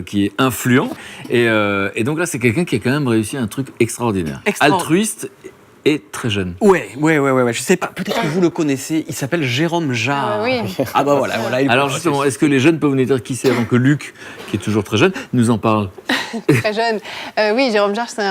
qui est influent. Et donc là, c'est quelqu'un qui a quand même réussi un truc extraordinaire. Altruiste et très jeune. Ouais. Je sais pas, peut-être que vous le connaissez, il s'appelle Jérôme Jarre. Ah bah voilà. Alors justement, est-ce que les jeunes peuvent nous dire qui c'est avant que Luc, qui est toujours très jeune, nous en parle? Très jeune. Oui, Jérôme Jarre, c'est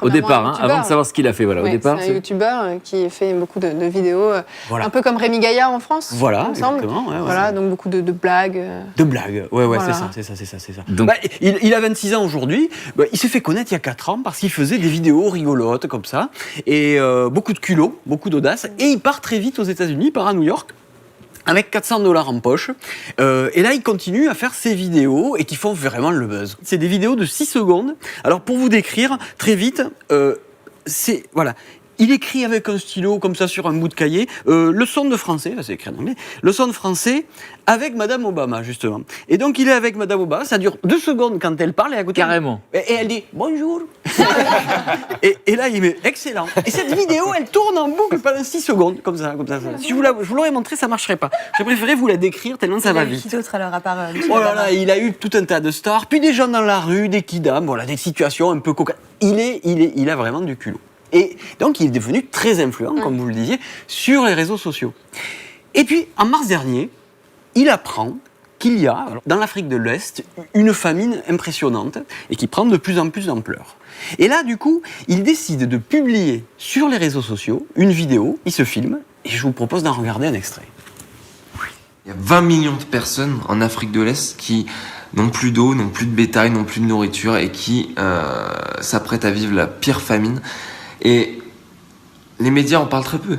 Au départ, avant de savoir ce qu'il a fait, au départ. C'est un youtubeur qui fait beaucoup de vidéos, un peu comme Rémi Gaillard en France. Voilà, il me semble. exactement. Donc beaucoup de blagues. De blagues, Voilà. c'est ça. Donc, il a 26 ans aujourd'hui, il s'est fait connaître il y a 4 ans parce qu'il faisait des vidéos rigolotes comme ça, et beaucoup de culot, beaucoup d'audace, et il part très vite aux États-Unis, il part à New York, avec $400 en poche. Et là, il continue à faire ses vidéos et qui font vraiment le buzz. C'est des vidéos de 6 secondes. Alors, pour vous décrire, très vite, il écrit avec un stylo, comme ça, sur un bout de cahier, leçon de français, là c'est écrit en anglais, leçon de français avec Madame Obama, justement. Et donc, il est avec Madame Obama, ça dure 2 secondes quand elle parle, et à côté... Carrément. Et elle dit « Bonjour ». Et là, il met « Excellent ». Et cette vidéo, elle tourne en boucle pendant 6 secondes, comme ça. Si je vous l'aurais montré, ça marcherait pas. J'ai préféré vous la décrire tellement ça va vite. Qui d'autre alors, à part Oh là là, il a eu tout un tas de stars, puis des gens dans la rue, des kidams, des situations un peu cocasses. Il a vraiment du culot. Et donc, il est devenu très influent, comme vous le disiez, sur les réseaux sociaux. Et puis, en mars dernier, il apprend qu'il y a, dans l'Afrique de l'Est, une famine impressionnante et qui prend de plus en plus d'ampleur. Et là, du coup, il décide de publier sur les réseaux sociaux une vidéo, il se filme, et je vous propose d'en regarder un extrait. Il y a 20 millions de personnes en Afrique de l'Est qui n'ont plus d'eau, n'ont plus de bétail, n'ont plus de nourriture et qui s'apprêtent à vivre la pire famine. Et les médias en parlent très peu.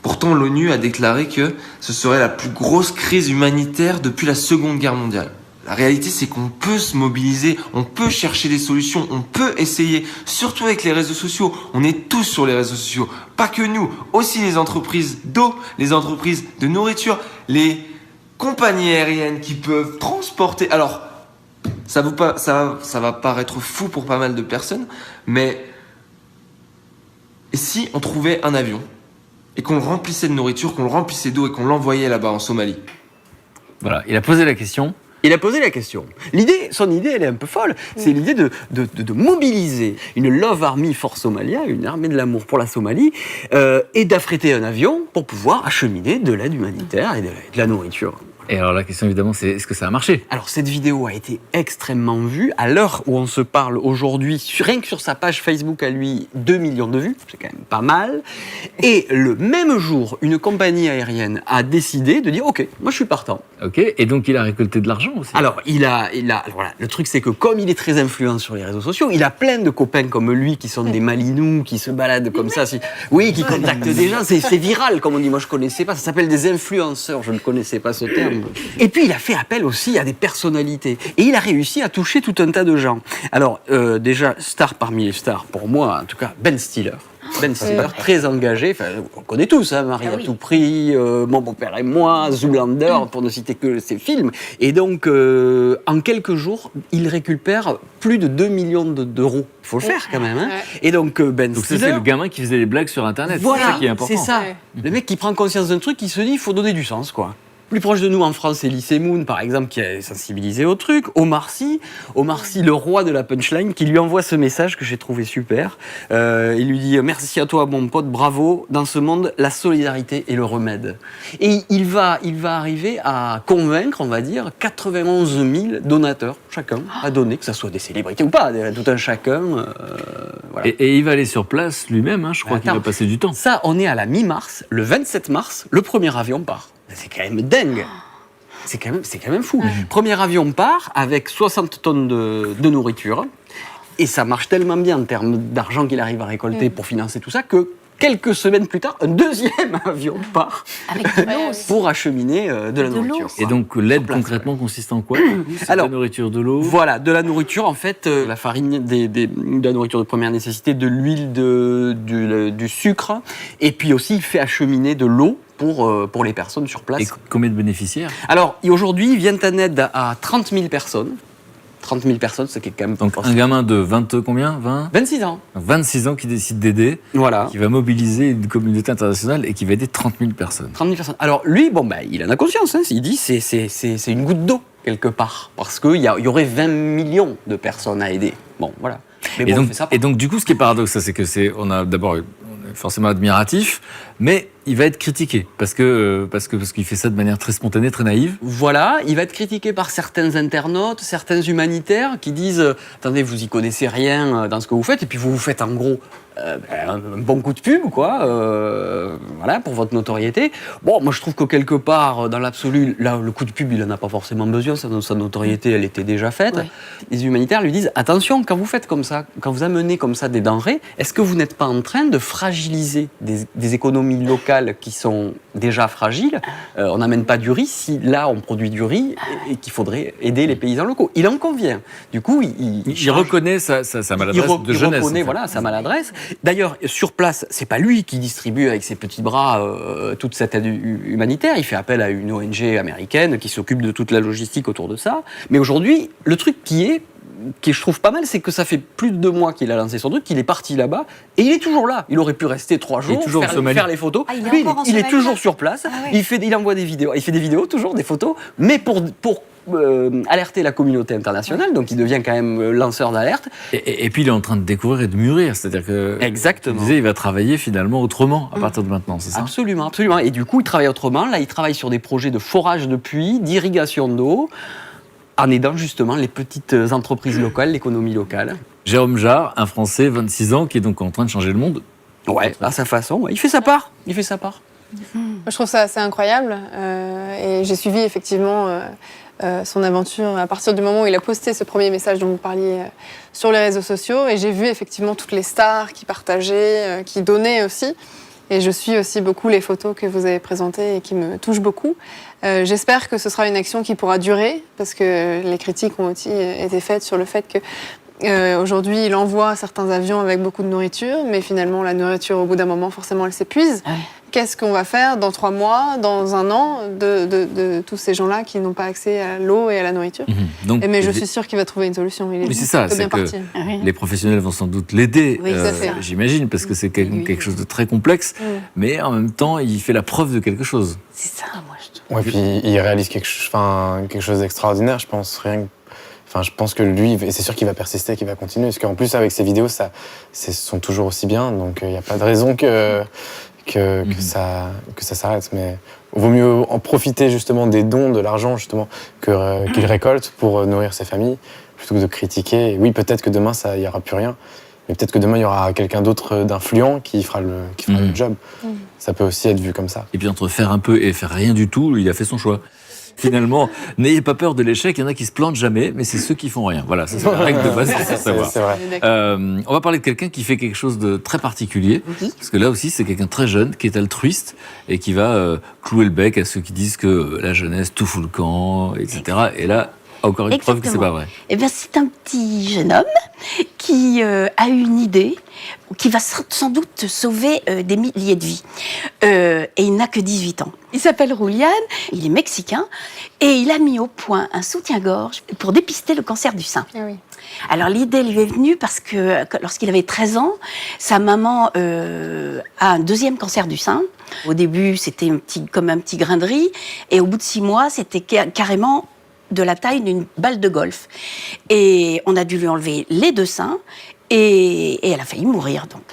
Pourtant, l'ONU a déclaré que ce serait la plus grosse crise humanitaire depuis la Seconde Guerre mondiale. La réalité, c'est qu'on peut se mobiliser, on peut chercher des solutions, on peut essayer, surtout avec les réseaux sociaux. On est tous sur les réseaux sociaux. Pas que nous, aussi les entreprises d'eau, les entreprises de nourriture, les compagnies aériennes qui peuvent transporter... Alors, ça va paraître fou pour pas mal de personnes, mais... Et si on trouvait un avion et qu'on le remplissait de nourriture, qu'on le remplissait d'eau et qu'on l'envoyait là-bas en Somalie? Voilà, il a posé la question. Son idée, elle est un peu folle. C'est l'idée de mobiliser une Love Army for Somalia, une armée de l'amour pour la Somalie, et d'affréter un avion pour pouvoir acheminer de l'aide humanitaire et de la nourriture. Et alors la question évidemment, c'est est-ce que ça a marché? Alors cette vidéo a été extrêmement vue. À l'heure où on se parle aujourd'hui, rien que sur sa page Facebook à lui, 2 millions de vues, c'est quand même pas mal. Et le même jour, une compagnie aérienne a décidé de dire « Ok, moi je suis partant ». Ok, et donc il a récolté de l'argent aussi. Alors, voilà, le truc c'est que comme il est très influent sur les réseaux sociaux, il a plein de copains comme lui qui sont des malinous, qui se baladent comme ça. Qui contactent des gens. C'est viral, comme on dit. Moi je connaissais pas, ça s'appelle des influenceurs, je ne connaissais pas ce terme. Et puis il a fait appel aussi à des personnalités. Et il a réussi à toucher tout un tas de gens. Alors, déjà, star parmi les stars, pour moi, en tout cas, Ben Stiller. Ben Stiller, très engagé, on connaît tous, Marie à tout prix, Mon beau-père et moi, Zoolander, pour ne citer que ses films. Et donc, en quelques jours, il récupère plus de 2 millions d'euros. Il faut le faire quand même. Et donc, Ben Stiller... c'est le gamin qui faisait des blagues sur Internet, voilà, c'est ça qui est important. C'est ça. Le mec qui prend conscience d'un truc, il se dit, il faut donner du sens, quoi. Plus proche de nous en France, c'est Elise Moon, par exemple, qui a sensibilisé au truc. Omar Sy, le roi de la punchline, qui lui envoie ce message que j'ai trouvé super. Il lui dit « Merci à toi, mon pote, bravo. Dans ce monde, la solidarité est le remède. » Et il va arriver à convaincre, on va dire, 91 000 donateurs, chacun, à donner, que ce soit des célébrités ou pas, tout un chacun. Voilà. Et il va aller sur place lui-même, je crois qu'il va passer du temps. Ça, on est à la mi-mars, le 27 mars, le premier avion part. C'est quand même dingue. C'est quand même fou. Premier avion part avec 60 tonnes de nourriture. Et ça marche tellement bien en termes d'argent qu'il arrive à récolter pour financer tout ça que quelques semaines plus tard, un deuxième avion part pour acheminer de la nourriture. Et donc l'aide concrètement consiste en quoi? C'est de la nourriture, de l'eau? Voilà, de la nourriture en fait, la farine, de la nourriture de première nécessité, de l'huile, du sucre, et puis aussi il fait acheminer de l'eau pour les personnes sur place. Et combien de bénéficiaires? Alors aujourd'hui, ils viennent en aide à 30 000 personnes. 30 000 personnes, c'est quand même... Donc un gamin de 20 combien? 26 ans. 26 ans qui décide d'aider, qui va mobiliser une communauté internationale et qui va aider 30 000 personnes. 30 000 personnes. Alors lui, il en a conscience, hein, il dit c'est une goutte d'eau quelque part, parce qu'il y aurait 20 millions de personnes à aider. Bon, voilà. Mais et, bon, donc, et donc du coup, ce qui est paradoxal, c'est que on a d'abord forcément admiratif, mais il va être critiqué parce qu'il fait ça de manière très spontanée, très naïve. Voilà, il va être critiqué par certains internautes, certains humanitaires qui disent attendez, vous y connaissez rien dans ce que vous faites, et puis vous vous faites en gros un bon coup de pub, quoi, voilà, pour votre notoriété. Bon, moi je trouve que quelque part, dans l'absolu, là, le coup de pub, il en a pas forcément besoin, sa notoriété, elle était déjà faite. Ouais. Les humanitaires lui disent attention, quand vous faites comme ça, quand vous amenez comme ça des denrées, est-ce que vous n'êtes pas en train de fragiliser des économies locales qui sont déjà fragiles? On n'amène pas du riz si là on produit du riz et qu'il faudrait aider les paysans locaux. Il en convient. Du coup, il reconnaît sa maladresse de jeunesse. Il reconnaît sa maladresse. D'ailleurs, sur place, c'est pas lui qui distribue avec ses petits bras toute cette aide humanitaire. Il fait appel à une ONG américaine qui s'occupe de toute la logistique autour de ça. Mais aujourd'hui, le truc qui je trouve pas mal, c'est que ça fait plus de 2 mois qu'il a lancé son truc, qu'il est parti là-bas, et il est toujours là. Il aurait pu rester 3 jours, faire les photos. Lui, il est toujours sur place. Il envoie des vidéos. Il fait des vidéos, toujours des photos, mais pour alerter la communauté internationale, donc il devient quand même lanceur d'alerte. Et puis il est en train de découvrir et de mûrir, c'est-à-dire que exactement. Il va travailler finalement autrement à partir de maintenant, c'est ça? Absolument, absolument. Et du coup, il travaille autrement. Là, il travaille sur des projets de forage de puits, d'irrigation d'eau, en aidant justement les petites entreprises locales, l'économie locale. Jérôme Jarre, un Français, 26 ans, qui est donc en train de changer le monde. Ouais, à sa façon. Ouais. Il fait sa part. Je trouve ça assez incroyable. Et j'ai suivi effectivement son aventure à partir du moment où il a posté ce premier message dont vous parliez sur les réseaux sociaux. Et j'ai vu effectivement toutes les stars qui partageaient, qui donnaient aussi. Et je suis aussi beaucoup les photos que vous avez présentées et qui me touchent beaucoup. J'espère que ce sera une action qui pourra durer, parce que les critiques ont aussi été faites sur le fait que aujourd'hui, il envoie certains avions avec beaucoup de nourriture, mais finalement, la nourriture, au bout d'un moment, forcément, elle s'épuise. Ouais. Qu'est-ce qu'on va faire dans 3 mois, dans 1 an, de tous ces gens-là qui n'ont pas accès à l'eau et à la nourriture? Donc, mais je suis sûre qu'il va trouver une solution. Il est c'est ça, c'est que les professionnels vont sans doute l'aider, j'imagine, parce que c'est quelque chose de très complexe, mais en même temps, il fait la preuve de quelque chose. C'est ça, moi, je trouve. Ouais, puis il réalise quelque chose d'extraordinaire, je pense, je pense que lui, et c'est sûr qu'il va persister, qu'il va continuer, parce qu'en plus, avec ses vidéos, sont toujours aussi bien, donc il n'y a pas de raison que ça s'arrête. Mais il vaut mieux en profiter justement des dons, de l'argent justement qu'il récolte pour nourrir ses familles, plutôt que de critiquer. Et oui, peut-être que demain, il n'y aura plus rien, mais peut-être que demain, il y aura quelqu'un d'autre d'influent qui fera le job. Ça peut aussi être vu comme ça. Et puis entre faire un peu et faire rien du tout, il a fait son choix. Finalement, n'ayez pas peur de l'échec, il y en a qui se plantent jamais, mais c'est ceux qui font rien. Voilà, ça c'est la règle de base, il faut savoir. C'est vrai. On va parler de quelqu'un qui fait quelque chose de très particulier, parce que là aussi c'est quelqu'un de très jeune, qui est altruiste, et qui va clouer le bec à ceux qui disent que la jeunesse tout fout le camp, etc. Et là, encore une preuve que c'est pas vrai. Eh bien, c'est un petit jeune homme qui a une idée, qui va sans doute sauver des milliers de vies. Et il n'a que 18 ans. Il s'appelle Julian, il est mexicain, et il a mis au point un soutien-gorge pour dépister le cancer du sein. Ah oui. Alors l'idée lui est venue parce que lorsqu'il avait 13 ans, sa maman a un 2e cancer du sein. Au début, c'était comme un petit grain de riz, et au bout de 6 mois, c'était carrément de la taille d'une balle de golf. Et on a dû lui enlever les 2 seins, et elle a failli mourir donc.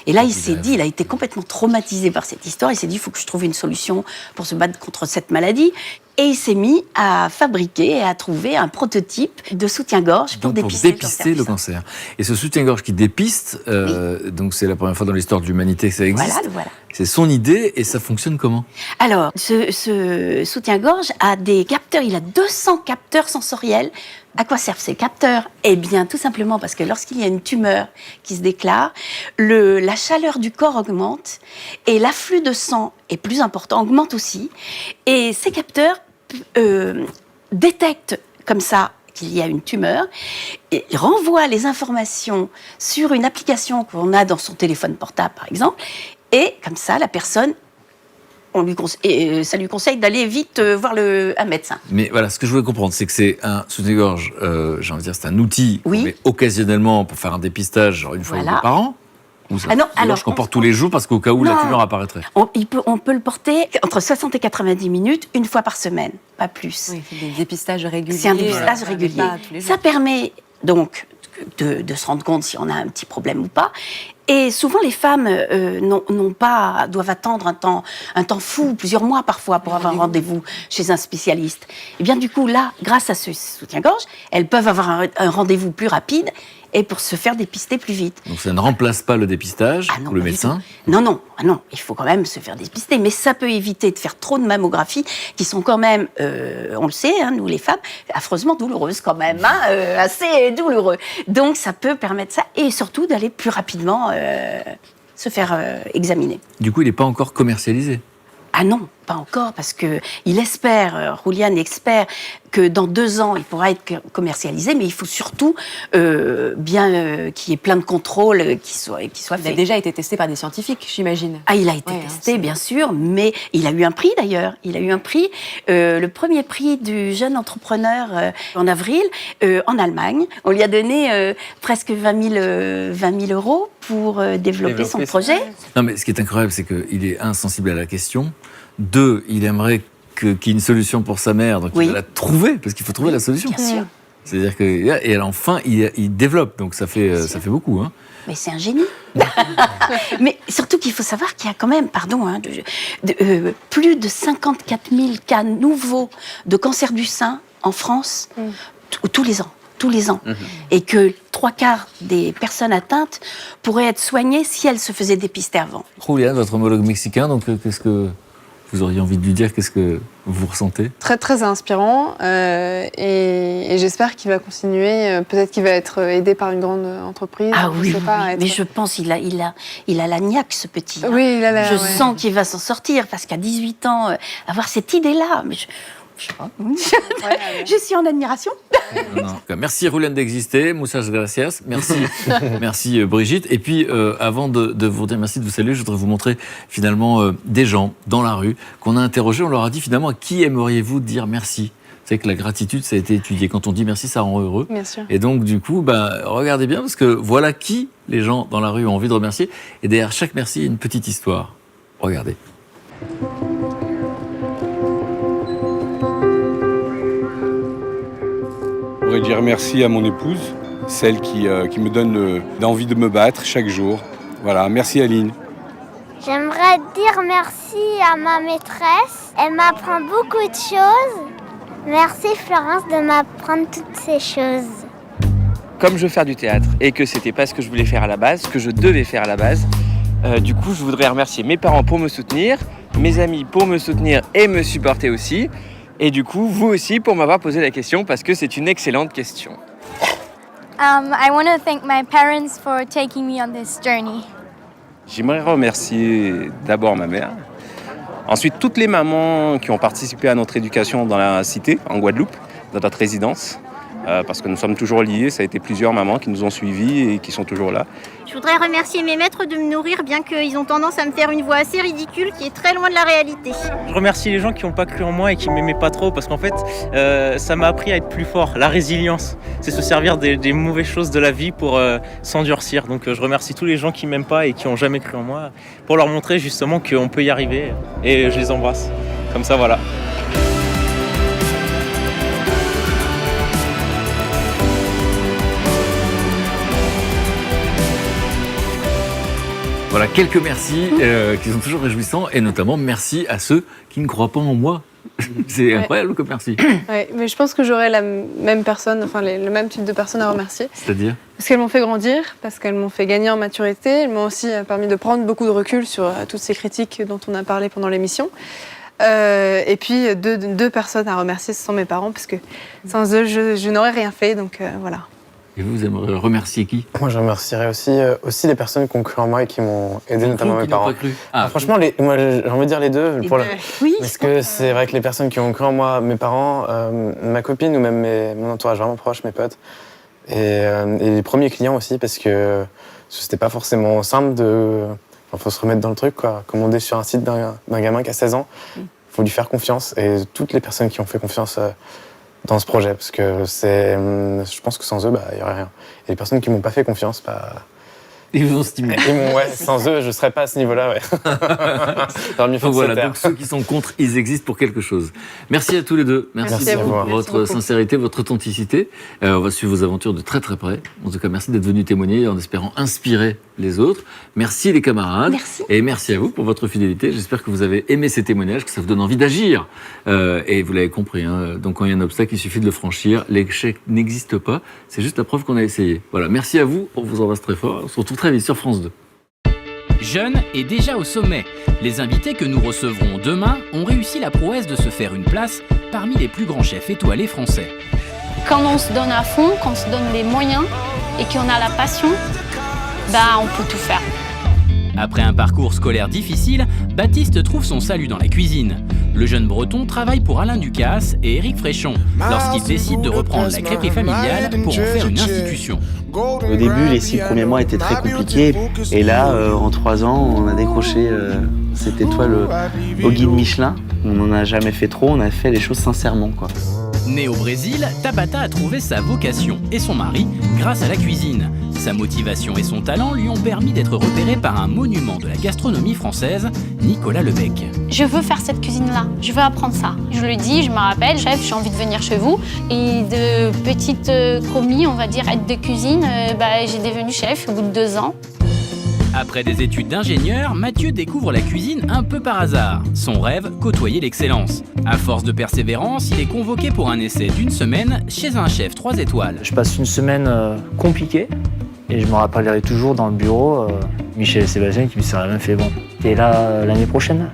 Et là, il s'est dit, il a été complètement traumatisé par cette histoire. Il s'est dit, il faut que je trouve une solution pour se battre contre cette maladie. Et il s'est mis à fabriquer et à trouver un prototype de soutien-gorge pour dépister le cancer. Et ce soutien-gorge qui dépiste, donc c'est la première fois dans l'histoire de l'humanité que ça existe. Voilà. C'est son idée et ça fonctionne comment? Alors, ce soutien-gorge a des capteurs, il a 200 capteurs sensoriels. À quoi servent ces capteurs? Eh bien, tout simplement parce que lorsqu'il y a une tumeur qui se déclare, la chaleur du corps augmente et l'afflux de sang est plus important, augmente aussi. Et ces capteurs détectent comme ça qu'il y a une tumeur, et renvoient les informations sur une application qu'on a dans son téléphone portable, par exemple, et comme ça, la personne, ça lui conseille d'aller vite voir un médecin. Mais voilà, ce que je voulais comprendre, c'est que c'est un soutien-gorge, j'ai envie de dire, c'est un outil qu'on met occasionnellement pour faire un dépistage, genre une fois ou deux par an. Ou ça, je comporte tous les jours parce qu'au cas où la tumeur apparaîtrait. On peut le porter entre 60 et 90 minutes, une fois par semaine, pas plus. Oui, c'est des dépistages réguliers. C'est un dépistage régulier. Ça permet donc de se rendre compte si on a un petit problème ou pas. Et souvent, les femmes doivent attendre un temps fou, plusieurs mois parfois, pour avoir un rendez-vous chez un spécialiste. Et bien du coup, là, grâce à ce soutien-gorge, elles peuvent avoir un rendez-vous plus rapide et pour se faire dépister plus vite. Donc ça ne remplace pas le dépistage pour le médecin? Non, il faut quand même se faire dépister, mais ça peut éviter de faire trop de mammographies qui sont quand même, on le sait, nous les femmes, affreusement douloureuses quand même, assez douloureux. Donc ça peut permettre ça et surtout d'aller plus rapidement se faire examiner. Du coup, il n'est pas encore commercialisé? Ah non, pas encore, parce qu'il espère, Rouliane espère que dans 2 ans, il pourra être commercialisé, mais il faut surtout bien qu'il y ait plein de contrôles qui soient faits. Il a déjà été testé par des scientifiques, j'imagine. Ah, il a été testé, bien sûr, mais il a eu un prix d'ailleurs. Il a eu un prix, le premier prix du jeune entrepreneur en avril, en Allemagne. On lui a donné presque 20 000 euros pour développer son projet. Non, mais ce qui est incroyable, c'est qu'il est sensible à la question. 2, il aimerait qu'il y ait une solution pour sa mère, donc il va la trouver, parce qu'il faut trouver la solution. Bien sûr. C'est-à-dire que, et enfin, il développe, donc ça fait beaucoup. Hein. Mais c'est un génie. Mais surtout qu'il faut savoir qu'il y a quand même, plus de 54 000 cas nouveaux de cancer du sein en France tous les ans. Et que 3/4 des personnes atteintes pourraient être soignées si elles se faisaient dépister avant. Juliane, votre homologue mexicain, donc qu'est-ce que vous auriez envie de lui dire? Qu'est-ce que vous ressentez? Très, très inspirant. Et j'espère qu'il va continuer. Peut-être qu'il va être aidé par une grande entreprise. Ah oui, mais je pense qu'il a la niaque, ce petit. Oui, je sens qu'il va s'en sortir, parce qu'à 18 ans, avoir cette idée-là... Je sais pas. Je suis en admiration. Merci Juliane d'exister, muchas gracias. Merci Brigitte. Et puis avant de vous dire merci, de vous saluer, je voudrais vous montrer finalement des gens dans la rue qu'on a interrogés. On leur a dit finalement à qui aimeriez-vous dire merci? Vous savez que la gratitude, ça a été étudié. Quand on dit merci, ça rend heureux. Bien sûr. Et donc du coup, regardez bien, parce que voilà qui les gens dans la rue ont envie de remercier. Et derrière chaque merci, il y a une petite histoire. Regardez. Je voudrais dire merci à mon épouse, celle qui me donne l'envie de me battre chaque jour. Voilà, merci Aline. J'aimerais dire merci à ma maîtresse. Elle m'apprend beaucoup de choses. Merci Florence de m'apprendre toutes ces choses. Comme je veux faire du théâtre et que c'était pas ce que je voulais faire à la base, ce que je devais faire à la base, du coup je voudrais remercier mes parents pour me soutenir, mes amis pour me soutenir et me supporter aussi. Et du coup, vous aussi, pour m'avoir posé la question, parce que c'est une excellente question. I want to thank my parents for taking me on this journey. J'aimerais remercier d'abord ma mère, ensuite toutes les mamans qui ont participé à notre éducation dans la cité, en Guadeloupe, dans notre résidence, parce que nous sommes toujours liés. Ça a été plusieurs mamans qui nous ont suivis et qui sont toujours là. Je voudrais remercier mes maîtres de me nourrir, bien qu'ils ont tendance à me faire une voix assez ridicule qui est très loin de la réalité. Je remercie les gens qui n'ont pas cru en moi et qui ne m'aimaient pas trop, parce qu'en fait, ça m'a appris à être plus fort. La résilience, c'est se servir des mauvaises choses de la vie pour s'endurcir. Donc je remercie tous les gens qui ne m'aiment pas et qui n'ont jamais cru en moi, pour leur montrer justement qu'on peut y arriver. Et je les embrasse. Comme ça, voilà. Voilà, quelques merci qui sont toujours réjouissants, et notamment merci à ceux qui ne croient pas en moi. C'est incroyable comme merci. Ouais, mais je pense que j'aurais la même personne, enfin le même type de personne à remercier. C'est-à-dire ? Parce qu'elles m'ont fait grandir, parce qu'elles m'ont fait gagner en maturité, elles m'ont aussi permis de prendre beaucoup de recul sur toutes ces critiques dont on a parlé pendant l'émission. Et puis deux personnes à remercier, ce sont mes parents, parce que sans eux, je n'aurais rien fait, donc voilà. Et vous aimeriez remercier qui ? Moi, je remercierais aussi les personnes qui ont cru en moi et qui m'ont aidé, notamment mes parents. Pas cru. Franchement, moi, j'ai envie de dire les deux. Oui, parce que c'est vrai que les personnes qui ont cru en moi, mes parents, ma copine ou même mon entourage vraiment proche, mes potes, et les premiers clients aussi, parce que c'était pas forcément simple de... Il faut se remettre dans le truc, quoi. Commander sur un site d'un gamin qui a 16 ans, il faut lui faire confiance. Et toutes les personnes qui ont fait confiance dans ce projet, parce que je pense que sans eux, il n'y aurait rien. Et les personnes qui m'ont pas fait confiance, ils vous ont stimulé. Sans eux, je serais pas à ce niveau-là, ouais. Donc voilà, donc ceux qui sont contre, ils existent pour quelque chose. Merci à tous les deux. Merci beaucoup pour votre sincérité, votre authenticité. On va suivre vos aventures de très très près. En tout cas, merci d'être venus témoigner en espérant inspirer les autres. Merci les camarades. Merci. Et merci à vous pour votre fidélité. J'espère que vous avez aimé ces témoignages, que ça vous donne envie d'agir. Et vous l'avez compris, hein, donc quand il y a un obstacle, il suffit de le franchir. L'échec n'existe pas. C'est juste la preuve qu'on a essayé. Voilà, merci à vous. On vous embrasse très fort. On se retrouve très vite sur France 2. Jeune est déjà au sommet. Les invités que nous recevrons demain ont réussi la prouesse de se faire une place parmi les plus grands chefs étoilés français. Quand on se donne à fond, quand on se donne les moyens et qu'on a la passion, on peut tout faire. Après un parcours scolaire difficile, Baptiste trouve son salut dans la cuisine. Le jeune breton travaille pour Alain Ducasse et Éric Fréchon lorsqu'il décide de reprendre la crêperie familiale pour en faire une institution. Au début, les 6 premiers mois étaient très compliqués. Et là, en 3 ans, on a décroché cette étoile au guide Michelin. On n'en a jamais fait trop, on a fait les choses sincèrement, quoi. Née au Brésil, Tabata a trouvé sa vocation et son mari grâce à la cuisine. Sa motivation et son talent lui ont permis d'être repéré par un monument de la gastronomie française, Nicolas Lebec. Je veux faire cette cuisine-là, je veux apprendre ça. Je le dis, je me rappelle, chef, j'ai envie de venir chez vous. Et de petite commis, on va dire, aide de cuisine, j'ai devenu chef au bout de 2 ans. Après des études d'ingénieur, Mathieu découvre la cuisine un peu par hasard. Son rêve, côtoyer l'excellence. À force de persévérance, il est convoqué pour un essai d'1 semaine chez un chef 3 étoiles. Je passe une semaine compliquée et je me rappellerai toujours dans le bureau Michel et Sébastien qui me seraient même fait bon. T'es là l'année prochaine ?